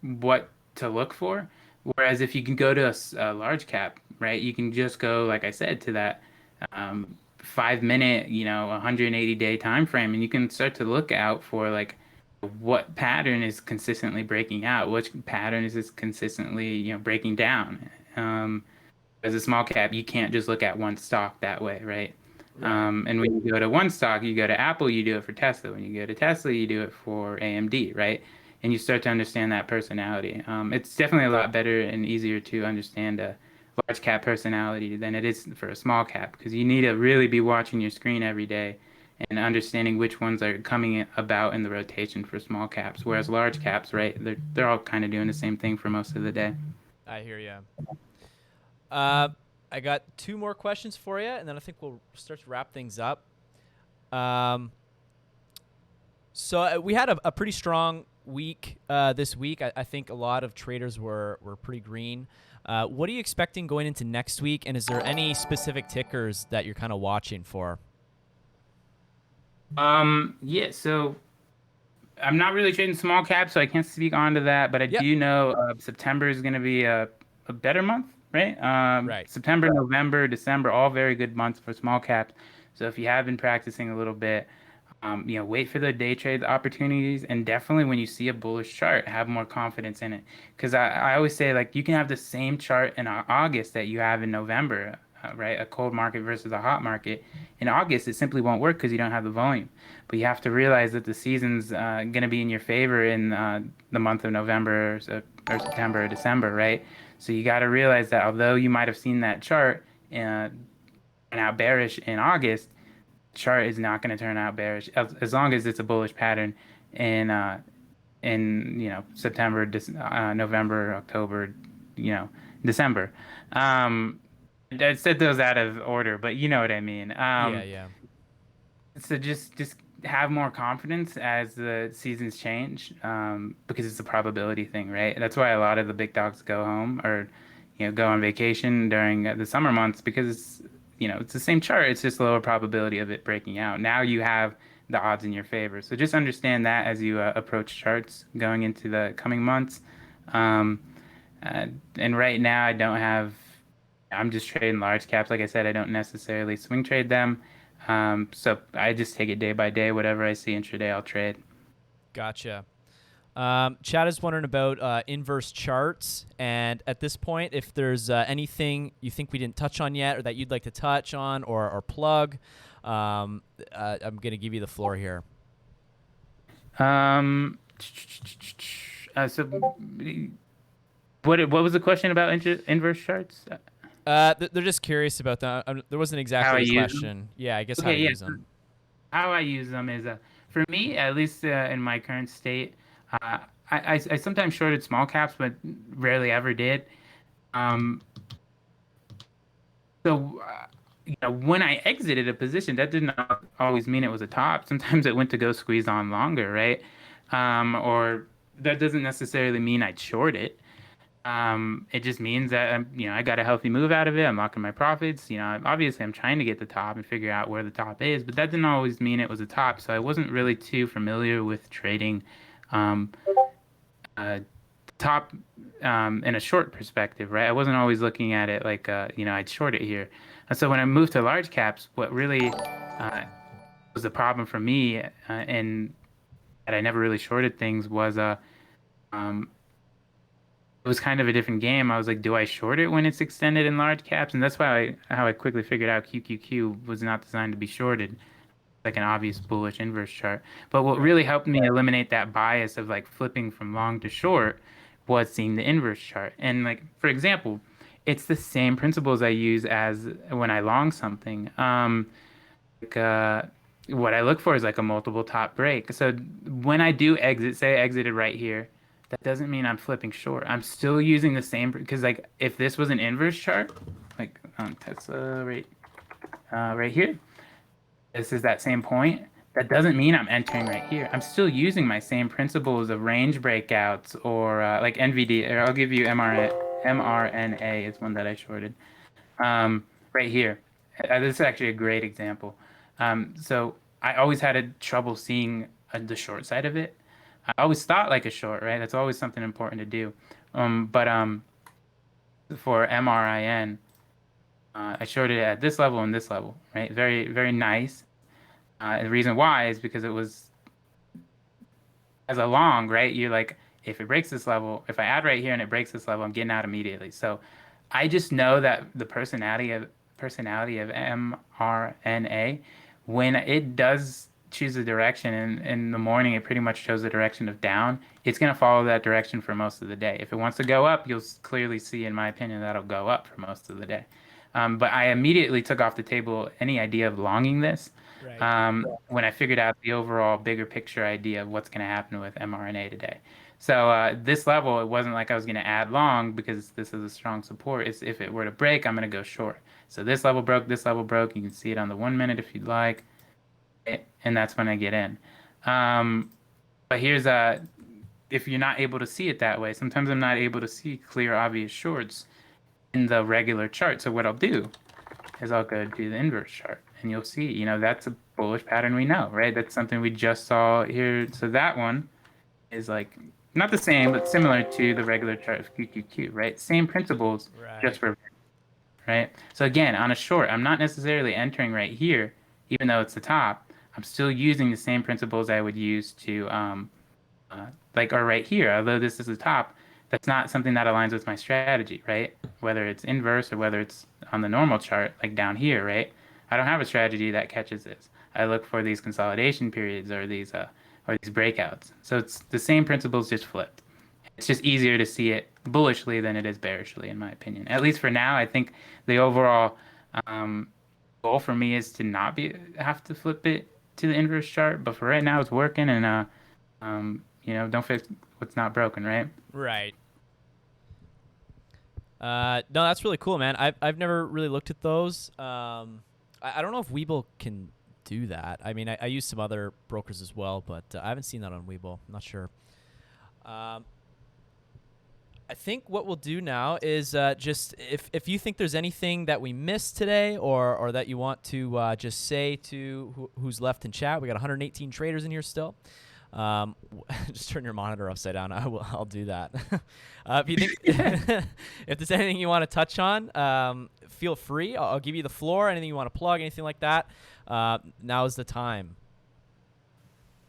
what to look for. Whereas if you can go to a large cap, right, you can just go, like I said, to that 5-minute, 180-day time frame, and you can start to look out for like what pattern is consistently breaking out, which pattern is consistently breaking down. As a small cap, you can't just look at one stock that way, right? And when you go to one stock, you go to Apple, you do it for Tesla. When you go to Tesla, you do it for AMD, right? And you start to understand that personality. It's definitely a lot better and easier to understand a large cap personality than it is for a small cap, because you need to really be watching your screen every day and understanding which ones are coming about in the rotation for small caps. Whereas large caps, right, they're all kind of doing the same thing for most of the day. I hear you. I got 2 more questions for you, and then I think we'll start to wrap things up. So we had a pretty strong week this week. I think a lot of traders were pretty green. What are you expecting going into next week, and is there any specific tickers that you're kind of watching for? Yeah, so I'm not really trading small caps, so I can't speak on to that, but I Yep. do know September is going to be a better month, right? Right. September, November, December, all very good months for small caps. So if you have been practicing a little bit, wait for the day trade opportunities, and definitely when you see a bullish chart, have more confidence in it. Because I always say like you can have the same chart in August that you have in November, right? A cold market versus a hot market. In August, it simply won't work because you don't have the volume. But you have to realize that the season's going to be in your favor in the month of November or September or December, right? So you got to realize that although you might have seen that chart turn out bearish in August, chart is not going to turn out bearish as long as it's a bullish pattern in September, November, October, you know, December. Um, I said those out of order, but you know what I mean. Yeah, yeah. So just have more confidence as the seasons change, because it's a probability thing, right? That's why a lot of the big dogs go home or go on vacation during the summer months because it's the same chart. It's just lower probability of it breaking out. Now you have the odds in your favor. So just understand that as you approach charts going into the coming months. Um, and right now I don't have. I'm just trading large caps. Like I said, I don't necessarily swing trade them. So I just take it day by day. Whatever I see intraday, I'll trade. Gotcha. Chad is wondering about inverse charts, and at this point, if there's anything you think we didn't touch on yet, or that you'd like to touch on or plug, I'm gonna give you the floor here. Um, so what was the question about inverse charts? They're just curious about that. There wasn't How I exactly a use them? question. Yeah, I guess how Okay, to yeah. use them. How I use them is for me, at least in my current state, I sometimes shorted small caps, but rarely ever did. Um, so when I exited a position, that did not always mean it was a top. Sometimes it went to go squeeze on longer, right? Or that doesn't necessarily mean I'd short it. It just means that I got a healthy move out of it. I'm locking my profits. Obviously I'm trying to get the top and figure out where the top is, but that didn't always mean it was a top. So I wasn't really too familiar with trading um, uh, top in a short perspective, right? I wasn't always looking at it like I'd short it here. And so when I moved to large caps, what really was the problem for me, and that I never really shorted things was um, it was kind of a different game. I was like, do I short it when it's extended in large caps? And that's how I quickly figured out QQQ was not designed to be shorted, like an obvious bullish inverse chart. But what Right. really helped me eliminate that bias of like flipping from long to short was seeing the inverse chart. And like for example, it's the same principles I use as when I long something. Like what I look for is like a multiple top break. So when I do exit, say I exited right here, that doesn't mean I'm flipping short. I'm still using the same because like if this was an inverse chart, like Tesla right here, this is that same point. That doesn't mean I'm entering right here. I'm still using my same principles of range breakouts or like NVD. Or I'll give you MRNA is one that I shorted right here. This is actually a great example. So I always had a trouble seeing the short side of it. I always thought like a short, right? That's always something important to do. But for MRIN, I shorted it at this level and this level, right? Very, very nice. And the reason why is because it was as a long, right? You're like, if it breaks this level, if I add right here and it breaks this level, I'm getting out immediately. So I just know that the personality of mRNA, when it does choose a direction in the morning, it pretty much shows the direction of down. It's gonna follow that direction for most of the day. If it wants to go up, you'll clearly see, in my opinion, that'll go up for most of the day. But I immediately took off the table any idea of longing this Right. when I figured out the overall bigger picture idea of what's going to happen with mRNA today. So this level, it wasn't like I was going to add long because this is a strong support. It's if it were to break, I'm going to go short. So this level broke, this level broke. You can see it on the 1 minute if you'd like, and that's when I get in. But here's if you're not able to see it that way, sometimes I'm not able to see clear, obvious shorts in the regular chart. So what I'll do is I'll go do the inverse chart. and you'll see, that's a bullish pattern we know, right? That's something we just saw here. So that one is like not the same, but similar to the regular chart of QQQ, right? Same principles, Right. just reversed, right? So again, on a short, I'm not necessarily entering right here, even though it's the top. I'm still using the same principles I would use to like are right here. Although this is the top, that's not something that aligns with my strategy, right? Whether it's inverse or whether it's on the normal chart, like down here, right? I don't have a strategy that catches this. I look for these consolidation periods or these breakouts. So it's the same principles just flipped. It's just easier to see it bullishly than it is bearishly, in my opinion. At least for now, I think the overall um, goal for me is to not be have to flip it to the inverse chart. But for right now, it's working, and don't fix what's not broken, right? Right. No, that's really cool, man. I've never really looked at those. I don't know if Webull can do that. I mean, I use some other brokers as well, but I haven't seen that on Webull. I'm not sure. Um, I think what we'll do now is just if you think there's anything that we missed today or that you want to just say to who's left in chat. We got 118 traders in here still. Just turn your monitor upside down. I'll do that. If you think if there's anything you want to touch on, feel free. I'll give you the floor. Anything you want to plug, anything like that. Now is the time.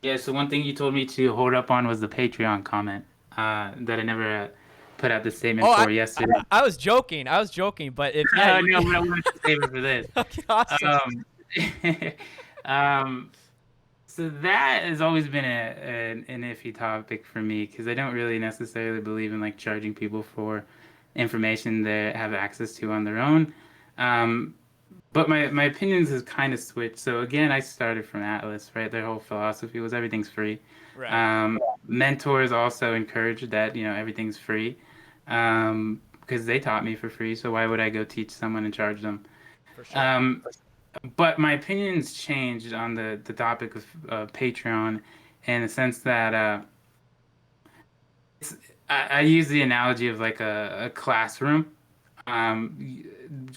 Yeah, so one thing you told me to hold up on was the Patreon comment that I never put out the statement Oh, for yesterday. I was joking. But if No, no, but I wanted to save it for this. okay, awesome. Um, so that has always been an iffy topic for me because I don't really necessarily believe in like charging people for information they have access to on their own. Um, but my opinions has kind of switched. So again, I started from Atlas, right? Their whole philosophy was everything's free. Right. Mentors also encouraged that, everything's free. Because they taught me for free, so why would I go teach someone and charge them? For sure. But my opinions changed on the topic of Patreon in the sense that I use the analogy of like a classroom.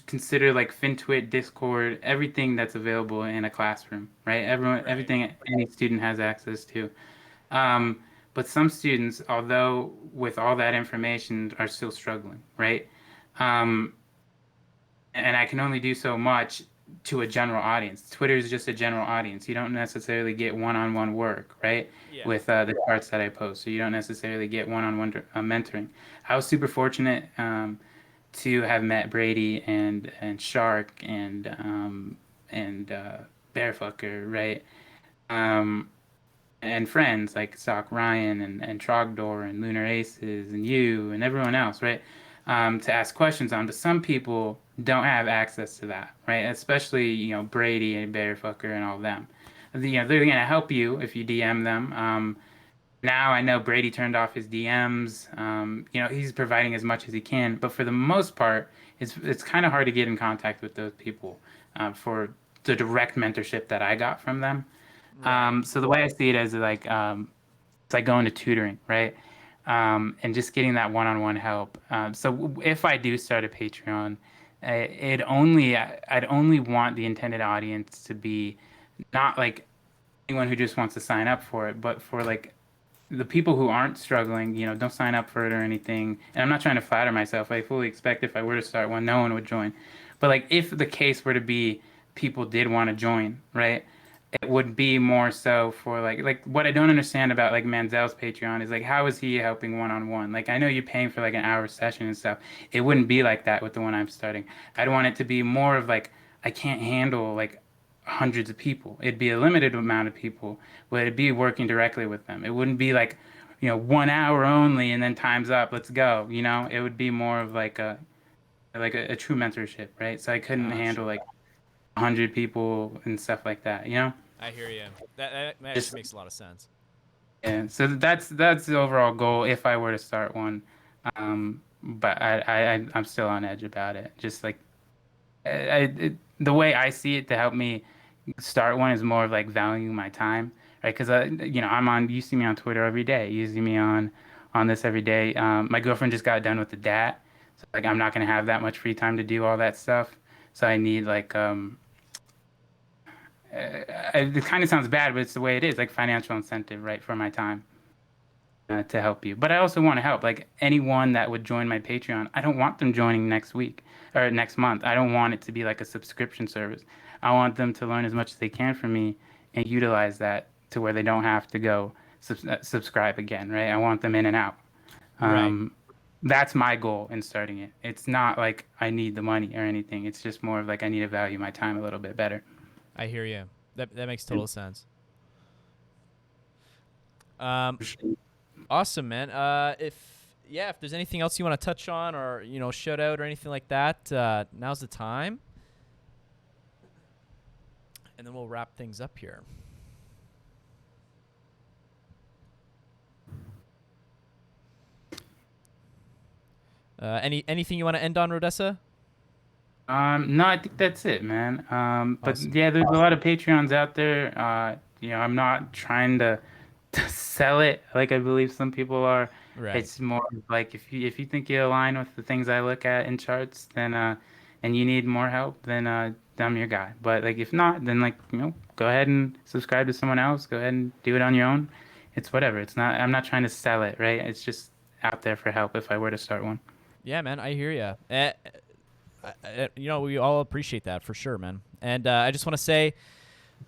Consider like FinTwit, Discord, everything that's available in a classroom, right? Everything any student has access to. Um, but some students, although with all that information, are still struggling, right? Um, and I can only do so much to a general audience. Twitter is just a general audience. You don't necessarily get one-on-one work, right? Yeah. With the charts that I post. So you don't necessarily get one-on-one mentoring. I was super fortunate to have met Brady and Shark and Bearfucker, right? And friends like Sock Ryan and Trogdor and Lunar Aces and you and everyone else, right? To ask questions on. But some people don't have access to that, right? Especially, Brady and Bearfucker and all of them. They're going to help you if you DM them. Now I know Brady turned off his DMs. He's providing as much as he can, but for the most part, it's kind of hard to get in contact with those people for the direct mentorship that I got from them. So the way I see it is like it's like going to tutoring, right? And just getting that one-on-one help. So if I do start a Patreon, I'd only want the intended audience to be not like anyone who just wants to sign up for it, but for like the people who aren't struggling, don't sign up for it or anything. And I'm not trying to flatter myself. I fully expect if I were to start one, no one would join. But like if the case were to be people did want to join, right? It would be more so for like what I don't understand about like Manzel's Patreon is like how is he helping one on one? Like I know you're paying for like an hour session and stuff. It wouldn't be like that with the one I'm starting. I'd want it to be more of like I can't handle like hundreds of people. It'd be a limited amount of people, but it'd be working directly with them. It wouldn't be like 1 hour only and then time's up, let's go. It would be more of like a true mentorship, right? So I couldn't handle like 100 people and stuff like that. I hear you. That actually Just- makes a lot of sense. Yeah, so that's the overall goal if I were to start one. But I'm still on edge about it. Just like the way I see it to help me start one is more of like valuing my time, right? Because you see me on Twitter every day. You see me on this every day. My girlfriend just got done with the DAT, so like I'm not gonna have that much free time to do all that stuff. So I need like it kind of sounds bad, but it's the way it is, like financial incentive, right, for my time to help you. But I also want to help. Like anyone that would join my Patreon, I don't want them joining next week or next month. I don't want it to be like a subscription service. I want them to learn as much as they can from me and utilize that to where they don't have to go subscribe again, right? I want them in and out. Right. That's my goal in starting it. It's not like I need the money or anything. It's just more of like I need to value my time a little bit better. I hear you. That makes total sense. Awesome, man. If there's anything else you want to touch on or shout out or anything like that, now's the time. And then we'll wrap things up here. Anything you want to end on, Rodessa? No, I think that's it, man. But Awesome. yeah, there's a lot of Patreons out there. I'm not trying to sell it like I believe some people are. Right. It's more like if you think you align with the things I look at in charts, then and you need more help, then I'm your guy. But like if not, then go ahead and subscribe to someone else. Go ahead and do it on your own. It's whatever. It's not. I'm not trying to sell it, right? It's just out there for help if I were to start one. Yeah, man, I hear you. We all appreciate that for sure, man. And I just want to say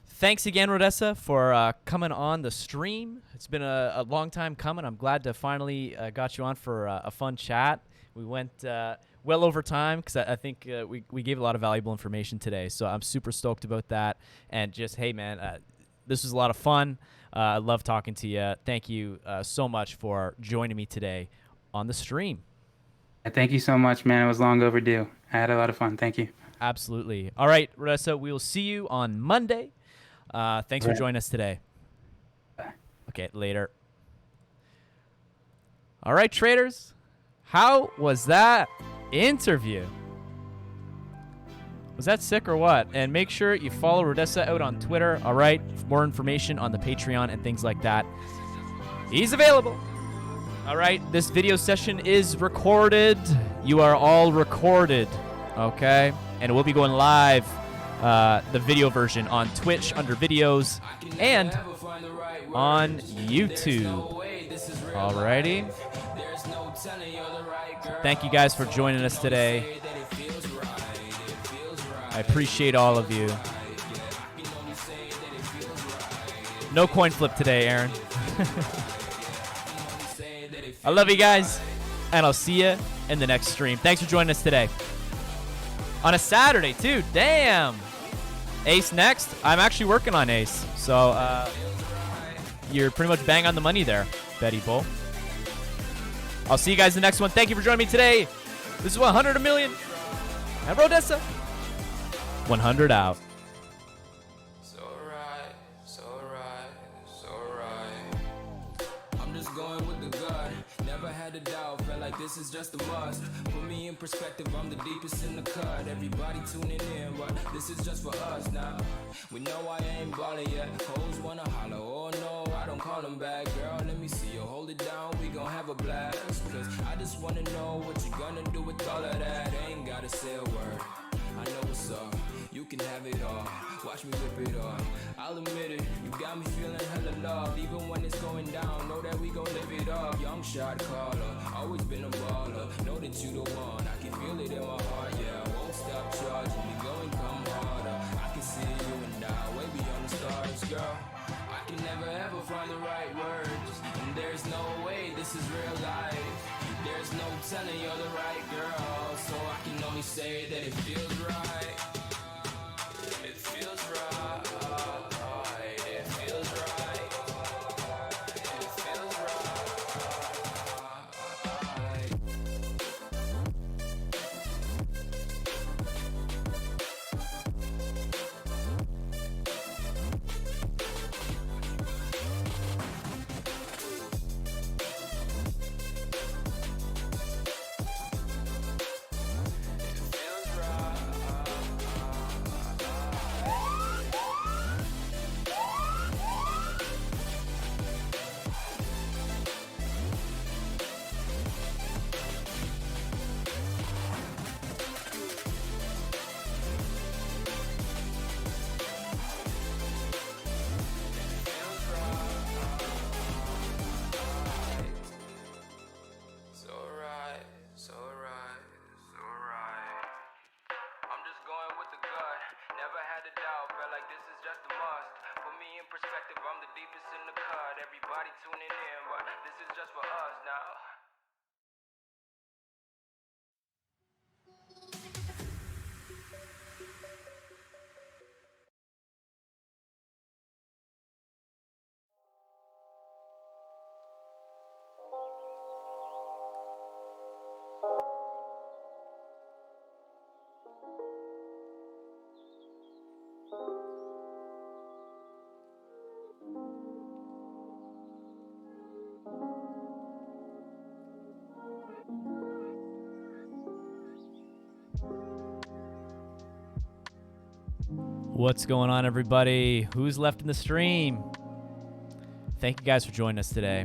thanks again, Rodessa, for coming on the stream. It's been a long time coming. I'm glad to finally got you on for a fun chat. We went well over time because I think we gave a lot of valuable information today. So I'm super stoked about that. And just, hey, man, this was a lot of fun. I love talking to you. Thank you so much for joining me today on the stream. Thank you so much, man. It was long overdue. I had a lot of fun. Thank you. Absolutely. All right, Rodessa, we will see you on Monday. Thanks for joining us today. Bye. Okay, later. All right, traders. How was that interview? Was that sick or what? And make sure you follow Rodessa out on Twitter, all right? For more information on the Patreon and things like that. He's available. All right, this video session is recorded. You are all recorded, okay? And we'll be going live, the video version on Twitch under videos and on YouTube. Alrighty. Thank you guys for joining us today. I appreciate all of you. No coin flip today, Aaron. I love you guys, and I'll see you in the next stream. Thanks for joining us today. On a Saturday, too. Damn. Ace next. I'm actually working on Ace. So you're pretty much bang on the money there, Betty Bull. I'll see you guys in the next one. Thank you for joining me today. This is 100 a million. And Rodessa. 100 out. This is just a must. Put me in perspective, I'm the deepest in the cut. Everybody tuning in, but this is just for us now. We know I ain't ballin' yet. Hoes wanna holler, oh no, I don't call them back. Girl, let me see you hold it down, we gon' have a blast. Cause I just wanna know what you gonna do with all of that. Ain't gotta say a word, I know what's up. You can have it all, watch me whip it off. I'll admit it, you got me feeling hella loved. Even when it's going down, know that we gon' live it up. Young shot caller, always been a baller. Know that you the one, I can feel it in my heart, yeah. I won't stop charging me, go and come harder. I can see you and I, way beyond the stars, girl. I can never ever find the right words, and there's no way this is real life. There's no telling you're the right girl, so I can only say that it feels right. It feels right. It feels right. It feels right. everybody tuning in, but this is just for us now. What's going on, everybody? Who's left in the stream? Thank you guys for joining us today.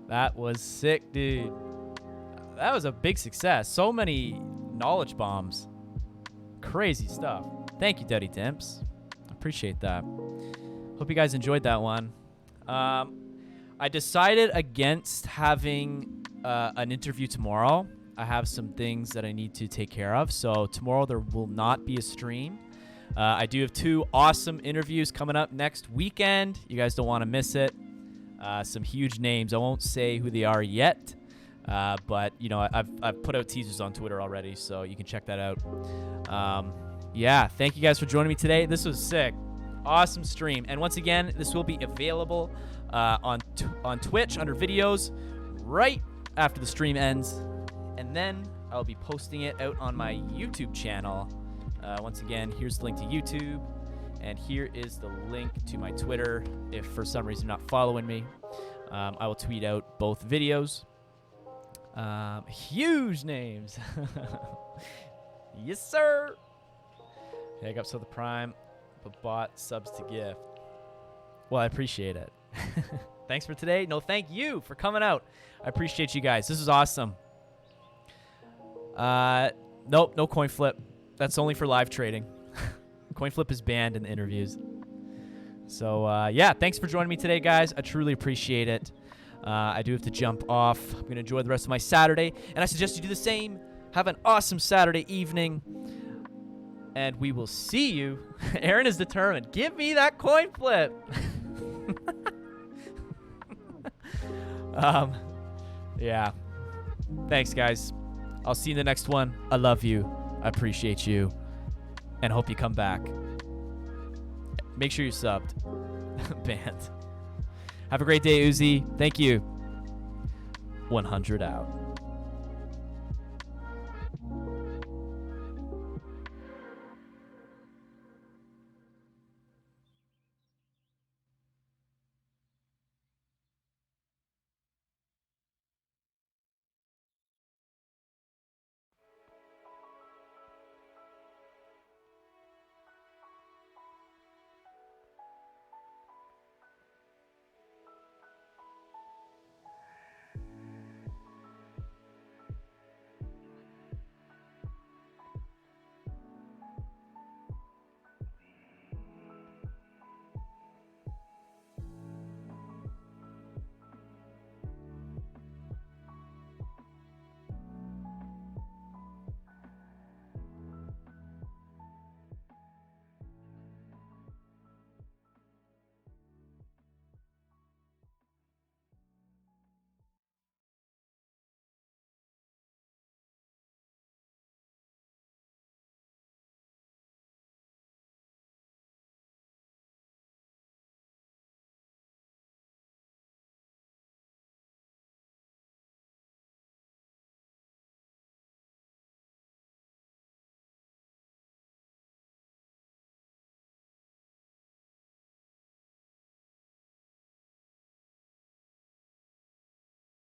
That was sick, dude. That was a big success. So many knowledge bombs. Crazy stuff. Thank you, Duddy Dimps. Appreciate that. Hope you guys enjoyed that one. I decided against having an interview tomorrow. I have some things that I need to take care of. So tomorrow there will not be a stream. I do have 2 awesome interviews coming up next weekend. You guys don't want to miss it. Some huge names. I won't say who they are yet, but you know I've put out teasers on Twitter already, so you can check that out. Yeah, thank you guys for joining me today. This was sick, awesome stream. And once again, this will be available on Twitch under videos right after the stream ends, and then I'll be posting it out on my YouTube channel. Once again, here's the link to YouTube, and here is the link to my Twitter. If for some reason you're not following me, I will tweet out both videos. Huge names. Yes, sir. Hey, I got the Prime, but bought subs to gift. Well, I appreciate it. Thanks for today. No, thank you for coming out. I appreciate you guys. This is awesome. Nope, no coin flip. That's only for live trading. Coin flip is banned in the interviews. So, yeah, thanks for joining me today, guys. I truly appreciate it. I do have to jump off. I'm going to enjoy the rest of my Saturday, and I suggest you do the same. Have an awesome Saturday evening, and we will see you. Aaron is determined. Give me that coin flip. Yeah. Thanks, guys. I'll see you in the next one. I love you. I appreciate you, and hope you come back. Make sure you're subbed. Banned. Have a great day, Uzi. Thank you. 100 out.